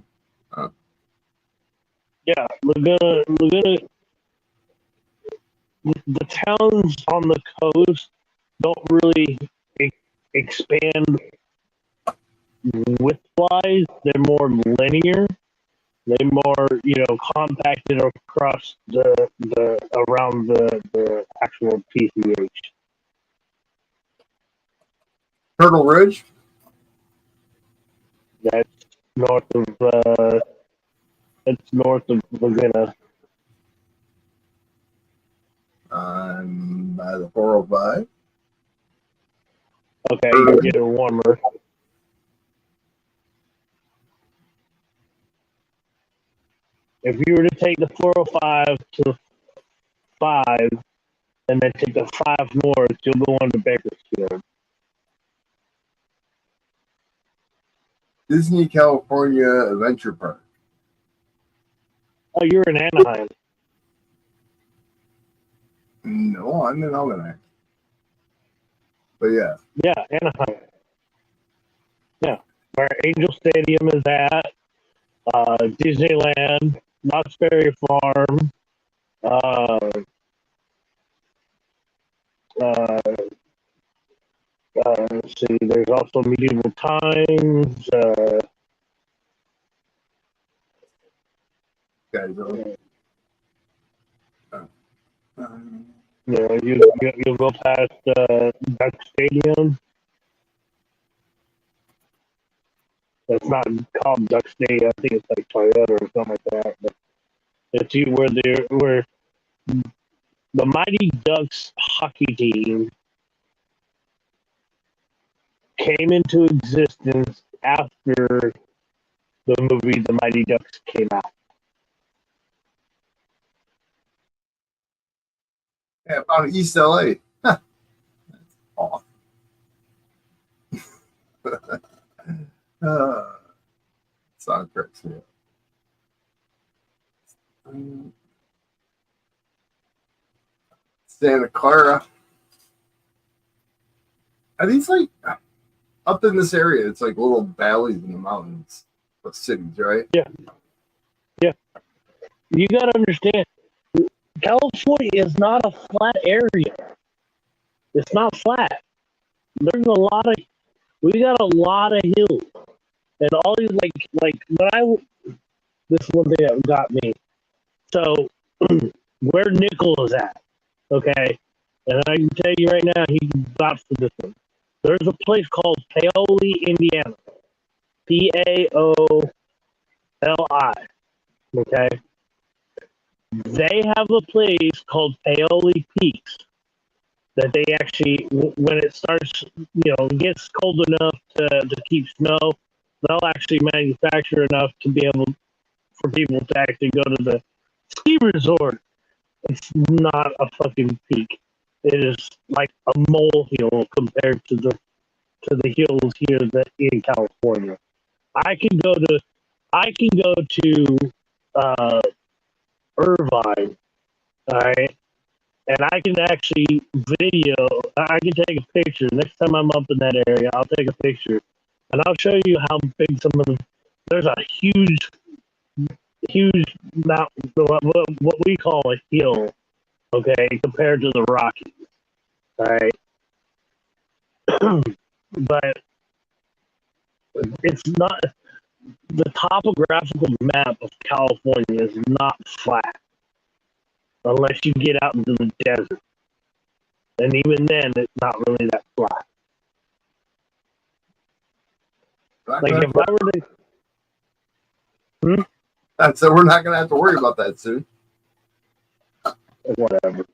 Yeah, Laguna. The towns on the coast don't really expand width-wise. They're more linear. They're more, compacted across around the actual PCH. Turtle Ridge. That's north of Laguna. I'm by the 405. Okay, you're getting warmer. If you were to take the 405 to the 5 and then take the 5 north, you'll go on to Bakersfield. Disney California Adventure Park. Oh, you're in Anaheim. No, I'm in Almanac. But yeah. Yeah, Anaheim. Yeah, where Angel Stadium is at, Disneyland, Knott's Berry Farm, let's see, there's also Medieval Times. Guys, you'll go past Duck Stadium. It's not called Duck Stadium. I think it's like Toyota or something like that. But it's where the Mighty Ducks hockey team came into existence after the movie The Mighty Ducks came out. yeah, I found East LA. Huh. That's awesome. Song cracks me up. Santa Clara. Are these like up in this area? It's like little valleys in the mountains of cities, right? Yeah. You gotta understand, California is not a flat area. It's not flat. We got a lot of hills, and all these this is one thing that got me. So where Nickel is at, okay, and I can tell you right now, he vouched for this one. There's a place called Paoli, Indiana. Paoli. Okay. They have a place called Paoli Peaks that they actually, when it starts, gets cold enough to keep snow, they'll actually manufacture enough to be able for people to actually go to the ski resort. It's not a fucking peak. It is like a molehill compared to the hills here that in California. I can go to Irvine, all right, and I can actually I can take a picture. Next time I'm up in that area, I'll take a picture, and I'll show you how big some of them. There's a huge mountain, what we call a hill, okay, compared to the Rockies, all right. but it's not the topographical map of California is not flat unless you get out into the desert, and even then, it's not really that flat. Like if I were to, So we're not gonna have to worry about that soon. whatever.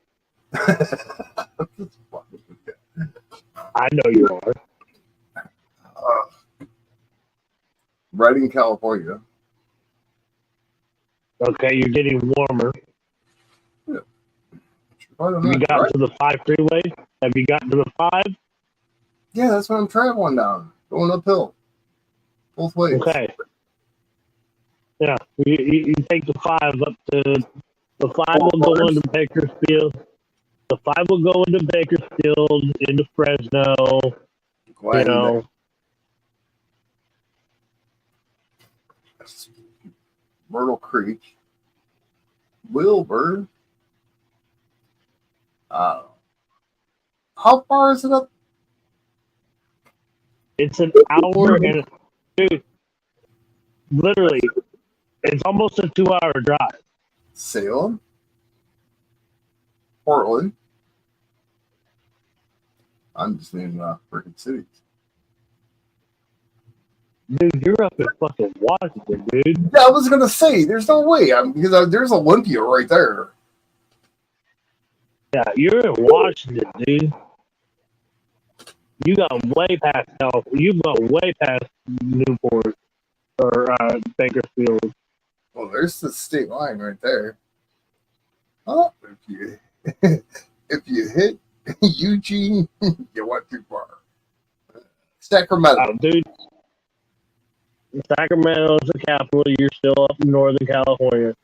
I know you are. Right in California. Okay, you're getting warmer. Have you got to the 5 freeway? Have you gotten to the 5? Yeah, that's what I'm traveling down, going uphill, both ways. Okay. Yeah, you take the 5 up to the 5 will go into Bakersfield. The 5 will go into Bakersfield, into Fresno. You know, Myrtle Creek, Wilbur. How far is it up? it's an hour and dude, literally, it's almost a 2-hour drive. Salem, Portland. I'm just naming off freaking cities. Dude, you're up in fucking Washington, dude. Yeah, I was gonna say, there's no way. Because there's Olympia right there. Yeah, you're in Washington, dude. You got way past California. You got way past Newport or Bakersfield. Well, there's the state line right there. Oh, if you hit Eugene, you went too far. Sacramento. Oh, dude. Sacramento is the capital. You're still up in Northern California.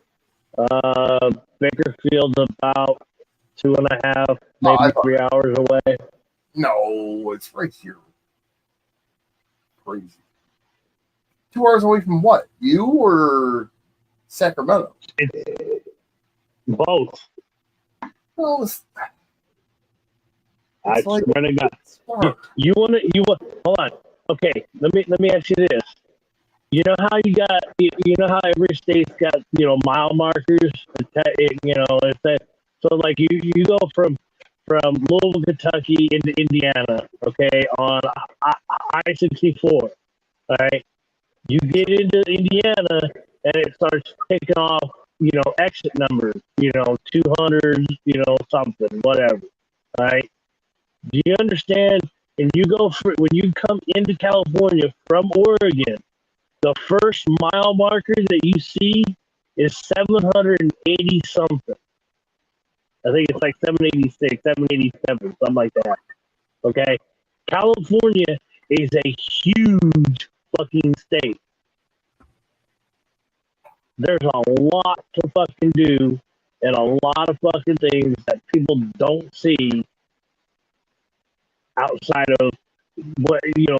Bakersfield's about 2.5, maybe 3 hours away. No, it's right here. Crazy. 2 hours away from what? You or Sacramento? It's both. Well, I like, swear to God. You want? Hold on. Okay, let me ask you this. You know how you know how every state's got, mile markers. So like you go from Louisville, Kentucky into Indiana. Okay, on I-64. All right, you get into Indiana and it starts picking off exit numbers. 200. Something whatever. All right. Do you understand? And when you come into California from Oregon, the first mile marker that you see is 780 something. I think it's like 786, 787, something like that. Okay? California is a huge fucking state. There's a lot to fucking do and a lot of fucking things that people don't see outside of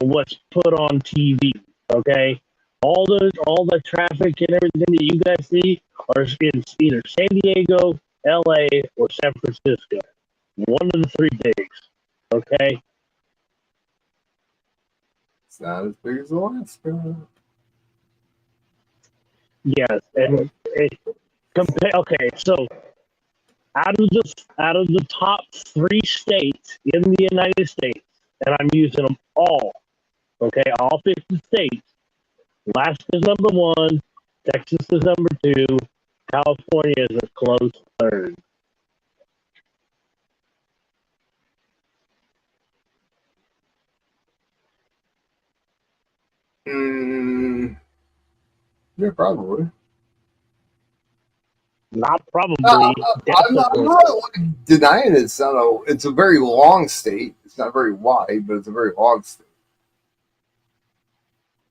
what's put on TV. Okay? All the traffic and everything that you guys see are in either San Diego, LA, or San Francisco. One of the 3 bigs. Okay? It's not as big as Alaska. Yes. And okay, so out of the top 3 states in the United States, and I'm using them all, okay, all 50 states. Alaska is number 1, Texas is number 2, California is a close 3rd. Yeah, probably. Not probably. I'm not denying it. It's a very long state. It's not very wide, but it's a very long state.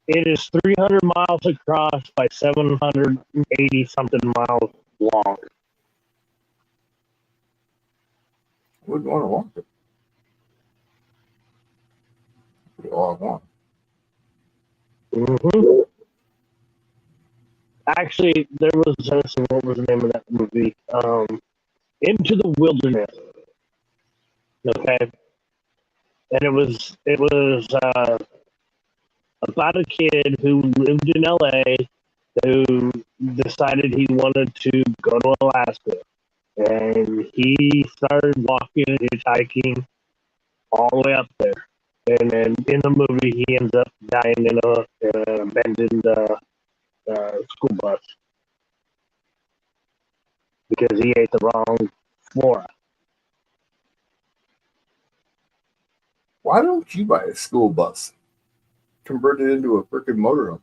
It is 300 miles across by 780 something miles long. Wouldn't want to walk it. Pretty long one. Mm-hmm. Actually, there was what was the name of that movie? Into the Wilderness. Okay. and it was about a kid who lived in LA who decided he wanted to go to Alaska, and he started walking and hitchhiking all the way up there. And then in the movie, he ends up dying in an abandoned school bus because he ate the wrong flora. Why don't you buy a school bus? Convert it into a freaking motorhome.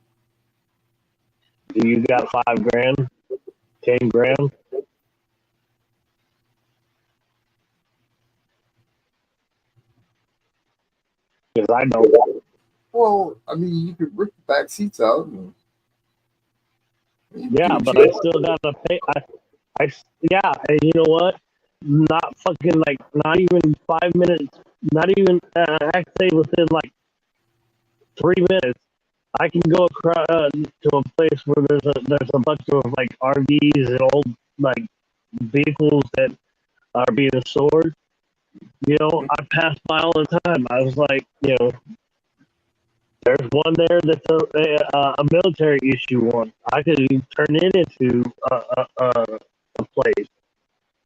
Do you got $5,000, $10,000? Because I don't. Well, I mean, you could rip the back seats out. And Yeah, but I still gotta pay. Yeah, and you know what? Not fucking like not even 5 minutes. Not even I'd say within like 3 minutes, I can go across to a place where there's a bunch of like RVs and old like vehicles that are being stored. You know, I pass by all the time. I was like, there's one there that's a military issue one. I could turn it into a place.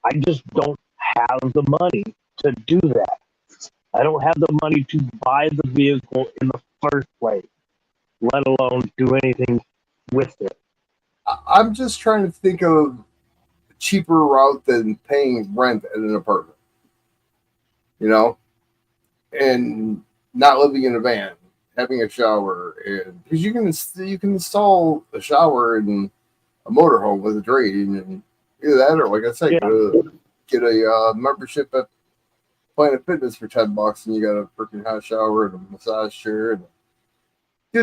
I just don't have the money to do that. I don't have the money to buy the vehicle in the first place, let alone do anything with it. I'm just trying to think of a cheaper route than paying rent at an apartment. And not living in a van, having a shower, and because you can install a shower in a motorhome with a drain, and either that or like I said, get a membership at Planet Fitness for $10, and you got a freaking hot shower and a massage chair, and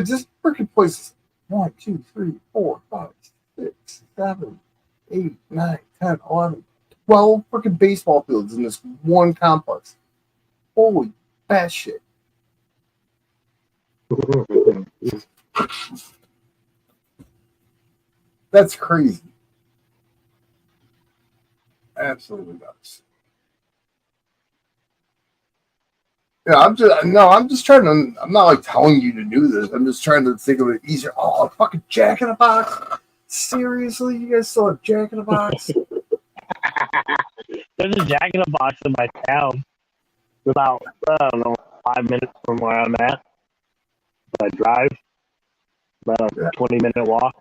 just freaking places. 1, 2, 3, 4, 5, 6, 7, 8, 9, 10, 11, 12 freaking baseball fields in this one complex. Holy bat shit. That's crazy. Absolutely nuts. Yeah, I'm just trying to. I'm not like telling you to do this. I'm just trying to think of it easier. Oh, a fucking Jack in the Box. Seriously, you guys still have Jack in the Box? There's a Jack in the Box in my town. About, I don't know, 5 minutes from where I'm at. I drive. About a 20-minute walk.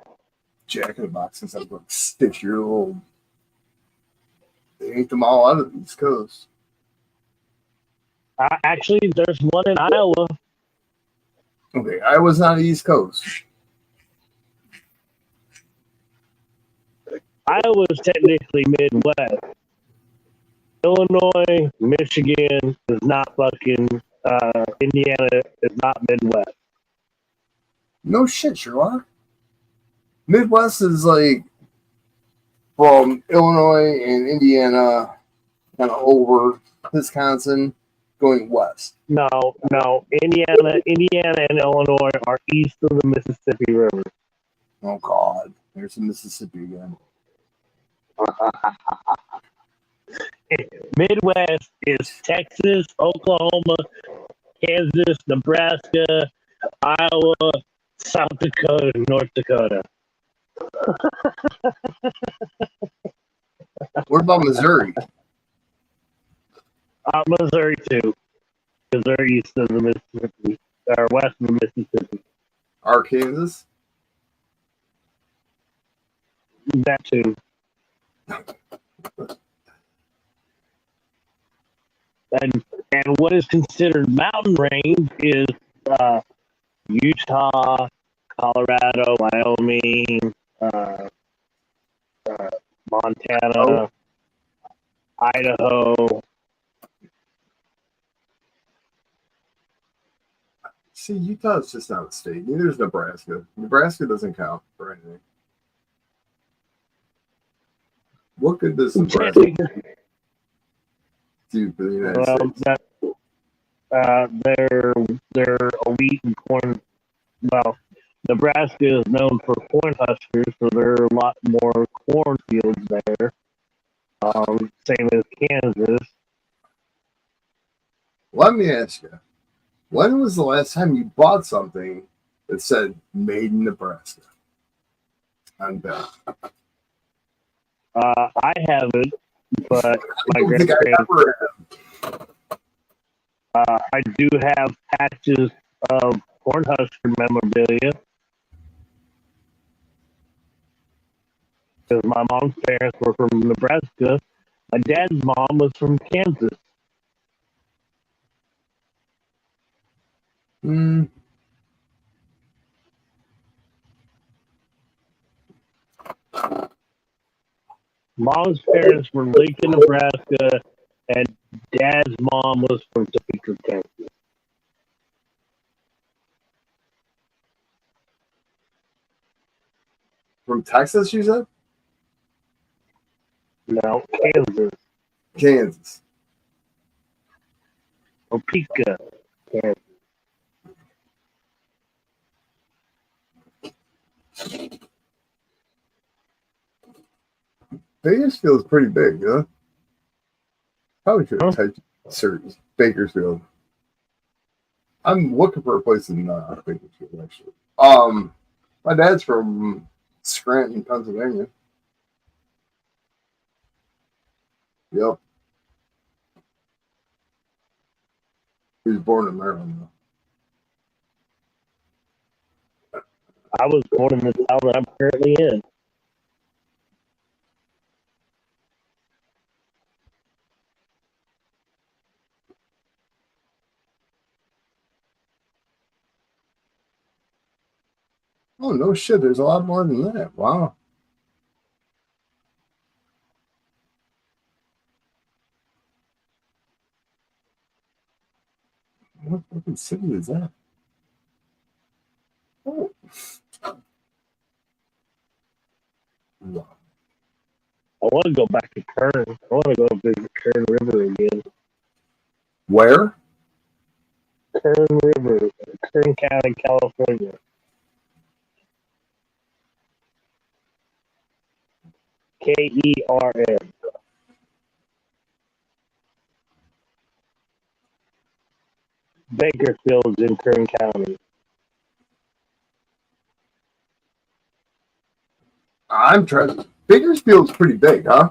Jack in the Box since I was like 6 years old. They ate them all out of the East Coast. Actually, there's one in Iowa. Okay, Iowa's not East Coast. Iowa's technically Midwest. Illinois, Michigan is not fucking. Indiana is not Midwest. No shit, Sherlock. Midwest is like from Illinois and Indiana, kind of over Wisconsin, going west. No. Indiana and Illinois are east of the Mississippi River. Oh God, there's the Mississippi again. Midwest is Texas, Oklahoma, Kansas, Nebraska, Iowa, South Dakota, North Dakota. What about Missouri? Missouri too, because they're east of the Mississippi, or west of the Mississippi. Arkansas? That too. And what is considered mountain range is Utah, Colorado, Wyoming, Montana, Idaho. See, Utah's just not a state. Neither is Nebraska. Nebraska doesn't count for anything. What good does Nebraska do for the United States? They're a wheat and corn. Well, Nebraska is known for corn huskers, so there are a lot more cornfields there. Same as Kansas. Let me ask you, when was the last time you bought something that said "Made in Nebraska" on back? I haven't, but I my don't think I grandparents. ever have. I do have patches of Cornhusker memorabilia because my mom's parents were from Nebraska. My dad's mom was from Kansas. Mm, Mom's parents were Lincoln, Nebraska, and dad's mom was from Topeka, Kansas. from Texas, you said? No, Kansas, Kansas. Topeka, Kansas. Bakersfield's pretty big, huh? Probably should have Huh? typed search Bakersfield. I'm looking for a place in Bakersfield, actually. My dad's from Scranton, Pennsylvania. Yep. He was born in Maryland, though. I was born in the town that I'm currently in. Oh, no shit. There's a lot more than that. Wow. What fucking city is that? Oh. Wow. I want to go back to Kern. I want to go visit Kern River again. Where? Kern River, Kern County, California. Kern. Bakersfield's in Kern County. I'm trying. Bakersfield's pretty big, huh?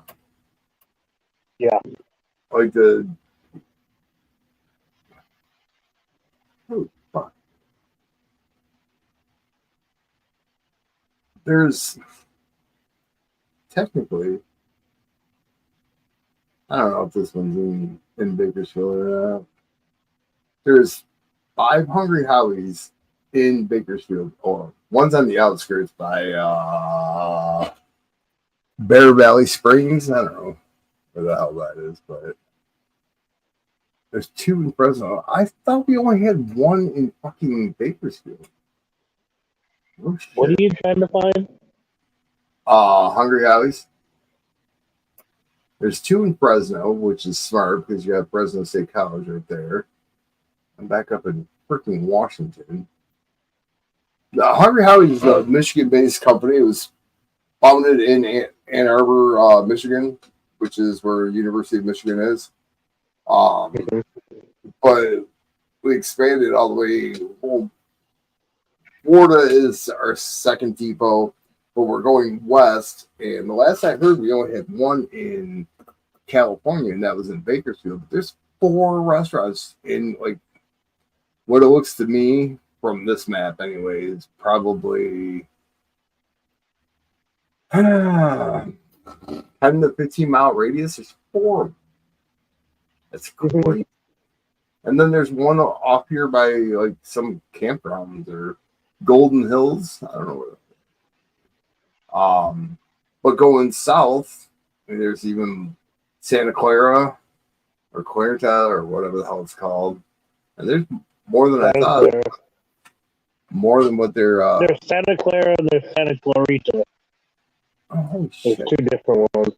Yeah. Like the. Oh, fuck. There's technically. I don't know if this one's in Bakersfield or not. There's 5 Hungry Howies in Bakersfield, or one's on the outskirts by Bear Valley Springs. I don't know where the hell that is, but there's 2 in Fresno. I thought we only had 1 in fucking Bakersfield. Oh, shit. What are you trying to find? Hungry Howies. There's 2 in Fresno, which is smart because you have Fresno State College right there. I'm back up in freaking Washington. Hungry Howies is a Michigan-based company. It was founded in Ann Arbor, Michigan, which is where University of Michigan is. But we expanded all the way. Well, Florida is our second depot, but we're going west. And the last I heard, we only had 1 in California, and that was in Bakersfield. But there's 4 restaurants in, like, what it looks to me from this map, anyway, is probably 10 to 15 mile radius. There's 4. That's great. And then there's one off here by like some campgrounds or Golden Hills. I don't know where. But going south, there's even Santa Clara or Clarita or whatever the hell it's called. And there's more than I thought. More than what they're. There's Santa Clara and there's Santa Clarita. Oh, There's shit. 2 different ones.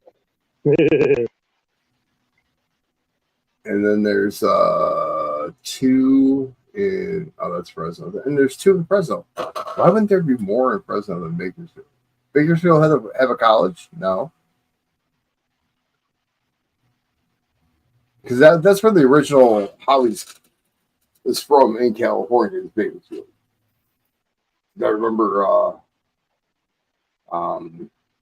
And then there's 2 in that's Fresno. And there's 2 in Fresno. Why wouldn't there be more in Fresno than Bakersfield? Bakersfield have a college? No. because that's where the original Hollies is from in California, is Bakersfield. I remember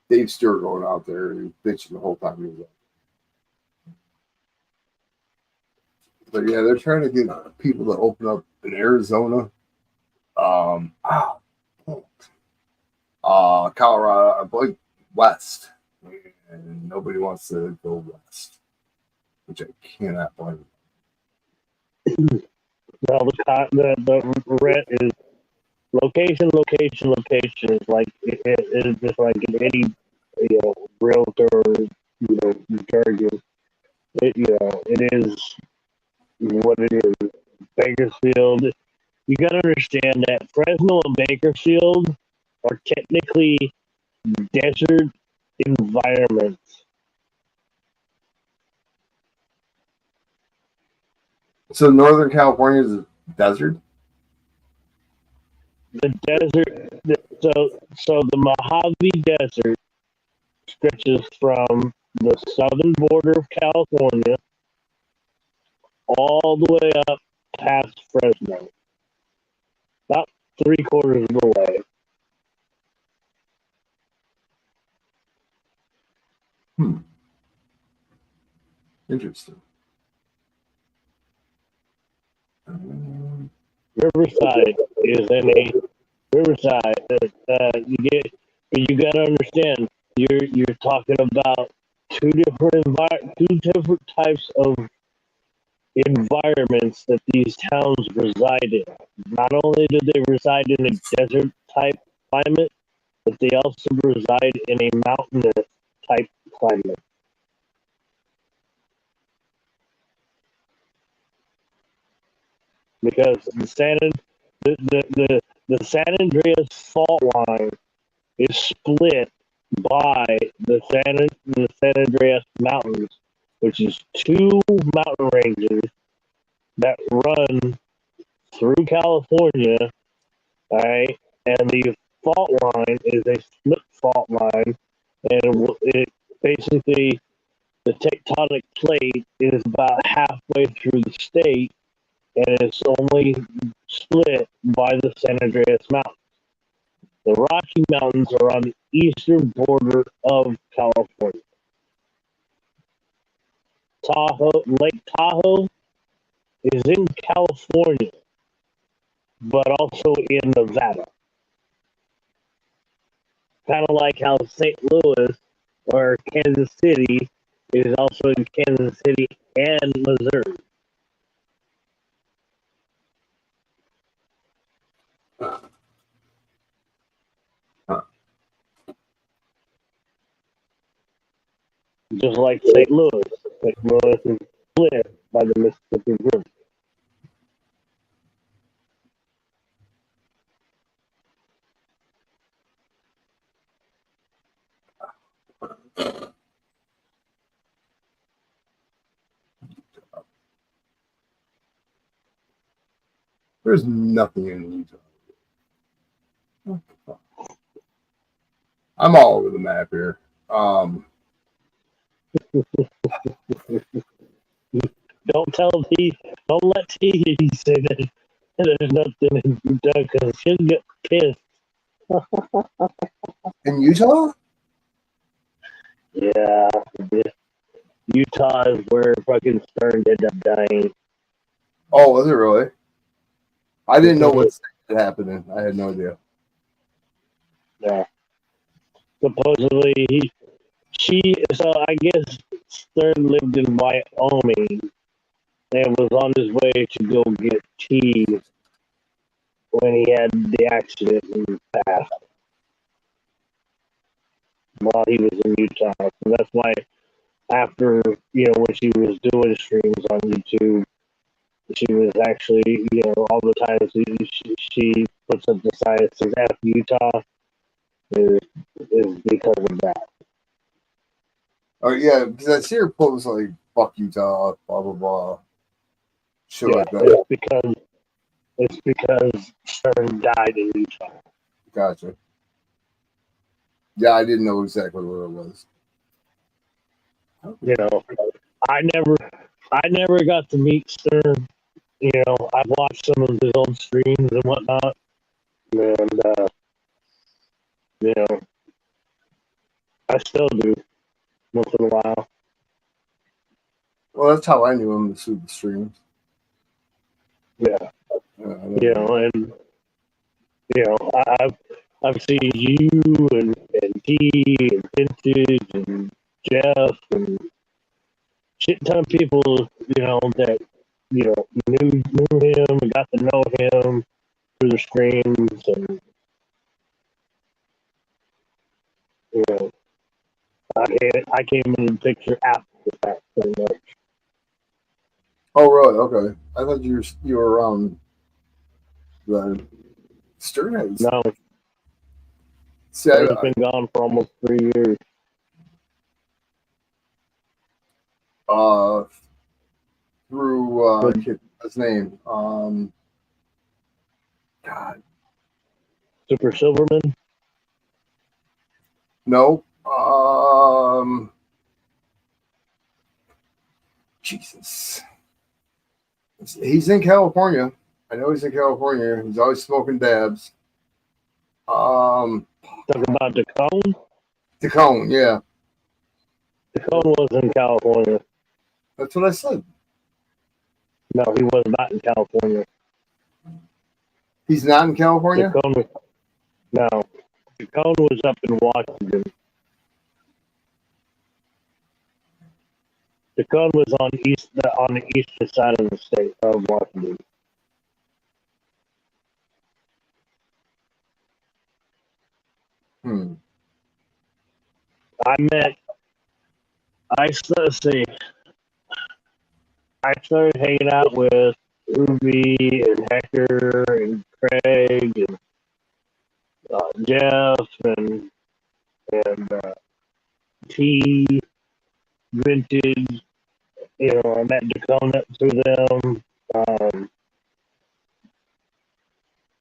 Dave Stewart going out there and bitching the whole time he was there. But yeah, they're trying to get people to open up in Arizona, Colorado, I believe West, and nobody wants to go west, which I cannot blame. Well, the rent is location. It's like it is just like in any realtor jargon. It is what it is. Bakersfield. You got to understand that Fresno and Bakersfield are technically desert environments. So Northern California is a desert? The desert, so the Mojave Desert stretches from the southern border of California all the way up past Fresno, about 3/4 of the way. Interesting. Riverside is in a Riverside. You got to understand. You're talking about two different types of environments that these towns reside in. Not only do they reside in a desert type climate, but they also reside in a mountainous type climate. Because the San Andreas fault line is split by the San Andreas Mountains, which is two mountain ranges that run through California, all right? And the fault line is a split fault line, and it basically the tectonic plate is about halfway through the state, and it's only split by the San Andreas Mountains. The Rocky Mountains are on the eastern border of California. Lake Tahoe is in California, but also in Nevada. Kind of like how St. Louis or Kansas City is also in Kansas City and Missouri. Just like St. Louis. St. Louis is split by the Mississippi River. There's nothing in Utah. I'm all over the map here. Don't let T say that there's nothing in Utah because she'll get pissed. In Utah? Yeah, Utah is where fucking Stern ended up dying. Oh, was it really? I didn't know what state it happened in. I had no idea. Yeah. Supposedly, so I guess Stern lived in Wyoming and was on his way to go get tea when he had the accident and passed while he was in Utah. So that's why after, when she was doing streams on YouTube, she was actually, all the times she puts up the sign that says F Utah is because of that. Oh, yeah, because I see her post like, fuck Utah, blah, blah, blah. Shit like that. It's because Stern died in Utah. Gotcha. Yeah, I didn't know exactly where it was. I never, I never got to meet Stern. You know, I've watched some of his old streams and whatnot, and you know, I still do once in a while. Well, that's how I knew him through the streams. Yeah, you know, and you know, I've seen you and T and Vintage and Jeff and shit ton of people, you know, that you know knew him and got to know him through the streams, and you know, I came in the picture after the fact, pretty much. Oh, really? Okay. I thought you were around then. Stern has. No, See, Stern's been gone for almost 3 years. Through I can't- his name. God, Super Silverman. no. Jesus. He's in California. I know he's in California. He's always smoking dabs. Talking about DeCone. DeCone, yeah. DeCone was in California. That's what I said. No, he was not in California. He's not in California? DeCone was up in Washington. DeCone was on the eastern side of the state of Washington. Let's see. I started hanging out with Ruby and Hector and Craig and Jeff and T, Vintage. You know, I met Dakota through them.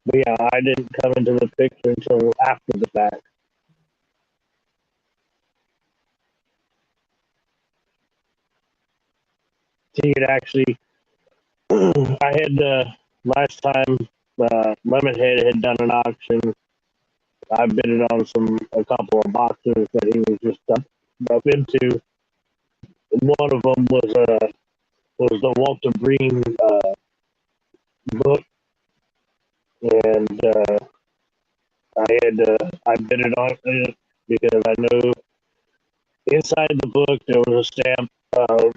But yeah, I didn't come into the picture until after the fact. He had actually, I had last time Lemonhead had done an auction. I bid it on a couple of boxes that he was just up into. One of them was the Walter Breen book, and I bid it on it because I knew inside the book there was a stamp of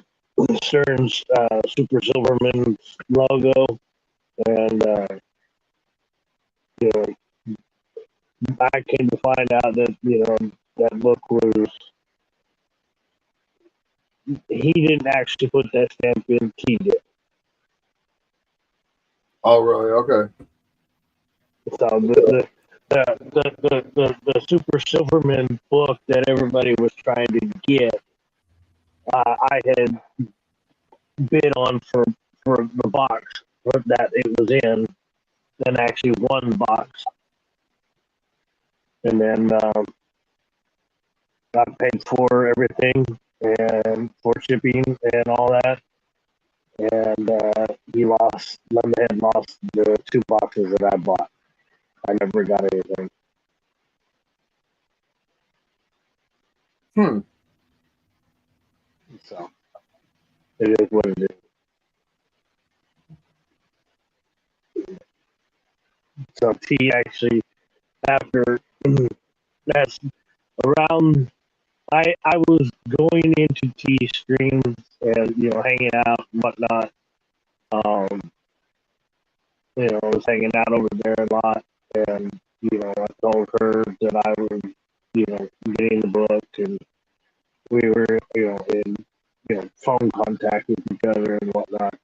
Stern's Super Silverman logo, and you know, I came to find out that that book was he didn't actually put that stamp in. He did. Oh, really? Okay. So the Super Silverman book that everybody was trying to get, I had bid on for the box that it was in, and actually won the box, and then I paid for everything and for shipping and all that, and Lemonhead lost the 2 boxes that I bought. I never got anything. So it is what it is. So T actually, after that's around, I was going into T streams and hanging out and whatnot. I was hanging out over there a lot, and I told her that I was getting the book, and we were in phone contact with each other and whatnot.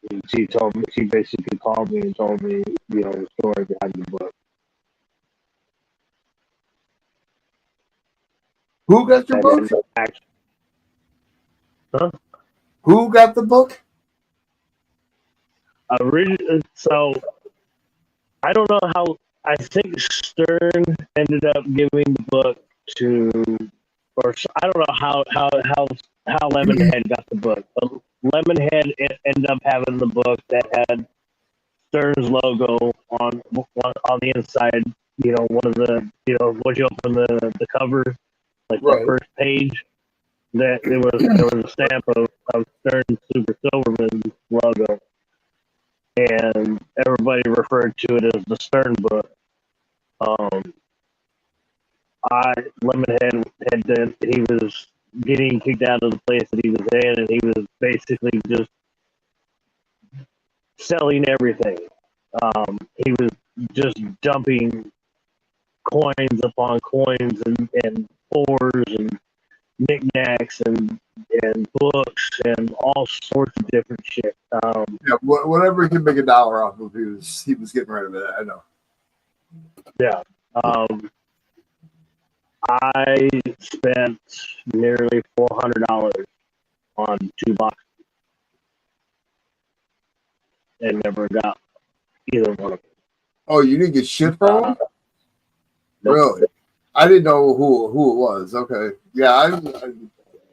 And she basically called me and told me the story behind the book. Who got your book? Who got the book? So I don't know how. I think Stern ended up giving the book to, or I don't know how how Lemonhead got the book. But Lemonhead ended up having the book that had Stern's logo on the inside. You know, one of the once you open the cover, like the Right. first page, that there was a stamp of Stern Super Silverman's logo, and everybody referred to it as the Stern book. Lemonhead he was getting kicked out of the place that he was in, and he was basically just selling everything. He was just dumping coins upon coins and fours and knickknacks and books and all sorts of different shit. Yeah, whatever he could make $1 off of, he was getting rid of it. I know. Yeah. I spent nearly $400 on 2 boxes and never got either one of them. Oh, you didn't get shit from him? Nope. Really? I didn't know who it was. Okay. Yeah,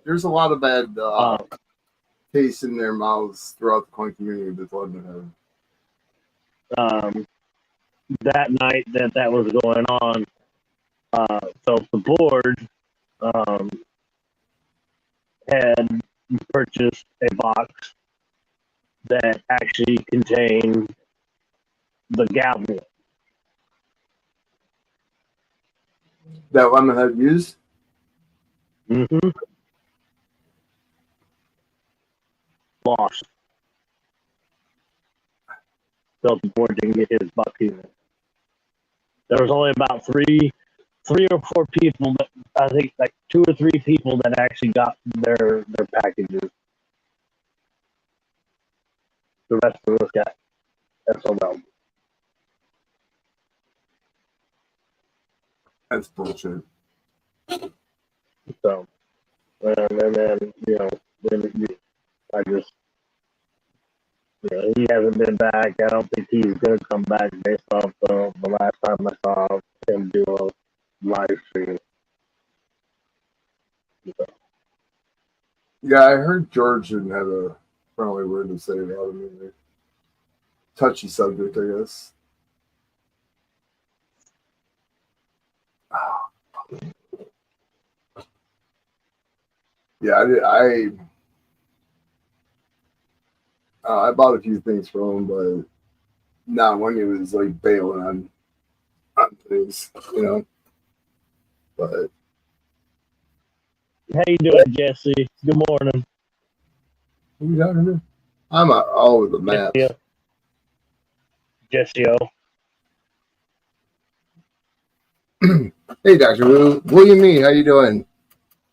there's a lot of bad taste in their mouths throughout the coin community with Lemonhead. That night that was going on, so the board had purchased a box that actually contained the gavel. That Lemonhead used? Mm-hmm. Lost. So the board didn't get his buck either. There was only about three or four people that I think like 2 or 3 people that actually got their packages. The rest of us got SOL. That's bullshit. So, and then I just, he hasn't been back. I don't think he's gonna come back based off the last time I saw him do a live stream. So, Yeah, I heard George didn't have a friendly word to say about him either. Touchy subject, I guess. Yeah, I bought a few things from him, but not when he was like bailing on things, But how you doing, Jesse? Good morning. who you talking to? I'm all over the map. Jesse O. Hey, Dr. William Nee, how you doing?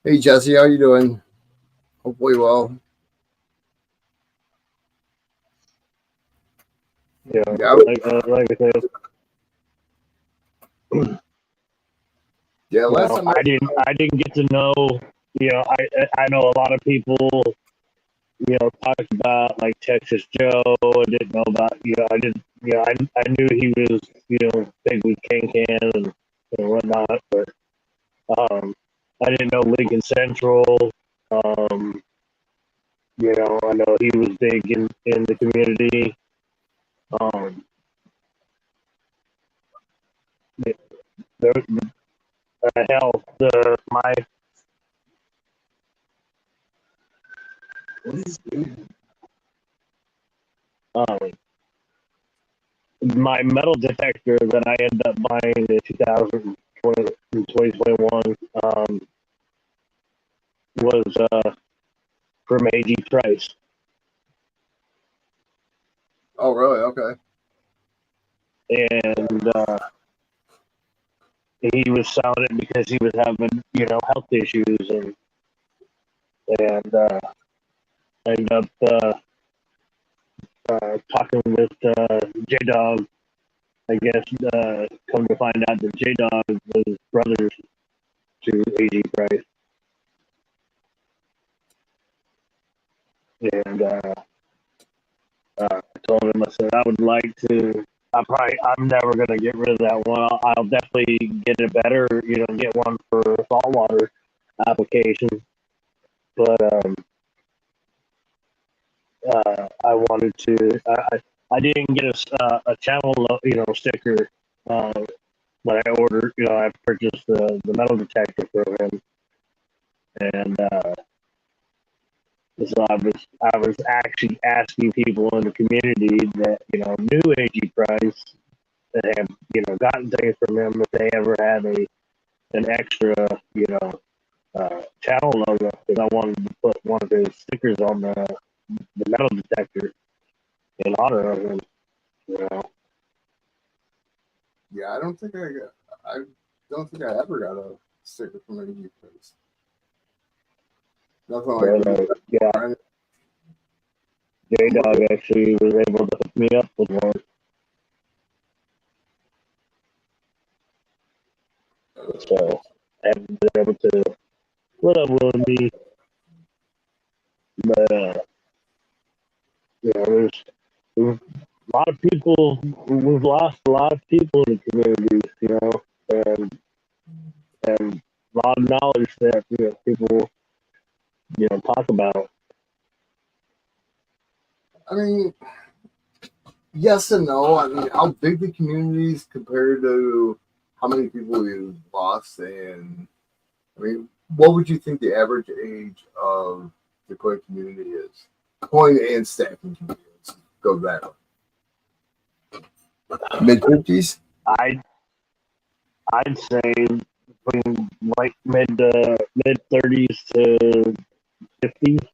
Hey, Jesse, how you doing? Hopefully well. Yeah, Yeah, like I said, yeah. Last time I didn't get to know. I know a lot of people. Talked about like Texas Joe. I didn't know about. I didn't. I knew he was. Big with Can and whatnot, but I didn't know Lincoln Central. I know he was big in the community. Hell, my my metal detector that I ended up buying in 2021 was from AG Price. Oh, really? Okay. And he was selling it because he was having health issues and ended up talking with J Dog. I guess come to find out that J Dog was brothers to AG Price. And I told him, I said, I would like to. I'm never gonna get rid of that one. I'll definitely get it better. Get one for saltwater application. but I wanted to. I didn't get a channel, sticker when I ordered. I purchased the metal detector for him, and so I was actually asking people in the community that knew AG Price that have gotten things from him if they ever had an extra channel logo, because I wanted to put one of his stickers on the metal detector in honor of him. Yeah, I don't think I ever got a sticker from AG Price. Nothing like But, that. yeah, J Dog actually was able to hook me up with one. So I haven't been able to split up with me, but there's a lot of people. We've lost a lot of people in the community, and a lot of knowledge that people talk about. I mean, yes and no. I mean, how big the community is compared to how many people we've lost, and I mean, what would you think the average age of the coin community is? Coin and stacking community. Let's go that way. Mid-50s? I'd say between like mid 30s to 50s.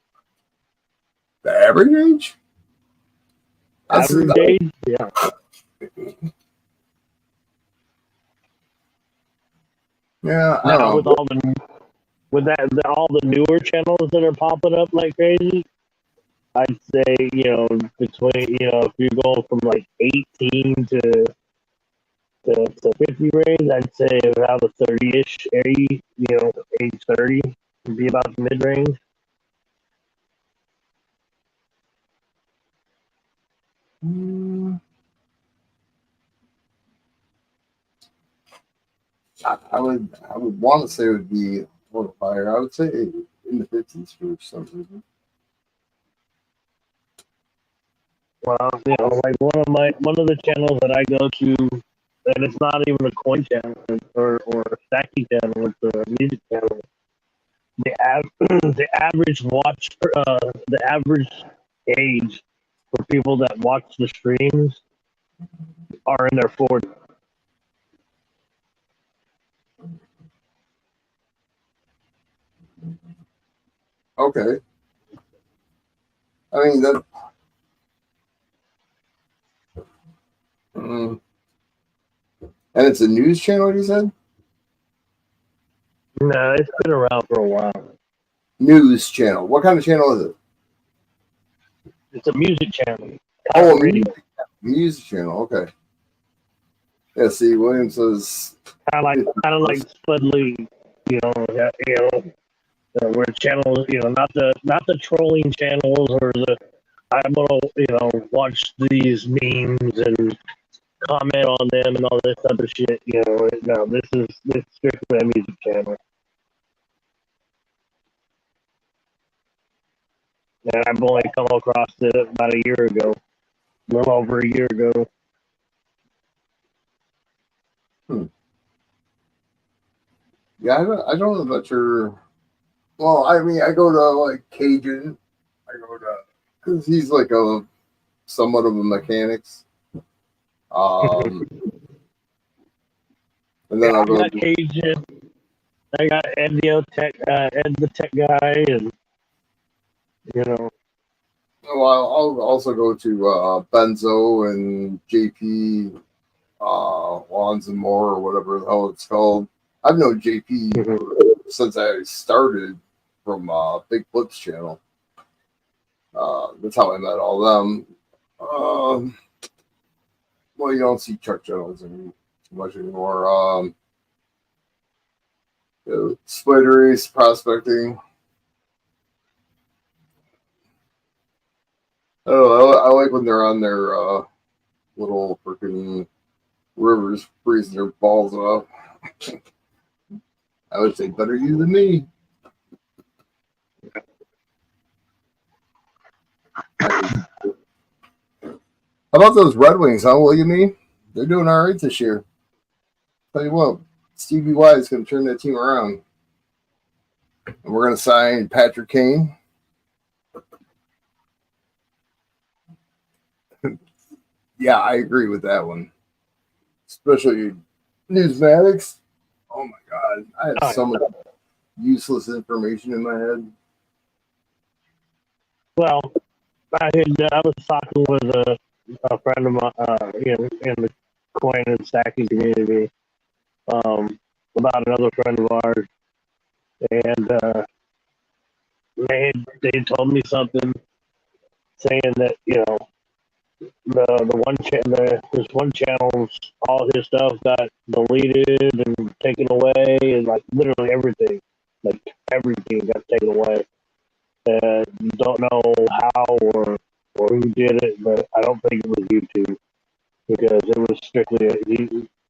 The average age? Average age, yeah. Yeah, I Now don't with know. all the newer channels that are popping up like crazy, I'd say between if you're going from like 18 to 50 range, I'd say around the 30-ish age, age 30 would be about the mid range. I would want to say it would be a little higher. I would say in the 50s for some reason. Well, like one of the channels that I go to, and it's not even a coin channel or a stacking channel, it's a music channel. The average the average age for people that watch the streams are in their 40s. Okay. I mean that. And it's a news channel, you said? No, it's been around for a while. News channel. What kind of channel is it? It's a music channel. Oh, music channel. Okay. Yeah. See, William says Kind of like Spud Lee, where channels, not the trolling channels or the I'm gonna watch these memes and comment on them and all this other shit. No, this is strictly a music channel. And I've only come across it about a year ago, a little over a year ago. Yeah, I don't know about your. Well, I mean, I go to like Cajun. I go to because he's like a somewhat of a mechanics. And then Yeah, I'll I go. got Cajun. I got Ed the tech guy, and Well, I'll also go to Benzo and JP Wands and More or whatever the hell it's called. I've known JP since I started from Big Flips channel. That's how I met all them. Well, you don't see Chuck Jones too much anymore. Spider Race prospecting. Oh, I like when they're on their little freaking rivers freezing their balls off. I would say better you than me. How about those Red Wings, huh, William E? They're doing all right this year. Tell you what, Stevie Y is going to turn that team around. And we're going to sign Patrick Kane. Yeah, I agree with that one. Especially Newsmatics. Oh my God. I have so much useless information in my head. Well, I was talking with a friend of mine in the coin and stacking community about another friend of ours, and they told me something saying that this one channel's all his stuff got deleted and taken away, and like literally everything got taken away. And you don't know how or who did it, but I don't think it was YouTube because it was strictly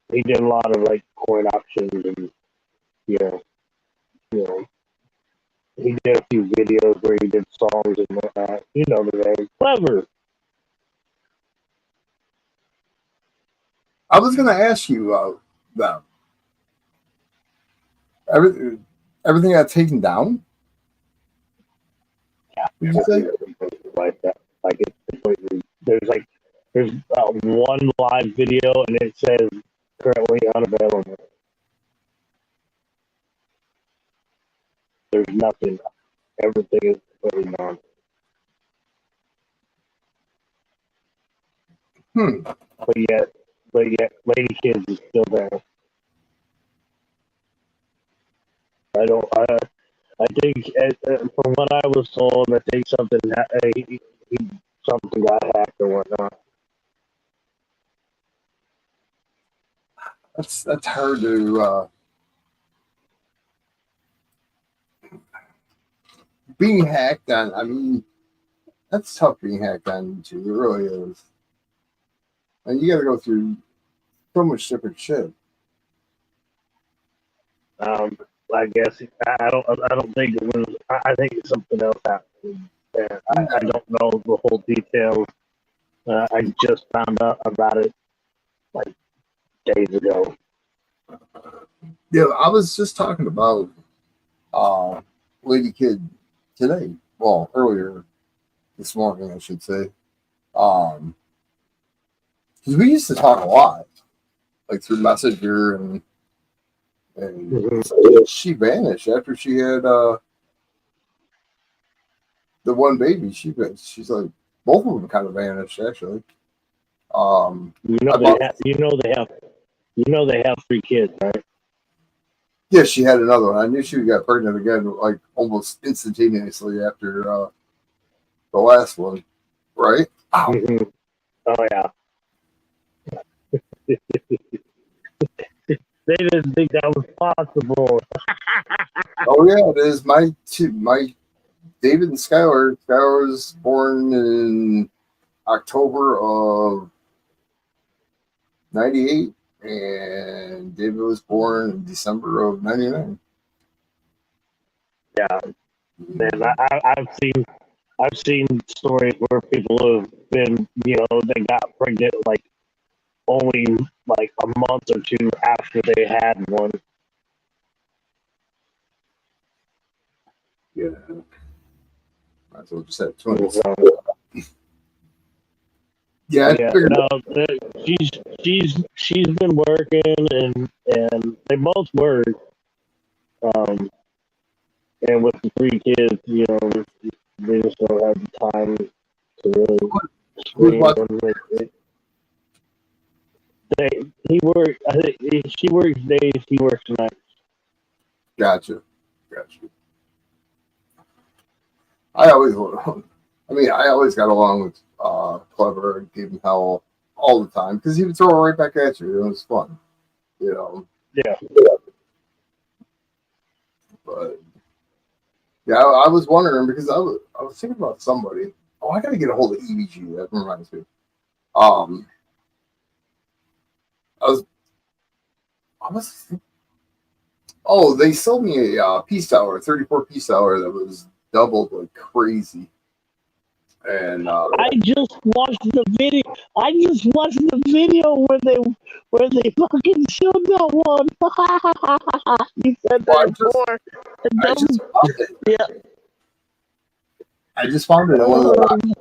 he did a lot of like coin auctions and you know he did a few videos where he did songs and whatnot. You know the name. Clever. I was going to ask you about everything got taken down. Yeah, Did you say? like that. Like it's completely. There's one live video and it says currently unavailable. There's nothing. Everything is completely gone. But yet, Lady Kids is still there. I think from what I was told, I think something got hacked or whatnot. That's hard to being hacked on. I mean, that's tough being hacked on YouTube. It really is. And you got to go through so much different shit. I guess I don't think it was. I think something else happened. And I don't know the whole details. I just found out about it like days ago. Yeah, I was just talking about Lady Kid today. Well, earlier this morning, I should say. Because we used to talk a lot, like through Messenger, and she vanished after she had the one baby. She's like both of them kind of vanished actually. They have 3 kids, right? Yeah, she had another one. I knew she got pregnant again, like almost instantaneously after the last one, right? Mm-hmm. Oh yeah. They didn't think that was possible. Oh yeah, it is. My David and Skylar. Skylar was born in October of '98, and David was born in December of '99. Yeah, man, I've seen stories where people have been, they got pregnant like only like a month or two after they had one. Yeah, might as well just have twins. Yeah, No, she's been working and they both work. And with the 3 kids, they just don't have the time to really screen them. I think she works days, he works nights. Gotcha. I always got along with Clever and gave him hell all the time because he would throw it right back at you. It was fun, Yeah. But yeah, I was wondering because I was thinking about somebody. Oh, I gotta get a hold of EVG. That reminds me. I was. Oh, they sold me a Peace Tower, 34 Peace Tower that was doubled like crazy. And I just watched the video. I just watched the video where they fucking showed that one. You said Well, that before. I just found it. Yeah. I just found it in one of the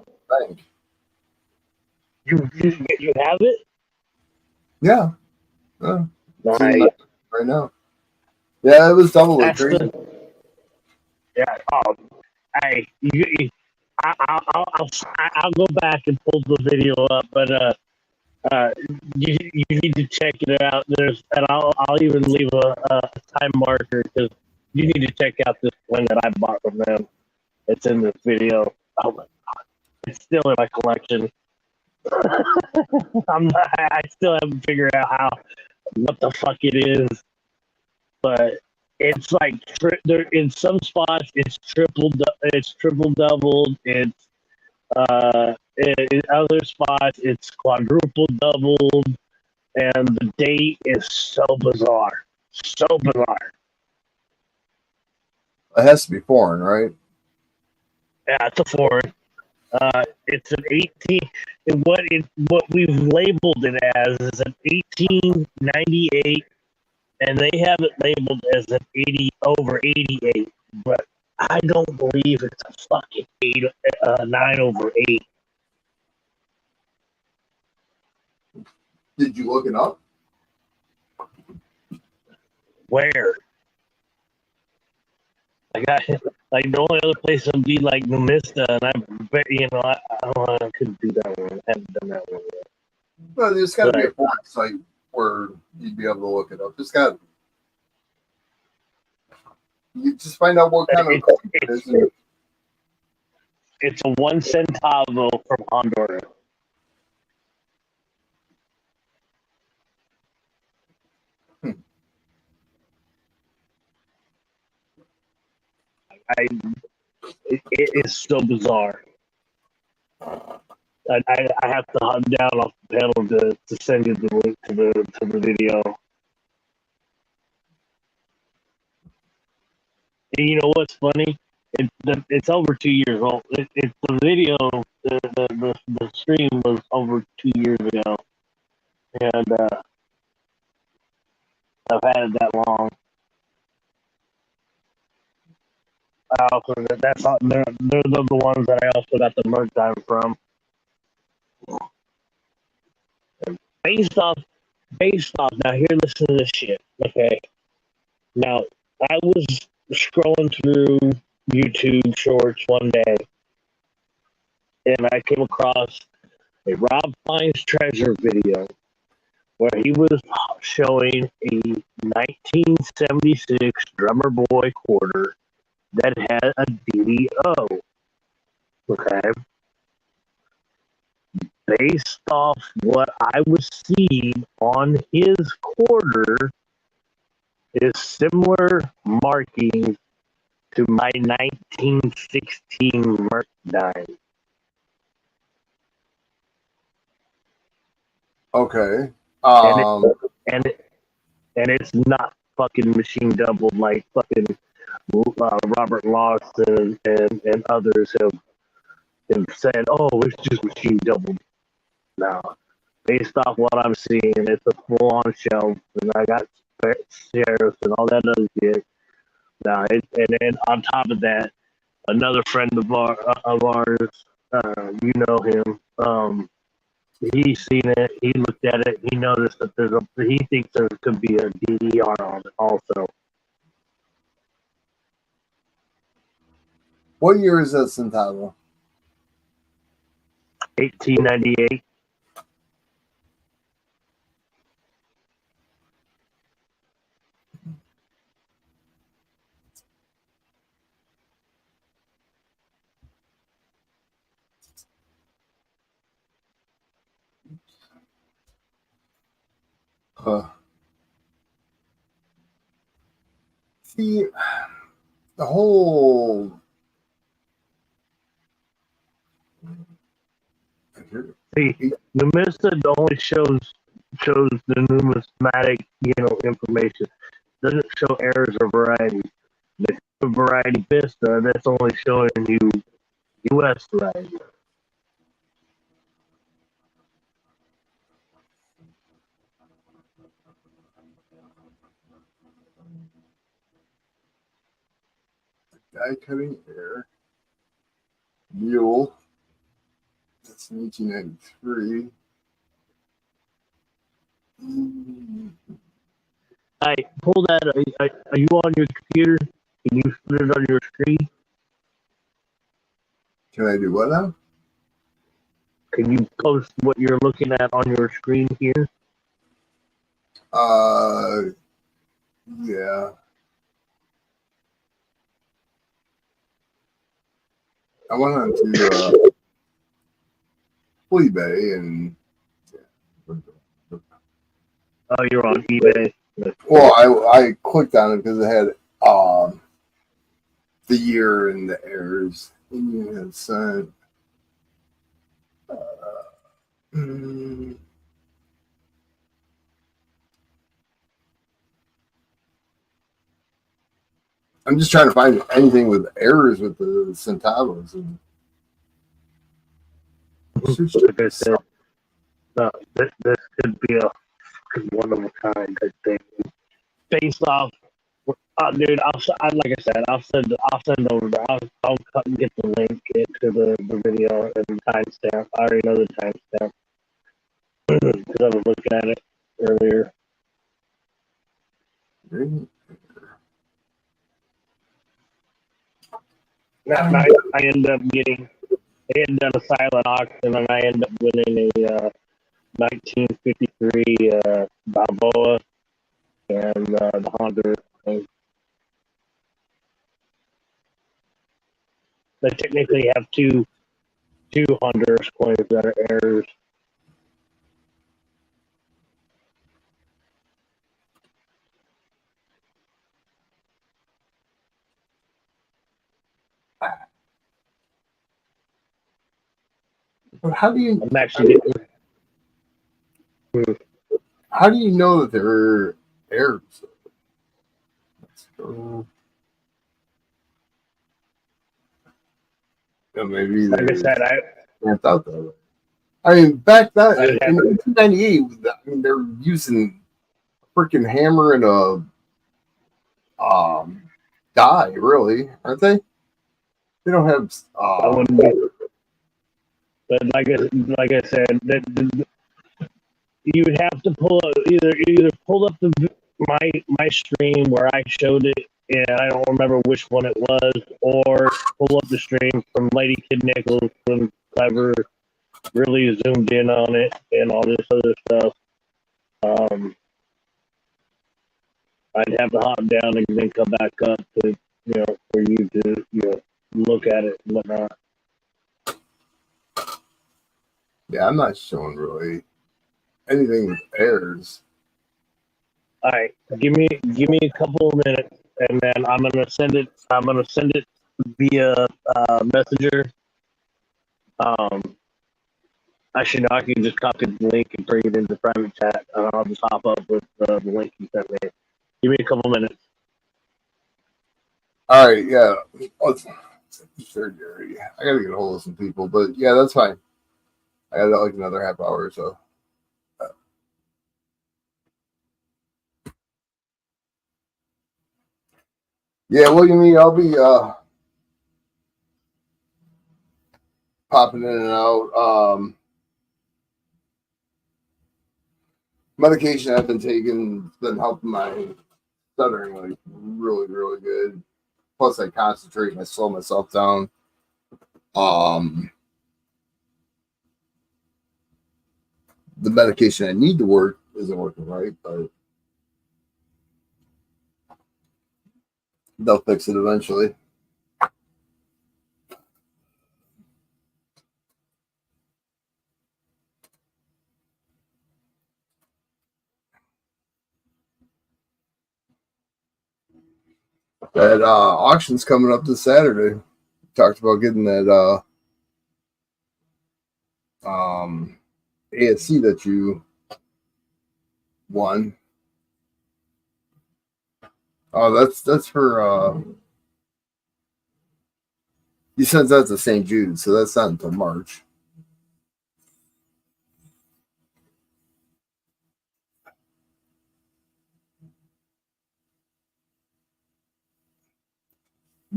things. You have it? Yeah. Sitting Nice. right now. Yeah, it was double like That's crazy. Yeah. Oh, hey, I'll go back and pull the video up, but you need to check it out. I'll even leave a time marker because you need to check out this one that I bought from them. It's in this video. Oh my god, it's still in my collection. I still haven't figured out what the fuck it is, but it's like there in some spots it's triple doubled. It's in other spots it's quadruple doubled, and the date is so bizarre, so bizarre. It has to be foreign, right? Yeah, it's a foreign. It's an 18. What we've labeled it as is an 1898, and they have it labeled as an 80 over 88. But I don't believe it's a fucking 9 over 8. Did you look it up? Where? I got like the only other place would be like Numista, and I bet I couldn't do that one. I haven't done that one yet. Well, there's got to be a Right. foreign site where you'd be able to look it up. There's got to be. You just find out what kind of it is. And It's a 1 centavo from Honduras. It is so bizarre. I have to hop down off the pedal to send you the link to the video. And you know what's funny? It's over 2 years old. It's the video. The stream was over 2 years ago, and I've had it that long. I also they're the ones that I also got the merch time from. Based off. Now here, listen to this shit. Okay. Now I was scrolling through YouTube Shorts one day, and I came across a Rob Finds Treasure video where he was showing a 1976 Drummer Boy quarter that had a DDO. Okay. Based off what I was seeing on his quarter is similar markings to my 1916 Merc dime. okay. And it's not fucking machine doubled like fucking Robert Lawson and others have said, oh, it's just machine doubled. No. Based off what I'm seeing, it's a full on shelf, and I got sheriffs and all that other shit. Now, and then on top of that, another friend of ours, you know him. He's seen it. He looked at it. He noticed that he thinks there could be a DDR on it also. What year is that Centavo? 1898. See, the whole. See, Numista only shows the numismatic, information. Doesn't show errors or variety. The variety Vista, that's only showing you U.S. variety. Die cutting air. Mule. That's 1993. I pull that. Are you on your computer? Can you put it on your screen? Can I do what now? Can you post what you're looking at on your screen here? Yeah. I went on to eBay and Oh, you're on eBay. well, I clicked on it because it had the year and the errors. And you had sent. Mm, I'm just trying to find anything with errors with the centavos. And Like I said, this could be a one of a kind, I think. Based off, dude, like I said, I'll send over. I'll cut and get the link into the video and timestamp. I already know the timestamp because I was looking at it earlier. And I ended up getting. They had done a silent auction, and I ended up winning a 1953 Balboa and the Honda. They technically have two Honduras coins that are errors. But how do you? I'm actually getting. How do you know that there are errors? Let's go. Yeah, maybe Like I they said, weren't out that way. I mean, back then I'd have in 1998, I mean, they're using a freaking hammer and a die, really, aren't they? They don't have. I wouldn't be. But like I said, you would have to pull up, either pull up my stream where I showed it, and I don't remember which one it was, or pull up the stream from Lady Kid Nichols when Clever really zoomed in on it and all this other stuff. I'd have to hop down and then come back up to for you to look at it and whatnot. Yeah, I'm not showing really anything with errors. All right, give me a couple of minutes, and then I'm gonna send it. Via Messenger. Actually, no, I can just copy the link and bring it into private chat, and I'll just hop up with the link you sent me. Give me a couple minutes. All right, yeah. Oh, it's surgery. I gotta get a hold of some people, but yeah, that's fine. I got like another half hour or so. Yeah, well, you mean I'll be popping in and out. Medication I've been taking has been helping my stuttering like really, really good. Plus, I concentrate and I slow myself down. The medication I need to work isn't working right, but they'll fix it eventually. That auction's coming up this Saturday. Talked about getting that ASC that you won. Oh, that's for you sent that to St. Jude, so that's not until March.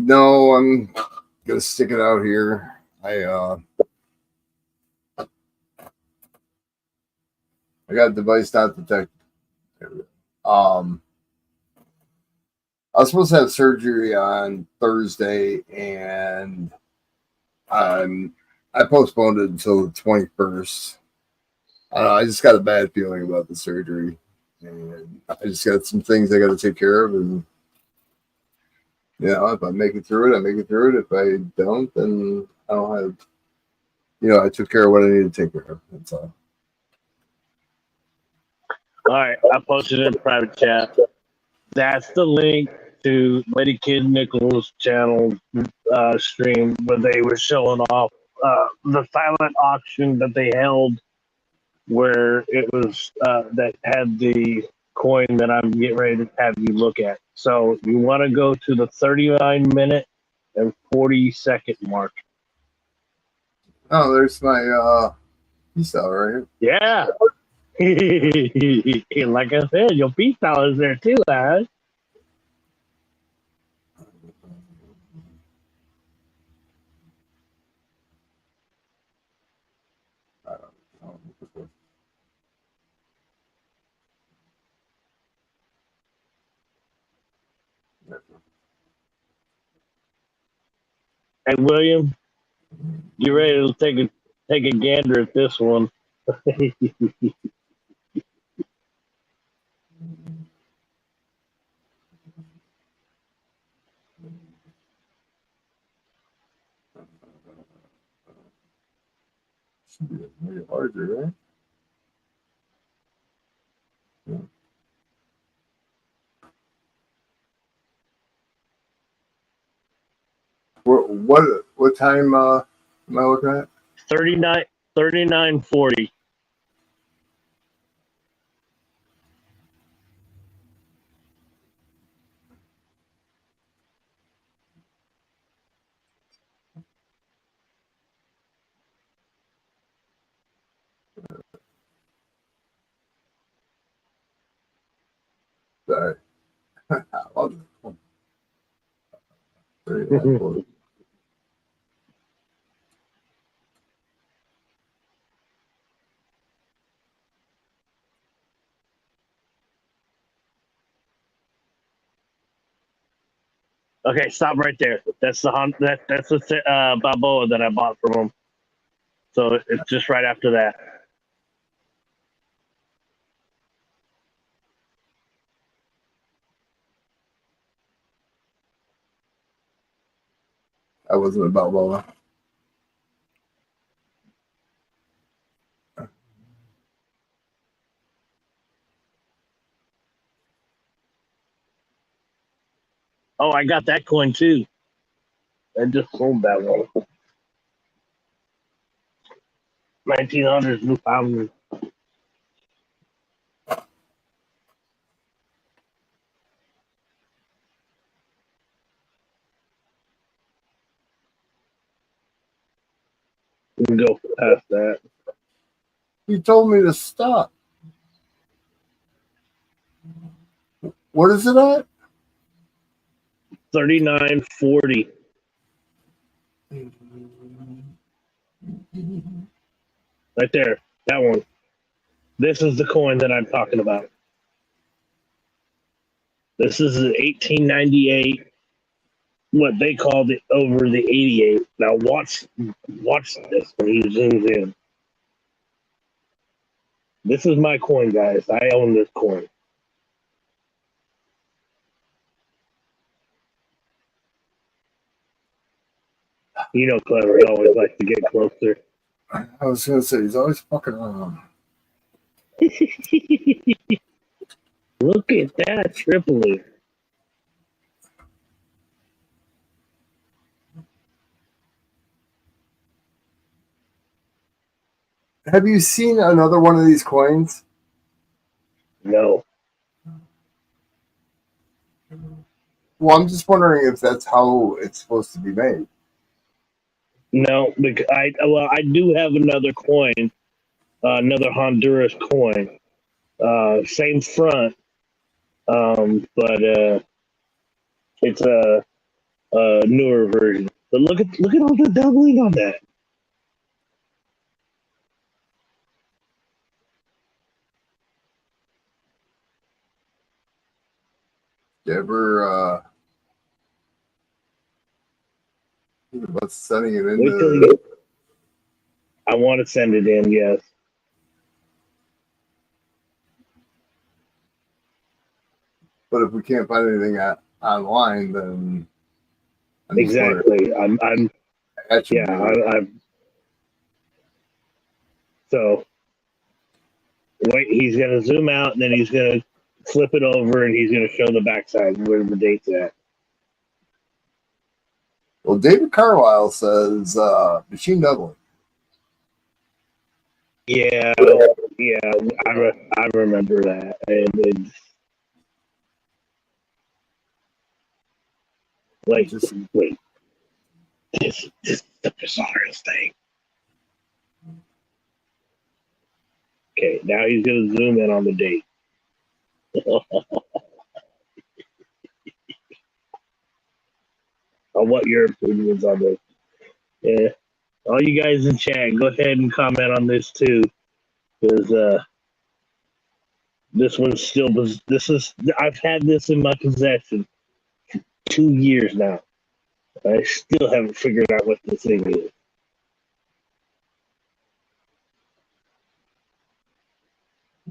No, I'm gonna stick it out here. I got device not detected. I was supposed to have surgery on Thursday, and I postponed it until the 21st. I just got a bad feeling about the surgery, and I just got some things I got to take care of. And if I make it through it, I make it through it. If I don't, then I don't have. I took care of what I needed to take care of. That's all. All right, I posted it in private chat. That's the link to Lady Kid Nichols' channel stream where they were showing off the silent auction that they held, where it was that had the coin that I'm getting ready to have you look at. So you want to go to the 39-minute and 40-second mark. Oh, there's my peace out right here. Yeah. Like I said, your peace out is there too, guys. Hey, William, you ready to take a gander at this one? Should be way larger, right? Yeah. What time am I looking at? 39:40. Sorry. I love it. 39.40. Okay, stop right there. That's the Balboa that I bought from him. So it's just right after that. I wasn't about Lola. Oh, I got that coin too. I just sold that one. 1900s Newfoundland. We can go past that. You told me to stop. What is it at? 39.40. Right there. That one. This is the coin that I'm talking about. This is the 1898, what they called it over the 88. Now watch this when he zooms in. This is my coin, guys. I own this coin. You know, Clever, he always likes to get closer. I was gonna say he's always fucking around. Look at that Tripoli. Have you seen another one of these coins? No. Well, I'm just wondering if that's how it's supposed to be made. No, because I do have another coin, another Honduras coin. Same front, but it's a newer version. But look at all the doubling on that. You ever think about sending it Wait till into? you. I want to send it in. Yes. But if we can't find anything online, then I'm just wondering, Exactly. I'm. Yeah. I'm. So wait. He's gonna zoom out, and then he's gonna flip it over, and he's gonna show the backside where the date's at. Well, David Carlisle says machine doubling. Yeah. Yeah. I remember that, and like, Just wait. This is the bizarrest thing. Okay, now he's gonna zoom in on the date. On what your opinions on this? Yeah, all you guys in chat, go ahead and comment on this too, because this one's still. This is I've had this in my possession 2 years now. I still haven't figured out what this thing is.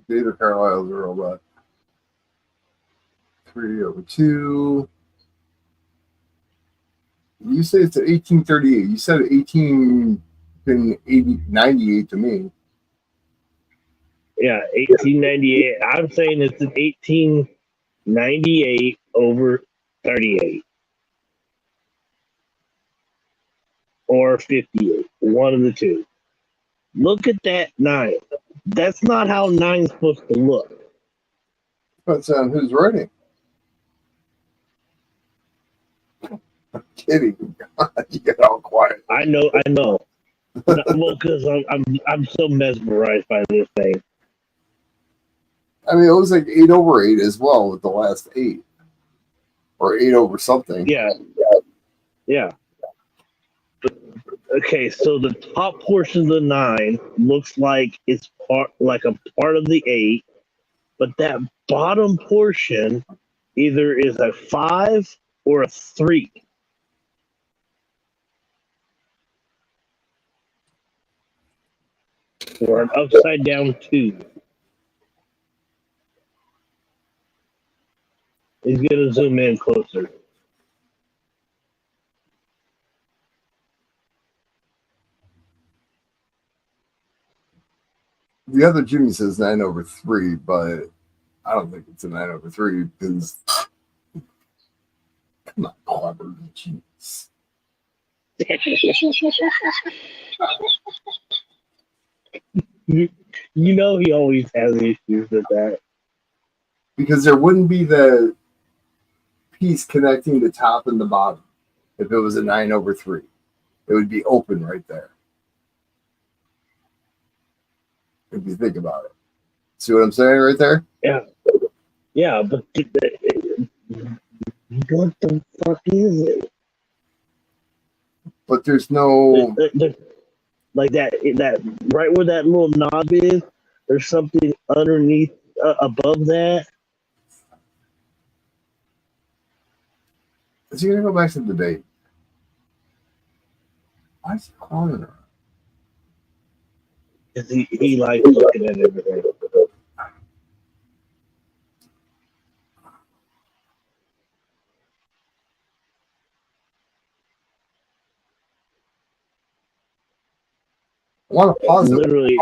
David Carlisle's a robot. 3/2. You say it's 1838. You said 1898 to me. Yeah, 1898. I'm saying it's an 1898 over 38 or 58. One of the two. Look at that 9. That's not how 9's supposed to look. Depends on who's writing. I'm kidding. You get all quiet. I know. Well, because I'm so mesmerized by this thing. I mean, it was like 8/8 as well with the last 8. Or 8 over something. Yeah. But, okay, so the top portion of the 9 looks like it's a part of the 8, but that bottom portion either is a 5 or a 3. Or an upside down 2. He's gonna zoom in closer. The other Jimmy says 9/3, but I don't think it's a 9/3 because come on, clever. Jeez. You know he always has issues with that. Because there wouldn't be the piece connecting the top and the bottom if it was a 9/3. It would be open right there. If you think about it. See what I'm saying right there? Yeah, but what the fuck is it? But there's no Like that right where that little knob is, there's something underneath, above that. is he gonna go back to the date? Why is he calling her? Cause he likes looking at everything. I want to pause it. Literally,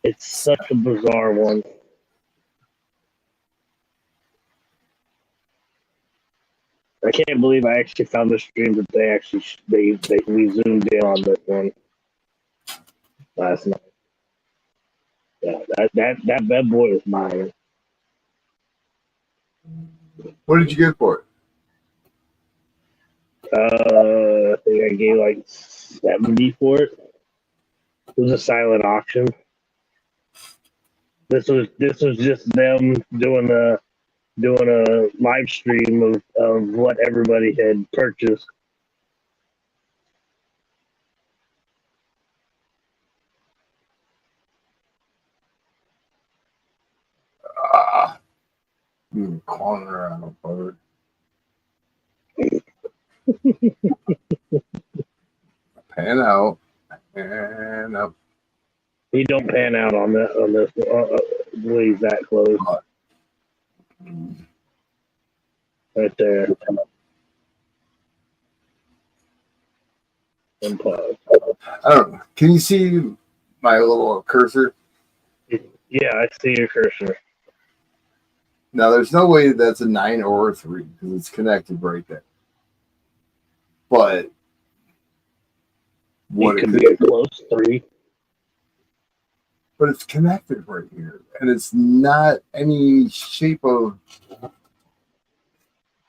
it's such a bizarre one. I can't believe I actually found the stream that we zoomed in on this one last night. Yeah, that bad boy is mine. What did you get for it? I think I gave like 70 for it. It was a silent auction. This was just them doing doing a live stream of what everybody had purchased. Ah, calling around a bird. Pan out. And up. He don't pan out on this when he's that close. Right there. And pause. I don't know. Can you see my little cursor? Yeah, I see your cursor. Now, there's no way that's a 9 or a 3 because it's connected right there. But what It could be a close 3. But it's connected right here, and it's not any shape of.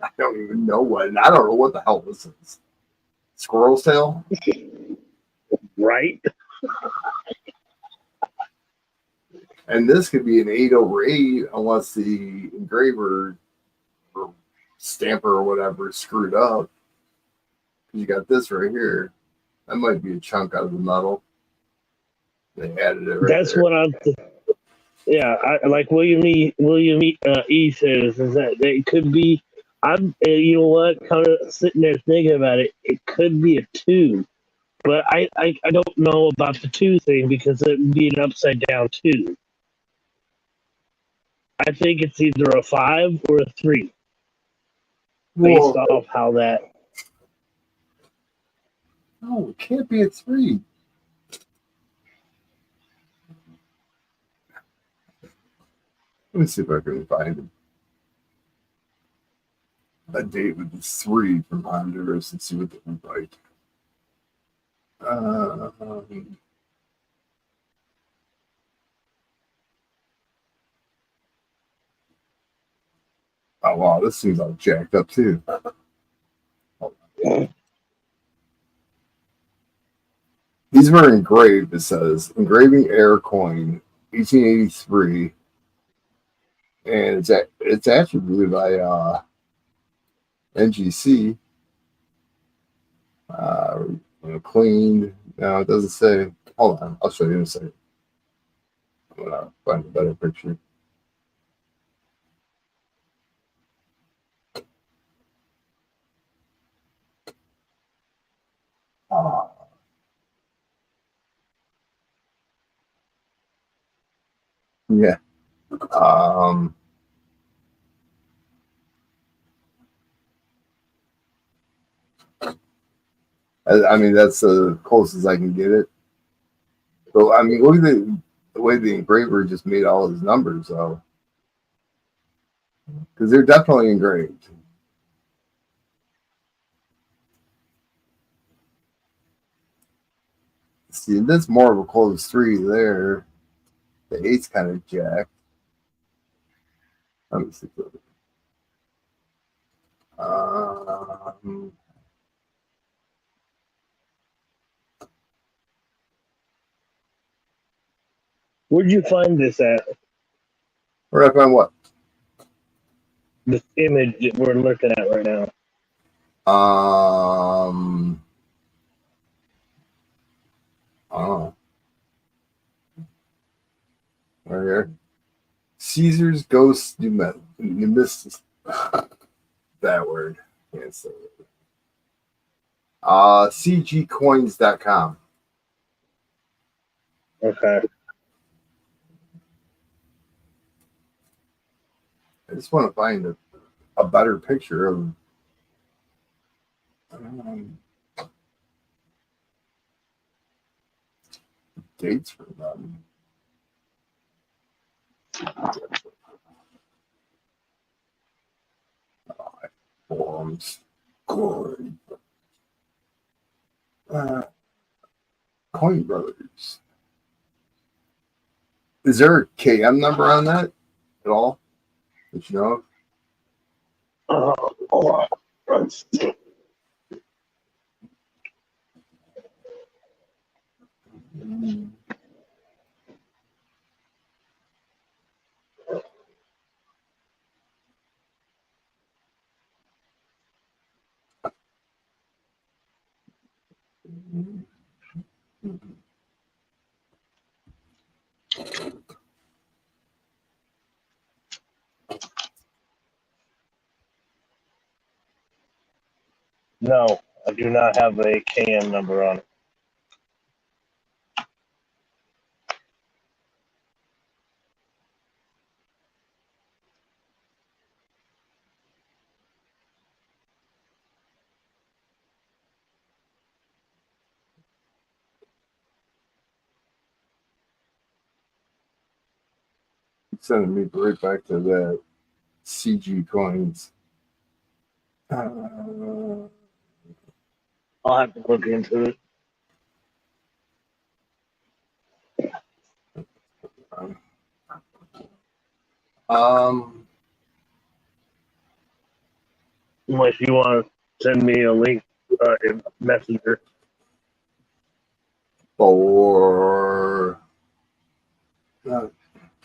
I don't even know what, and I don't know what the hell this is. Squirrel's tail? Right? And this could be an 8 over 8 unless the engraver or stamper or whatever is screwed up. You got this right here. That might be a chunk out of the metal. They added it right That's there. what I'm. Yeah, I like William E. E says is that it could be. I'm. You know what? Kind of sitting there thinking about it. It could be a 2, but I don't know about the 2 thing because it would be an upside down 2. I think it's either a 5 or a 3 based off how that. No, it can't be a 3. Let me see if I can find a date with the 3 from Honduras and see what they look like. Oh wow, this thing's all jacked up too. These were engraved. It says engraving air coin, 1883, and it's attributed by NGC. Cleaned. No, it doesn't say. Hold on, I'll show you in a second. I'm gonna find a better picture. Yeah. I mean, that's the closest I can get it. So, I mean, look at the way the engraver just made all his numbers, though. Because they're definitely engraved. See, that's more of a close 3 there. The 8's kind of jacked. Let me see. Where'd you find this at? Where did I find what? This image that we're looking at right now. I don't know. Right here. Caesar's Ghost Nemesis. That word. Can't say it. CGcoins.com. Okay. I just want to find a better picture of dates for them. Forums. Coin. Coin Brothers. Is there a KM number on that at all? Did you know? No, I do not have a KN number on it. Sending me right back to that CG coins. I'll have to look into it. Um, Unless you want to send me a link in Messenger. for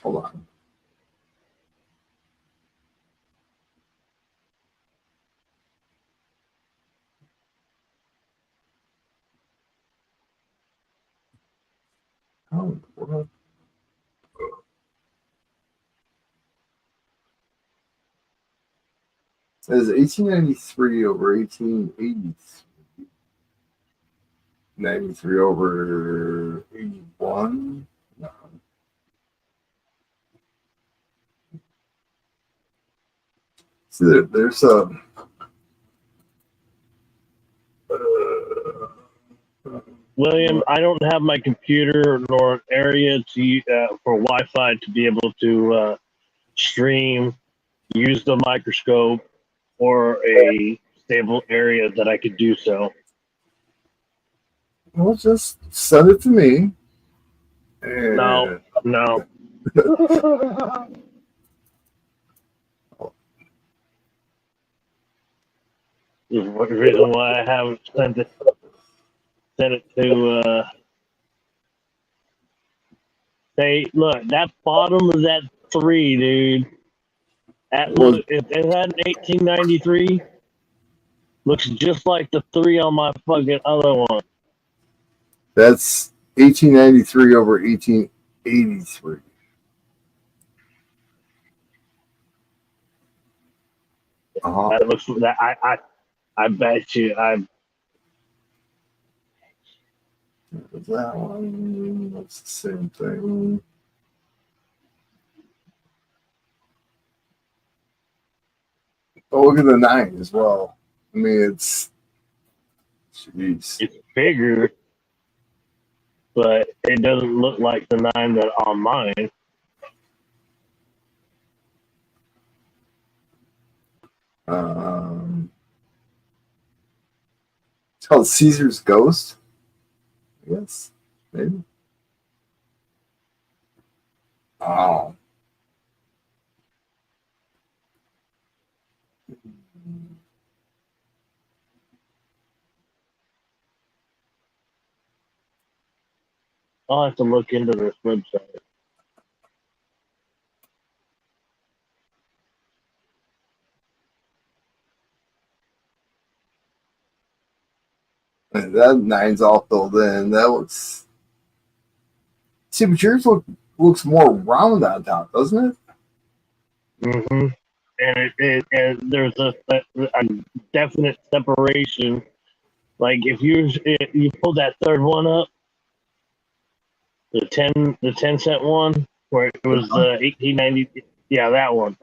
hold on. Oh, what? It is 1893 over 1883. 93 over 81. No. See, there's a. William, I don't have my computer nor an area to for Wi-Fi to be able to stream, use the microscope, or a stable area that I could do so. Well, just send it to me. And No. Is the reason why I haven't sent it to. Hey, look, that bottom of that 3, dude. Look, if it had 1893, looks just like the 3 on my fucking other one. That's 1893 over 1883. That looks that I bet you That one, that's the same thing. Oh, look at the 9 as well. I mean, it's. Jeez. it's bigger, but it doesn't look like the 9 that on mine. It's called Caesar's Ghost. Yes, maybe. Oh. I'll have to look into this website. And that 9's all filled in. That looks. See, but yours looks more round on top, doesn't it? Mm-hmm. And there's a definite separation. Like if you pull that third one up, the 10-cent one where it was 1890, yeah, that one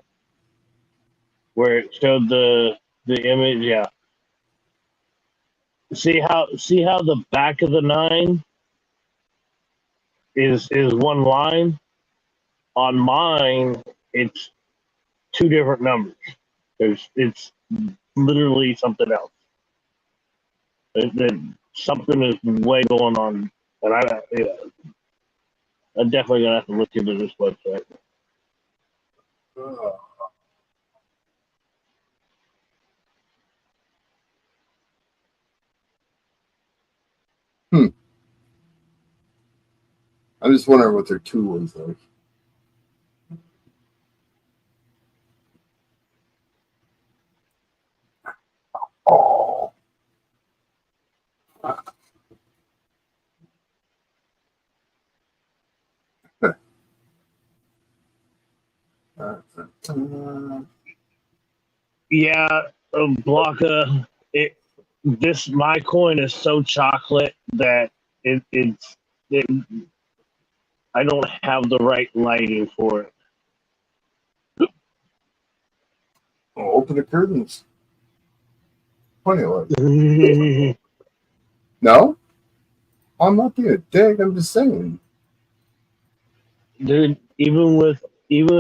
where it showed the image, yeah. See how the back of the 9 is one line. On mine, it's 2 different numbers. It's literally something else. Something is way going on, and I'm definitely gonna have to look into this website. I'm just wondering what their 2 was like. Oh. Yeah, Blanca. My coin is so chocolate that it I don't have the right lighting for it. Oh, open the curtains. Plenty of light. No? I'm not being a dick. I'm just saying. Dude, even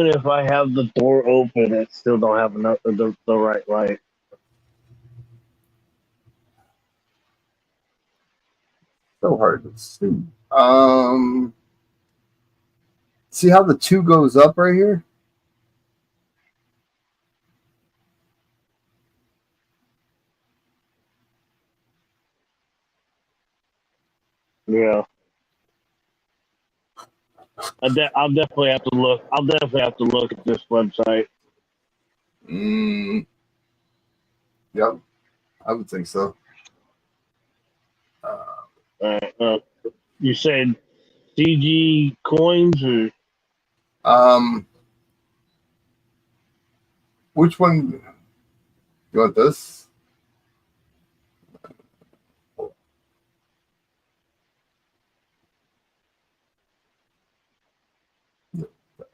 if I have the door open, it still don't have enough the right light. So hard to see. See how the 2 goes up right here? Yeah. I'll definitely have to look. I'll definitely have to look at this website. Yep, I would think so. You said CG coins or Which one? You want this?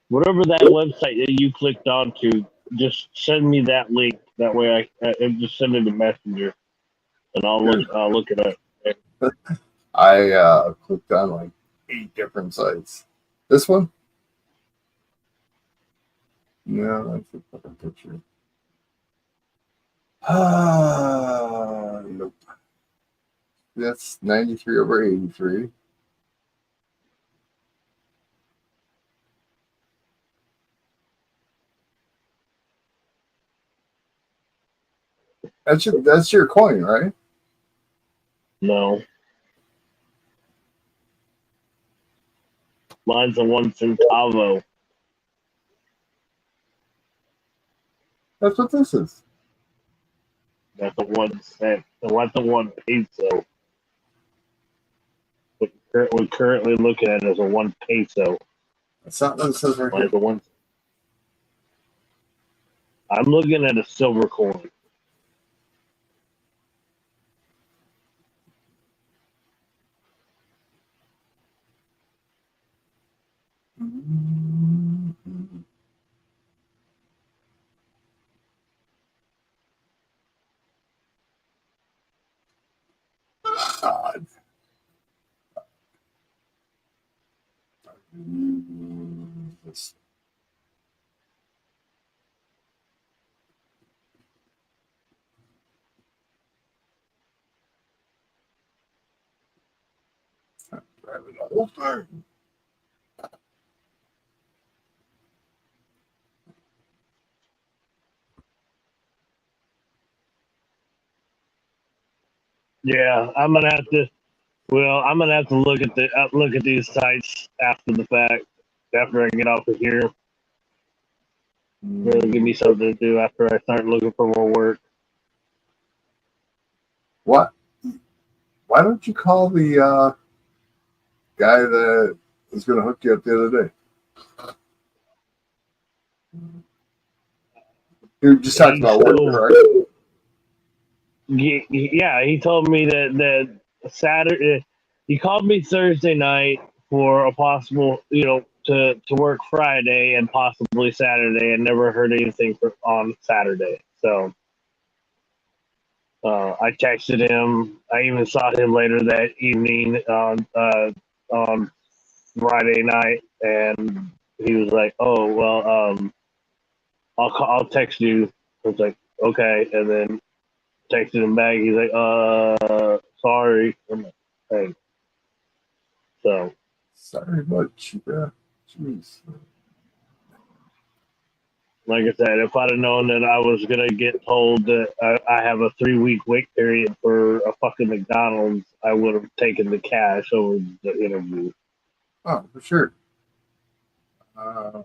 whatever that website that you clicked onto. Just send me that link. That way, I just send it to Messenger, and I'll look it up. I clicked on like 8 different sites. This one? No, that's a fucking picture. Nope. That's 93/83. That's your coin, right? No, mine's a 1 centavo. That's what this is. That's a 1 cent. And what's a 1 peso? What we're currently looking at is a 1 peso. That's not what it says right Mine's here. a one. I'm looking at a silver coin. God. This- Grab it all thing. Yeah, I'm gonna have to. Well, I'm gonna have to look at these sites after the fact. After I get off of here, really give me something to do after I start looking for more work. What? Why don't you call the guy that was going to hook you up the other day? You just talked about work, right? Yeah, he told me that Saturday. He called me Thursday night for a possible, to work Friday and possibly Saturday, and never heard anything on Saturday. So I texted him. I even saw him later that evening on Friday night, and he was like, "Oh well, I'll text you." I was like, "Okay," and then texted him back. He's like, sorry. I'm like, hey. So, Sorry about you, bro. Jeez. like I said, if I'd have known that I was gonna get told that I have a 3-week wait period for a fucking McDonald's, I would have taken the cash over the interview. Oh, for sure. Um,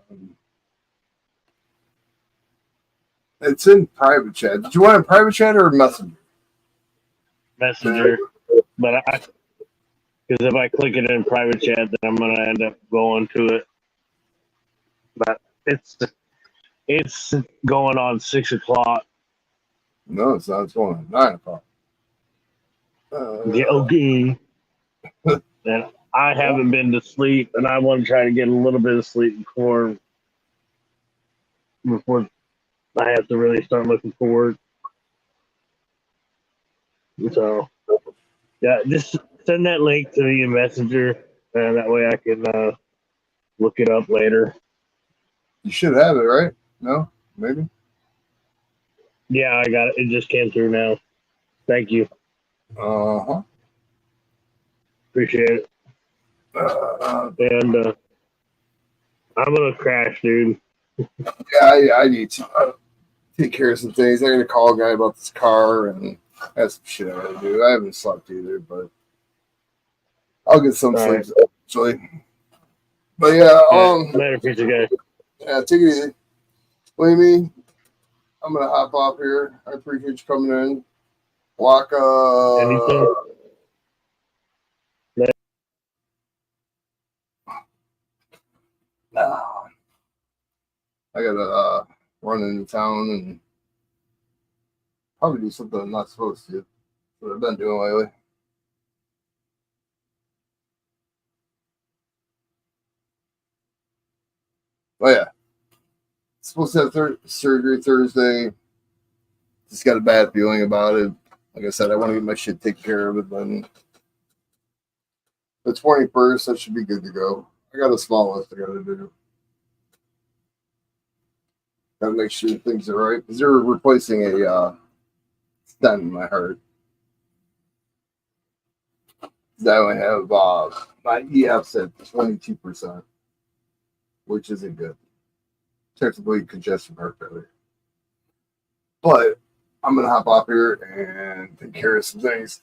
it's in private chat. Did you want a private chat or a messenger? Messenger, but because if I click it in private chat, then I'm gonna end up going to it. But It's going on 6 o'clock. No, it's not. It's going on 9 o'clock. Yeah, okay. And I haven't been to sleep, and I want to try to get a little bit of sleep before I have to really start looking forward. So, yeah, just send that link to the messenger, and that way I can look it up later. You should have it, right? No, maybe. Yeah, I got it. It just came through now. Thank you. Uh-huh. Appreciate it. And I'm gonna crash, dude. Yeah, I need to take care of some things. I got to call a guy about this car, and that's some shit I got to do. I haven't slept either, but I'll get some All sleep right. eventually. But yeah, Later, pizza guy. yeah, take it easy. Amy, I'm gonna hop off here. I appreciate you coming in. Waka. Anything? I gotta run into town and probably do something I'm not supposed to. What I've been doing lately. Oh yeah, supposed to have surgery Thursday. Just got a bad feeling about it. Like I said, I want to get my shit taken care of it. Then the 21st, I should be good to go. I got a small list I got to do. Got to make sure things are right because they're replacing a stent in my heart. I only have my EF's at 22%, which isn't good. Technically, congestive heart failure. But I'm gonna hop off here and take care of some things.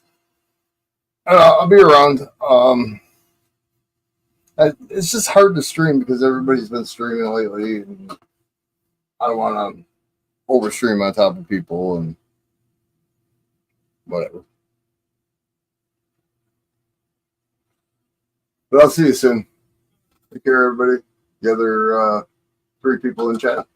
I'll be around. It's just hard to stream because everybody's been streaming lately, and I don't want to overstream on top of people and whatever. But I'll see you soon. Take care, everybody. The other 3 people in chat.